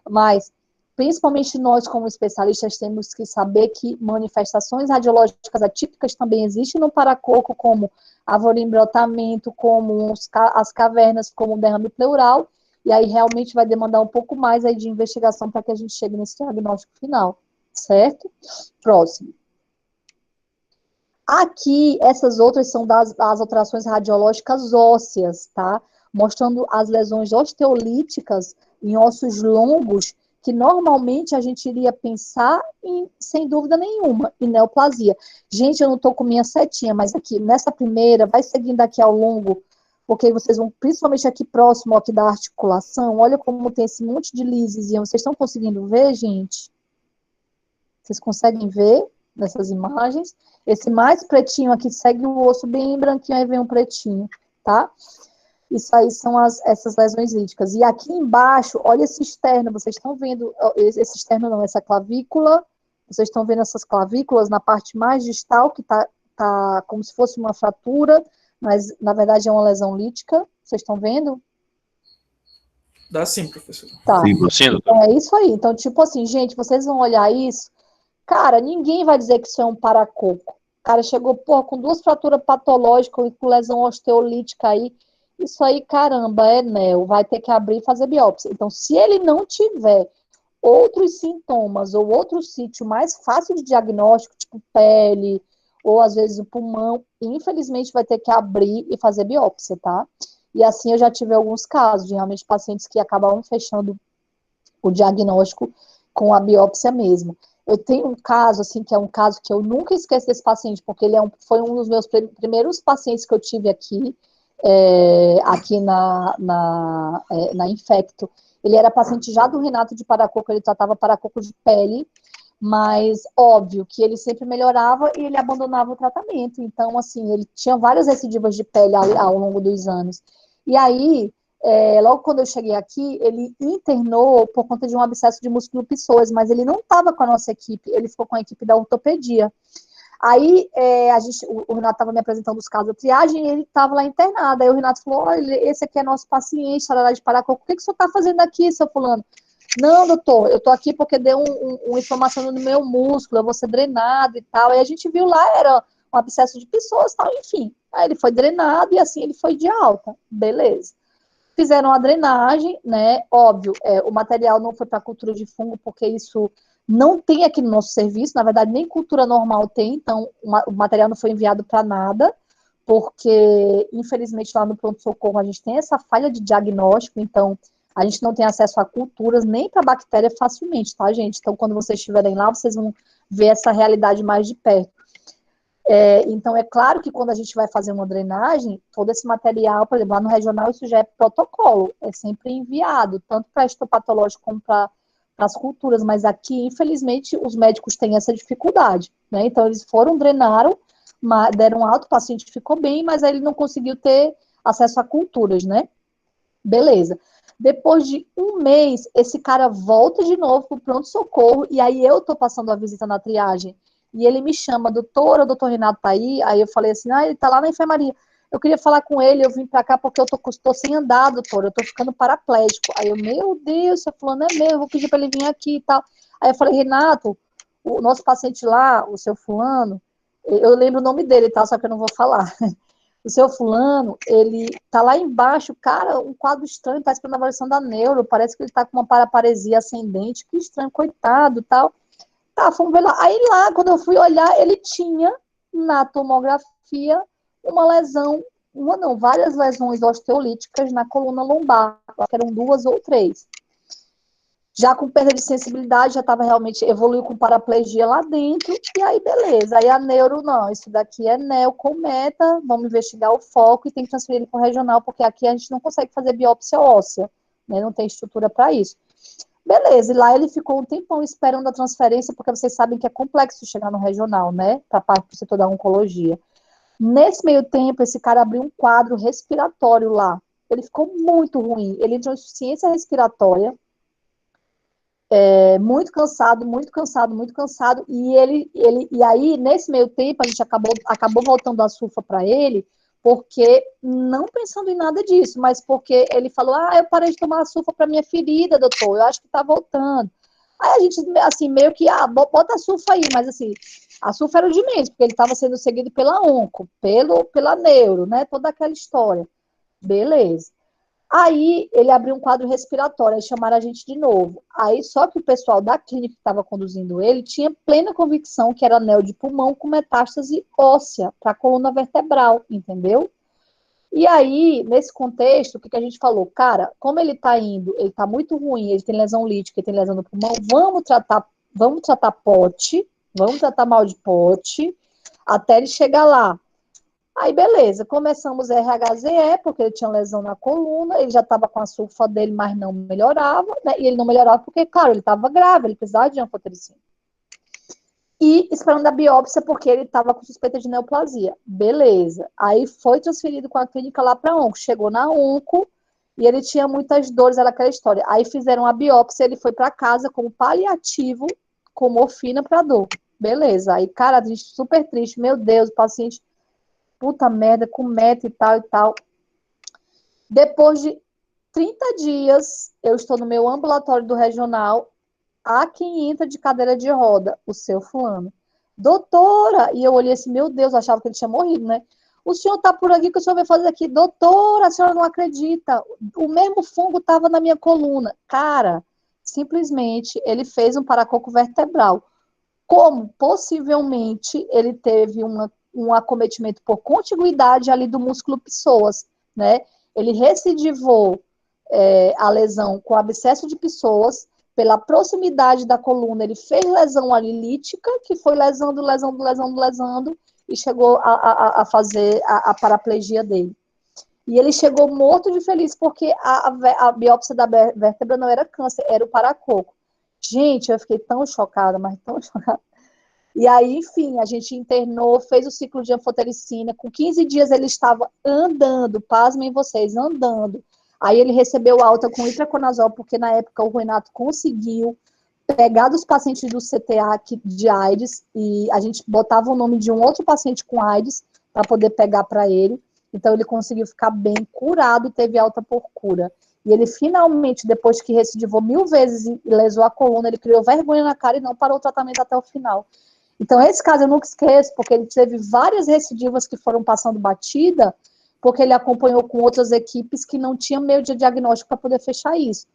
mas principalmente nós, como especialistas, temos que saber que manifestações radiológicas atípicas também existem no paracoco, como avorimbriotamento, como as cavernas, como o derrame pleural, e aí realmente vai demandar um pouco mais aí de investigação para que a gente chegue nesse diagnóstico final, certo? Próximo. Aqui, essas outras são das alterações radiológicas ósseas, tá? Mostrando as lesões osteolíticas em ossos longos, que normalmente a gente iria pensar em, sem dúvida nenhuma, em neoplasia. Gente, eu não estou com minha setinha, mas aqui, nessa primeira, vai seguindo aqui ao longo, porque vocês vão, principalmente aqui próximo aqui da articulação, olha como tem esse monte de lisezinha. Vocês estão conseguindo ver, gente? Vocês conseguem ver nessas imagens? Esse mais pretinho aqui segue o osso bem branquinho, aí vem um pretinho, tá? Isso aí são essas lesões líticas. E aqui embaixo, olha esse externo, vocês estão vendo, esse externo não, essa clavícula, vocês estão vendo essas clavículas na parte mais distal, que tá como se fosse uma fratura, mas na verdade é uma lesão lítica, vocês estão vendo? Dá sim, professor. Tá, Sim, doutor. então é isso aí. Então, tipo assim, gente, vocês vão olhar isso, cara, ninguém vai dizer que isso é um paracoco. O cara chegou, porra, com 2 fraturas patológicas e com lesão osteolítica aí, isso aí, caramba, é neo, vai ter que abrir e fazer biópsia. Então, se ele não tiver outros sintomas ou outro sítio mais fácil de diagnóstico, tipo pele, ou às vezes o pulmão, infelizmente vai ter que abrir e fazer biópsia, tá? E assim eu já tive alguns casos, de realmente pacientes que acabavam fechando o diagnóstico com a biópsia mesmo. Eu tenho um caso, assim, que é um caso que eu nunca esqueço desse paciente, porque ele foi um dos meus primeiros pacientes que eu tive aqui, aqui na Infecto. Ele era paciente já do Renato de paracoco, ele tratava paracoco de pele, mas óbvio que ele sempre melhorava e ele abandonava o tratamento. Então, assim, ele tinha várias recidivas de pele ao longo dos anos. E aí, logo quando eu cheguei aqui, ele internou por conta de um abscesso de músculo psoas, mas ele não estava com a nossa equipe, ele ficou com a equipe da ortopedia. Aí, o Renato estava me apresentando os casos da triagem e ele estava lá internado. Aí o Renato falou, olha, esse aqui é nosso paciente, tarará de paracoco, o que o senhor está fazendo aqui, seu fulano? Não, doutor, eu tô aqui porque deu uma inflamação no meu músculo, eu vou ser drenado e tal. Aí a gente viu lá, era um abscesso de pessoas e tal, enfim. Aí ele foi drenado e assim ele foi de alta, beleza. Fizeram a drenagem, né? Óbvio, o material não foi para cultura de fungo, porque isso não tem aqui no nosso serviço, na verdade, nem cultura normal tem, então o material não foi enviado para nada, porque, infelizmente, lá no pronto-socorro a gente tem essa falha de diagnóstico, então a gente não tem acesso a culturas nem para bactéria facilmente, tá, gente? Então, quando vocês estiverem lá, vocês vão ver essa realidade mais de perto. Então, é claro que quando a gente vai fazer uma drenagem, todo esse material, por exemplo, lá no regional, isso já é protocolo, é sempre enviado, tanto para histopatológico como para as culturas, mas aqui, infelizmente, os médicos têm essa dificuldade, né? Então, eles foram, drenaram, deram alta, o paciente ficou bem, mas aí ele não conseguiu ter acesso a culturas, né? Beleza. Depois de um mês, esse cara volta de novo para o pronto-socorro, e aí eu tô passando a visita na triagem, e ele me chama, doutora, o doutor Renato tá aí eu falei assim, ele tá lá na enfermaria, eu queria falar com ele, eu vim para cá porque eu tô sem andar, doutor, eu tô ficando paraplégico. Aí eu, meu Deus, seu fulano é meu, eu vou pedir para ele vir aqui e tal. Aí eu falei, Renato, o nosso paciente lá, o seu fulano, eu lembro o nome dele, tá, só que eu não vou falar. O seu fulano, ele tá lá embaixo, cara, um quadro estranho, tá esperando a avaliação da neuro, parece que ele tá com uma paraparesia ascendente, que estranho, coitado, tal. Tá, vamos ver lá. Aí lá, quando eu fui olhar, ele tinha, na tomografia, uma lesão, várias lesões osteolíticas na coluna lombar, eram 2 ou 3. Já com perda de sensibilidade, já estava realmente, evoluiu com paraplegia lá dentro, e aí beleza. Aí a neuro, não, isso daqui é neocometa, vamos investigar o foco e tem que transferir ele para o regional, porque aqui a gente não consegue fazer biópsia óssea, né, não tem estrutura para isso. Beleza, e lá ele ficou um tempão esperando a transferência, porque vocês sabem que é complexo chegar no regional, né, para parte do setor da oncologia. Nesse meio tempo, esse cara abriu um quadro respiratório lá, ele ficou muito ruim, ele entrou em insuficiência respiratória, muito cansado, muito cansado, muito cansado, e aí, nesse meio tempo, a gente acabou voltando a sulfa para ele, porque, não pensando em nada disso, mas porque ele falou, eu parei de tomar a sulfa para minha ferida, doutor, eu acho que tá voltando. Aí a gente, assim, meio que, bota a sulfa aí, mas assim, a sulfa era o de menos, porque ele estava sendo seguido pela onco, pela neuro, né, toda aquela história. Beleza. Aí ele abriu um quadro respiratório, aí chamaram a gente de novo. Aí só que o pessoal da clínica que estava conduzindo ele tinha plena convicção que era anel de pulmão com metástase óssea para a coluna vertebral, entendeu? E aí, nesse contexto, o que a gente falou? Cara, como ele tá indo, ele tá muito ruim, ele tem lesão lítica, ele tem lesão no pulmão, vamos tratar pote, vamos tratar mal de pote, até ele chegar lá. Aí, beleza, começamos RHZE, porque ele tinha lesão na coluna, ele já estava com a sulfa dele, mas não melhorava, né? E ele não melhorava porque, claro, ele estava grave, ele precisava de anfotericina. E esperando a biópsia, porque ele estava com suspeita de neoplasia. Beleza. Aí foi transferido com a clínica lá para a onco. Chegou na onco e ele tinha muitas dores, era aquela história. Aí fizeram a biópsia, ele foi para casa como paliativo, com morfina para dor. Beleza. Aí, cara, a gente super triste. Meu Deus, o paciente, puta merda, com meta e tal e tal. Depois de 30 dias, eu estou no meu ambulatório do regional. Há quem entra de cadeira de roda, o seu fulano. Doutora! E eu olhei assim, meu Deus, eu achava que ele tinha morrido, né? O senhor tá por aqui, que o senhor vai fazer aqui? Doutora, a senhora não acredita. O mesmo fungo estava na minha coluna. Cara, simplesmente, ele fez um paracoco vertebral. Como, possivelmente, ele teve um acometimento por contiguidade ali do músculo psoas, né? Ele recidivou a lesão com abscesso de psoas. Pela proximidade da coluna, ele fez lesão ali lítica, que foi lesando, e chegou a fazer a paraplegia dele. E ele chegou morto de feliz, porque a biópsia da vértebra não era câncer, era o paracoco. Gente, eu fiquei tão chocada, mas tão chocada. E aí, enfim, a gente internou, fez o ciclo de anfotericina, com 15 dias ele estava andando, pasmem vocês, andando. Aí ele recebeu alta com itraconazol, porque na época o Renato conseguiu pegar dos pacientes do CTA de AIDS, e a gente botava o nome de um outro paciente com AIDS para poder pegar para ele. Então ele conseguiu ficar bem curado e teve alta por cura. E ele finalmente, depois que recidivou 1000 vezes e lesou a coluna, ele criou vergonha na cara e não parou o tratamento até o final. Então esse caso eu nunca esqueço, porque ele teve várias recidivas que foram passando batida, porque ele acompanhou com outras equipes que não tinham meio de diagnóstico para poder fechar isso.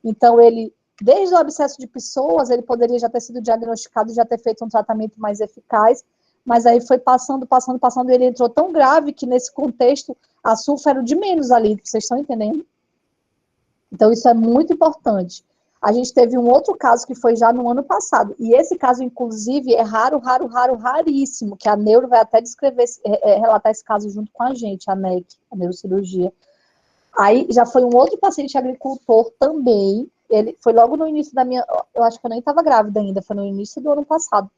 Então, ele, desde o abscesso de pessoas, ele poderia já ter sido diagnosticado, já ter feito um tratamento mais eficaz, mas aí foi passando, e ele entrou tão grave que, nesse contexto, a sulfa era o de menos ali, vocês estão entendendo? Então, isso é muito importante. A gente teve um outro caso que foi já no ano passado, e esse caso, inclusive, é raríssimo, que a neuro vai até descrever, relatar esse caso junto com a gente, a NEC, a neurocirurgia. Aí já foi um outro paciente agricultor também, ele foi logo no início da minha, eu acho que eu nem estava grávida ainda, foi no início do ano passado.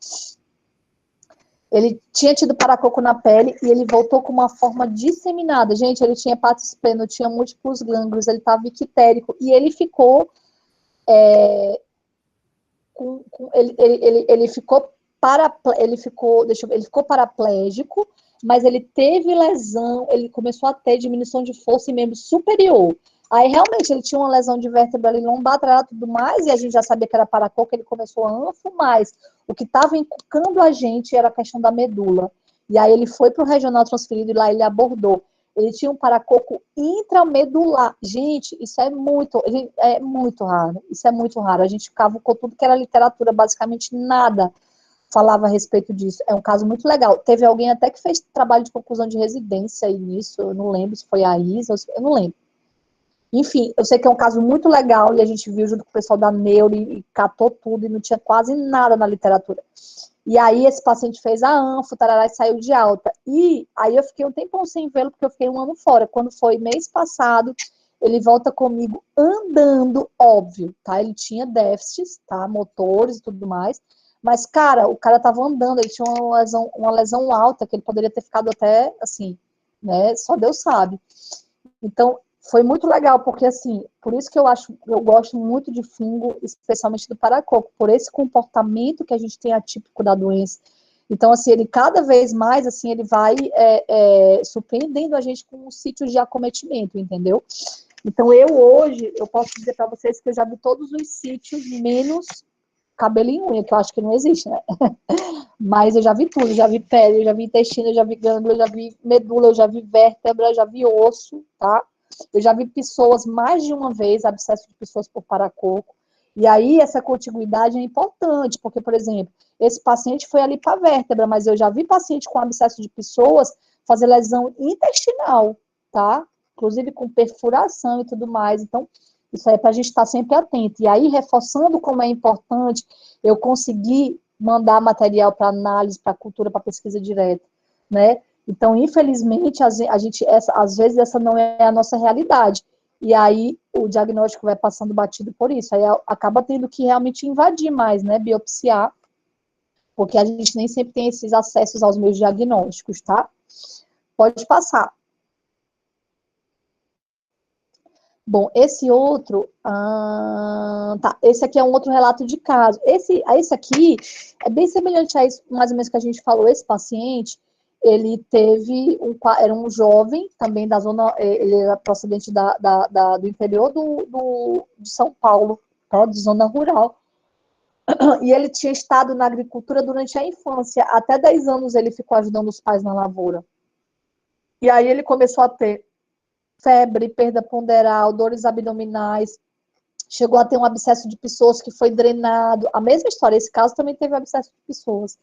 Ele tinha tido paracoco na pele e ele voltou com uma forma disseminada. Gente, ele tinha hepatite pleno, tinha múltiplos gânglios, ele estava ictérico, e ele ficou... ele ficou paraplégico, mas ele teve lesão, ele começou a ter diminuição de força em membro superior. Aí, realmente, ele tinha uma lesão de vértebra ali lombar, tudo mais, e a gente já sabia que era paracoco, ele começou a anfo, mas o que estava encucando a gente era a questão da medula. E aí ele foi para o regional transferido e lá ele abordou. Ele tinha um paracoco intramedular. Gente, isso é muito raro. Isso é muito raro. A gente cavucou tudo que era literatura, basicamente nada falava a respeito disso. É um caso muito legal. Teve alguém até que fez trabalho de conclusão de residência aí nisso, eu não lembro se foi a Isa, eu não lembro. Enfim, eu sei que é um caso muito legal e a gente viu junto com o pessoal da neuro e catou tudo e não tinha quase nada na literatura. E aí esse paciente fez a anfo, tarará, e saiu de alta. E aí eu fiquei um tempão sem vê-lo, porque eu fiquei um ano fora. Quando foi mês passado, ele volta comigo andando, óbvio, tá? Ele tinha déficits, tá? Motores e tudo mais. Mas, cara, o cara tava andando, ele tinha uma lesão alta, que ele poderia ter ficado até, assim, né? Só Deus sabe. Então, foi muito legal, porque, assim, por isso que eu gosto muito de fungo, especialmente do paracoco, por esse comportamento que a gente tem atípico da doença. Então, assim, ele cada vez mais, assim, ele vai surpreendendo a gente com os sítios de acometimento, entendeu? Então, hoje, eu posso dizer para vocês que eu já vi todos os sítios, menos cabelo e unha, que eu acho que não existe, né? Mas eu já vi tudo, já vi pele, eu já vi intestino, eu já vi gânglio, eu já vi medula, eu já vi vértebra, eu já vi osso, tá? Eu já vi pessoas mais de uma vez, abscesso de pessoas por paracoco, e aí essa contiguidade é importante, porque, por exemplo, esse paciente foi ali para vértebra, mas eu já vi paciente com abscesso de pessoas fazer lesão intestinal, tá? Inclusive com perfuração e tudo mais. Então, isso aí é para a gente estar sempre atento. E aí, reforçando como é importante eu conseguir mandar material para análise, para cultura, para pesquisa direta, né? Então, infelizmente, a gente, às vezes, essa não é a nossa realidade. E aí, o diagnóstico vai passando batido por isso. Aí, acaba tendo que realmente invadir mais, né? Biopsiar, porque a gente nem sempre tem esses acessos aos meus diagnósticos, tá? Pode passar. Bom, esse outro, tá, esse aqui é um outro relato de caso. Esse aqui é bem semelhante a isso, mais ou menos que a gente falou. Esse paciente, ele teve, era um jovem, também da zona, ele era procedente do interior de São Paulo, tá, de zona rural. E ele tinha estado na agricultura durante a infância, até 10 anos ele ficou ajudando os pais na lavoura. E aí ele começou a ter febre, perda ponderal, dores abdominais, chegou a ter um abscesso de pessoas que foi drenado, a mesma história, esse caso também teve abscesso de pessoas.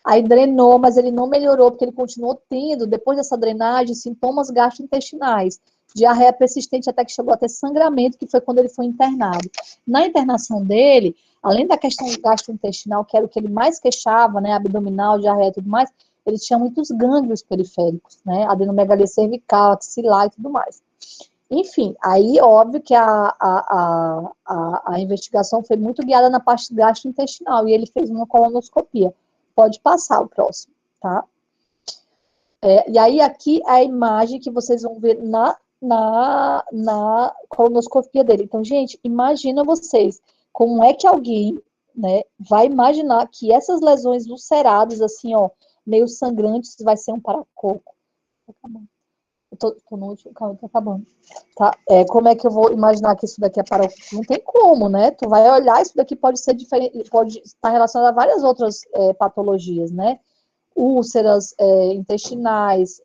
Aí drenou, mas ele não melhorou, porque ele continuou tendo, depois dessa drenagem, sintomas gastrointestinais, diarreia persistente até que chegou a ter sangramento, que foi quando ele foi internado. Na internação dele, além da questão gastrointestinal, que era o que ele mais queixava, né, abdominal, diarreia e tudo mais, ele tinha muitos gânglios periféricos, né, adenomegalia cervical, axilar e tudo mais. Enfim, aí óbvio que a investigação foi muito guiada na parte gastrointestinal, e ele fez uma colonoscopia. Pode passar o próximo, tá? E aí aqui é a imagem que vocês vão ver na colonoscopia dele. Então, gente, imagina vocês, como é que alguém, né, vai imaginar que essas lesões ulceradas, assim, ó, meio sangrantes, vai ser um paracoco. Tá acabando. Eu tô no último, calma, tá acabando. Tá? Como é que eu vou imaginar que isso daqui é paracoco? Não tem como, né? Tu vai olhar, isso daqui pode ser diferente, pode estar relacionado a várias outras patologias, né? Úlceras intestinais,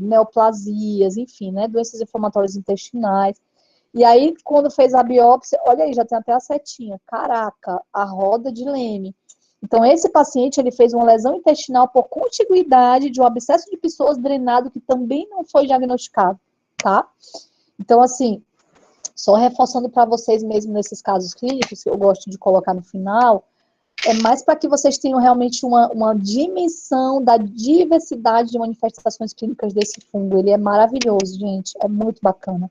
neoplasias, enfim, né? Doenças inflamatórias intestinais. E aí, quando fez a biópsia, olha aí, já tem até a setinha. Caraca, a roda de Leme. Então, esse paciente, ele fez uma lesão intestinal por contiguidade de um abscesso de pessoas drenado que também não foi diagnosticado, tá? Então, assim, só reforçando para vocês mesmo nesses casos clínicos, que eu gosto de colocar no final, é mais para que vocês tenham realmente uma dimensão da diversidade de manifestações clínicas desse fungo. Ele é maravilhoso, gente, é muito bacana.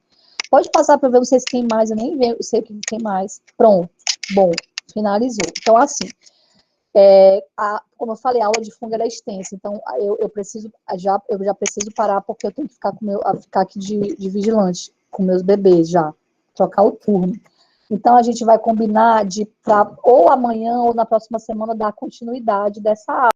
Pode passar para ver vocês quem mais, eu nem sei o que tem mais. Pronto, bom, finalizou. Então, assim, como eu falei, a aula de fungo era extensa, então eu já preciso parar, porque eu tenho que ficar aqui de vigilante com meus bebês já, trocar o turno. Então a gente vai combinar ou amanhã ou na próxima semana dar continuidade dessa aula.